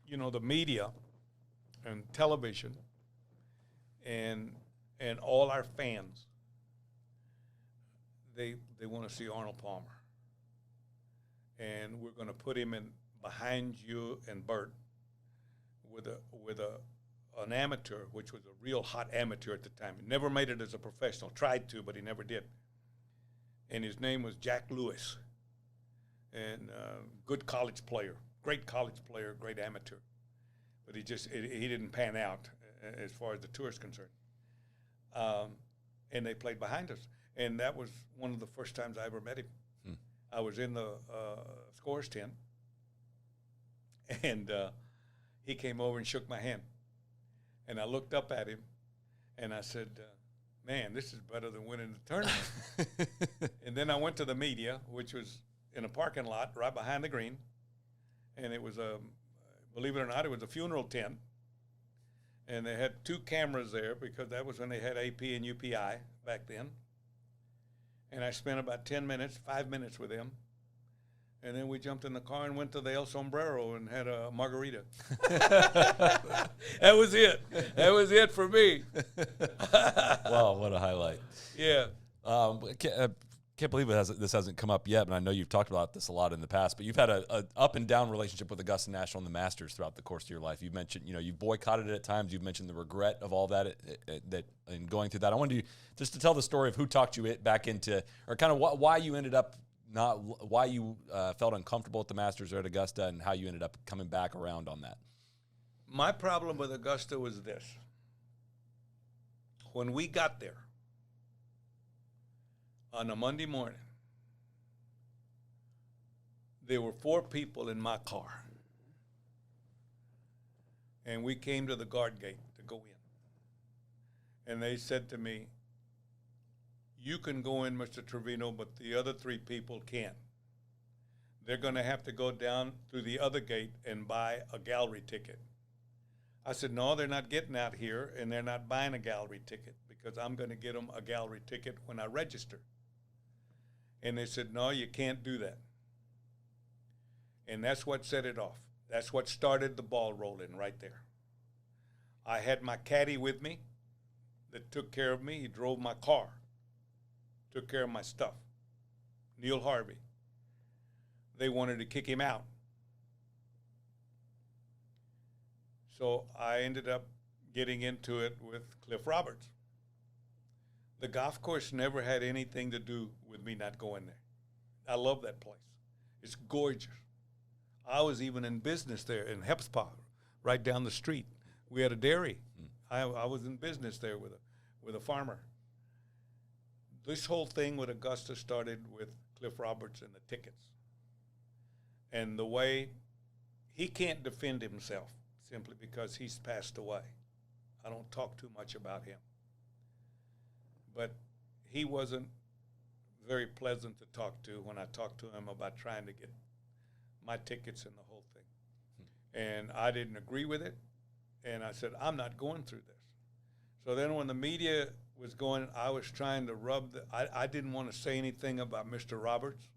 you know, the media and television and all our fans, they want to see Arnold Palmer. And we're going to put him in behind you and Bert with an amateur, which was a real hot amateur at the time. He never made it as a professional. Tried to, but he never did. And his name was Jack Nicklaus. And good college player, great college player, great amateur. But he didn't pan out as far as the tour is concerned. And they played behind us. And that was one of the first times I ever met him. I was in the scores tent. And he came over and shook my hand. And I looked up at him, and I said, man, this is better than winning the tournament. And then I went to the media, which was in a parking lot right behind the green. And it was believe it or not, it was a funeral tent. And they had 2 cameras there because that was when they had AP and UPI back then. And I spent about 5 minutes with him. And then we jumped in the car and went to the El Sombrero and had a margarita. That was it. That was it for me. Wow, what a highlight. Yeah. Can't believe this hasn't come up yet, but I know you've talked about this a lot in the past, but you've had a up and down relationship with Augusta National and the Masters throughout the course of your life. You've mentioned, you've boycotted it at times. You've mentioned the regret of all that and going through that. I wanted you just to tell the story of who talked you back into, or kind of why you ended up why you felt uncomfortable at the Masters or at Augusta, and how you ended up coming back around on that. My problem with Augusta was this. When we got there on a Monday morning, there were 4 people in my car. And we came to the guard gate to go in. And they said to me, you can go in, Mr. Trevino, but the other 3 people can't. They're going to have to go down through the other gate and buy a gallery ticket. I said, no, they're not getting out here, and they're not buying a gallery ticket because I'm going to get them a gallery ticket when I register. And they said, no, you can't do that. And that's what set it off. That's what started the ball rolling right there. I had my caddy with me that took care of me. He drove my car, took care of my stuff. Neil Harvey. They wanted to kick him out. So I ended up getting into it with Cliff Roberts. The golf course never had anything to do with me not going there. I love that place. It's gorgeous. I was even in business there in Hepspa, right down the street. We had a dairy. I was in business there with a farmer. This whole thing with Augusta started with Cliff Roberts and the tickets. And the way he can't defend himself simply because he's passed away. I don't talk too much about him. But he wasn't very pleasant to talk to when I talked to him about trying to get my tickets and the whole thing. And I didn't agree with it. And I said, I'm not going through this. So then when the media was going, I was trying to I didn't want to say anything about Mr. Roberts.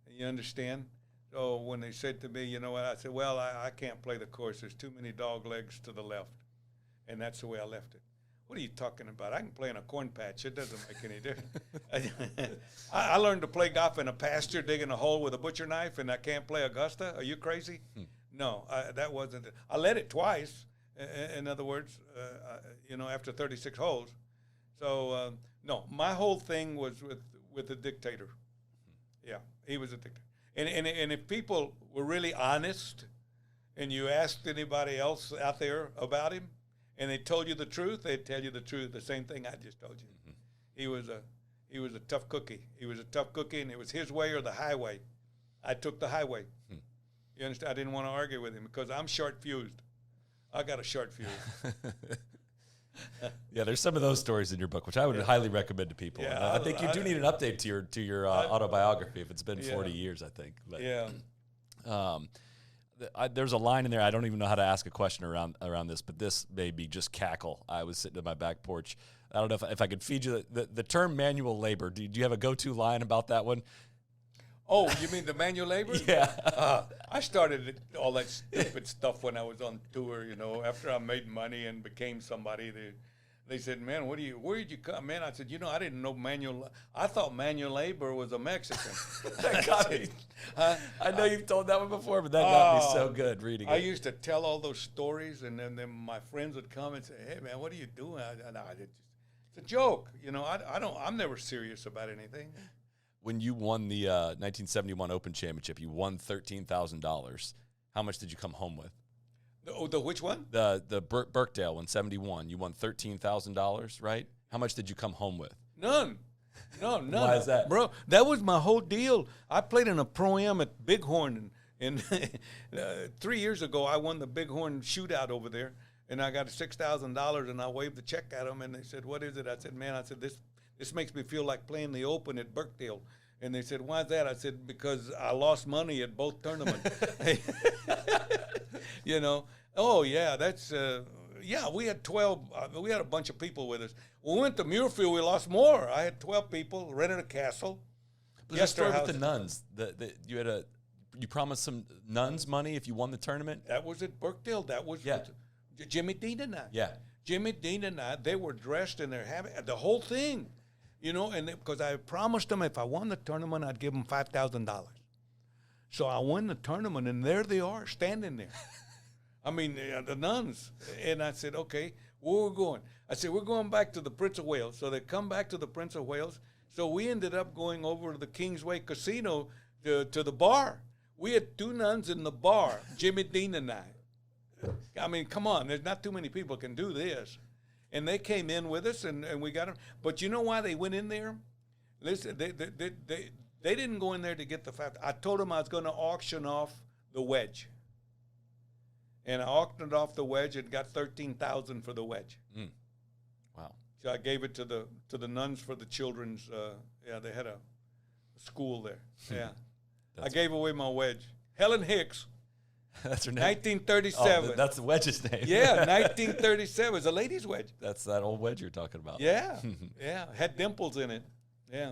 You understand? So when they said to me, you know what, I said, well, I can't play the course. There's too many dog legs to the left. And that's the way I left it. What are you talking about? I can play in a corn patch. It doesn't make any difference. I learned to play golf in a pasture, digging a hole with a butcher knife, and I can't play Augusta? Are you crazy? No, that wasn't it. I led it twice, in other words, after 36 holes. So, no, my whole thing was with the dictator. Yeah, he was a dictator. And if people were really honest and you asked anybody else out there about him and they told you the truth, they'd tell you the truth, the same thing I just told you. Mm-hmm. He was a tough cookie. He was a tough cookie, and it was his way or the highway. I took the highway. You understand? I didn't want to argue with him because I'm short-fused. I got a short fuse. Yeah, there's some of those stories in your book, which I would highly recommend to people. Yeah, I think you do need an update to your autobiography if it's been 40 years, I think. But, there's a line in there. I don't even know how to ask a question around this, but this made me just cackle. I was sitting at my back porch. I don't know if I could feed you the term manual labor. Do you have a go-to line about that one? Oh, you mean the manual labor? Yeah. I started all that stupid stuff when I was on tour, after I made money and became somebody. They said, man, where did you come? Man, I said, I didn't know I thought manual labor was a Mexican. That got me. I know you've told that one before, but that got me so good reading it. I used to tell all those stories, and then my friends would come and say, hey, man, what are you doing? It's a joke. I'm never serious about anything. When you won the 1971 Open Championship, you won $13,000. How much did you come home with? The which one? The Birkdale in 71. You won $13,000, right? How much did you come home with? None. Why is that? Bro, that was my whole deal. I played in a Pro-Am at Bighorn, and 3 years ago I won the Bighorn shootout over there, and I got $6,000, and I waved the check at them, and they said, what is it? I said, man, this makes me feel like playing the Open at Birkdale. And they said, why is that? I said, because I lost money at both tournaments. Oh, yeah, that's, we had 12. We had a bunch of people with us. When we went to Muirfield, we lost more. I had 12 people, rented a castle. But the story with the nuns, you promised some nuns money if you won the tournament? That was at Birkdale. That was Jimmy Dean and I. Yeah. Jimmy Dean and I, they were dressed in their habit, the whole thing. And because I promised them if I won the tournament, I'd give them $5,000. So I won the tournament, and there they are, standing there. I mean, the nuns. And I said, okay, where are we going? I said, we're going back to the Prince of Wales. So they come back to the Prince of Wales. So we ended up going over to the Kingsway Casino to the bar. We had two nuns in the bar, Jimmy Dean and I. I mean, come on, there's not too many people can do this. And they came in with us, and we got them. But you know why they went in there? Listen, they didn't go in there to get the fact. I told them I was going to auction off the wedge. And I auctioned off the wedge and got $13,000 for the wedge. Mm. Wow. So I gave it to the nuns for the children's, they had a school there. Yeah. I gave away my wedge. Helen Hicks. That's her name? 1937. Oh, that's the wedge's name. Yeah, 1937. It's a ladies' wedge. That's that old wedge you're talking about. Yeah, yeah. Had dimples in it. Yeah.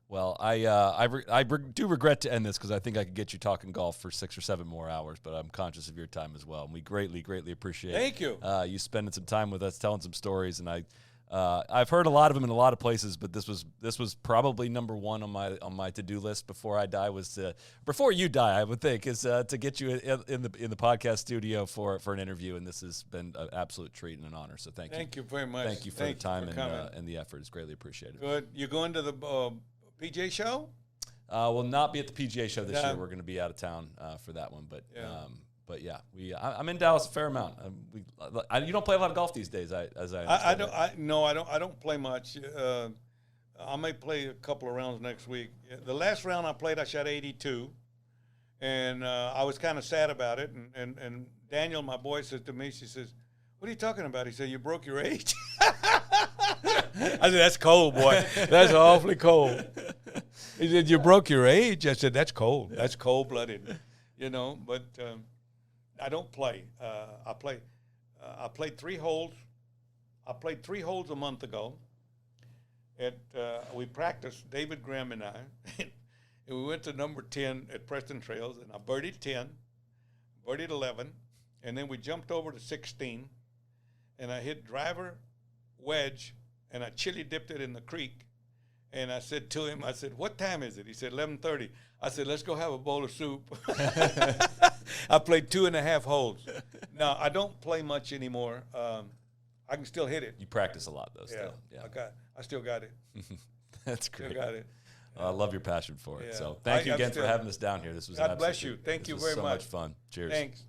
Well, I do regret to end this because I think I could get you talking golf for 6 or 7 more hours, but I'm conscious of your time as well. And we greatly, greatly appreciate Thank you. You spending some time with us, telling some stories. And I've heard a lot of them in a lot of places, but this was probably number one on my to-do list before I die. Before you die, I would think, is to get you in the podcast studio for an interview. And this has been an absolute treat and an honor. So thank you. Thank you very much. Thank you for the time and the effort. It's greatly appreciated. Good. You going to the PGA show? We'll not be at the PGA show this year. We're going to be out of town for that one, but. Yeah. But yeah, I'm in Dallas a fair amount. You don't play a lot of golf these days, I don't play much. I may play a couple of rounds next week. The last round I played, I shot 82, and I was kind of sad about it. And Daniel, my boy, says to me, she says, "What are you talking about?" He said, "You broke your age." I said, "That's cold, boy. That's awfully cold." He said, "You broke your age." I said, "That's cold. That's cold-blooded." You know, but I don't play. I played 3 holes. I played 3 holes a month ago. We practiced, David Graham and I, and we went to number 10 at Preston Trails, and I birdied 10, birdied 11, and then we jumped over to 16, and I hit driver, wedge, and I chili dipped it in the creek. And I said to him, I said, "What time is it?" He said, 11:30. I said, "Let's go have a bowl of soup." I played 2.5 holes. Now, I don't play much anymore. I can still hit it. You practice a lot, though, still. Yeah. I still got it. That's great. Still got it. I love your passion for it. Yeah. So thank you again for having us down here. This was God an bless absolute you. Thank treat. you This was very so much. much fun. Cheers. Thanks.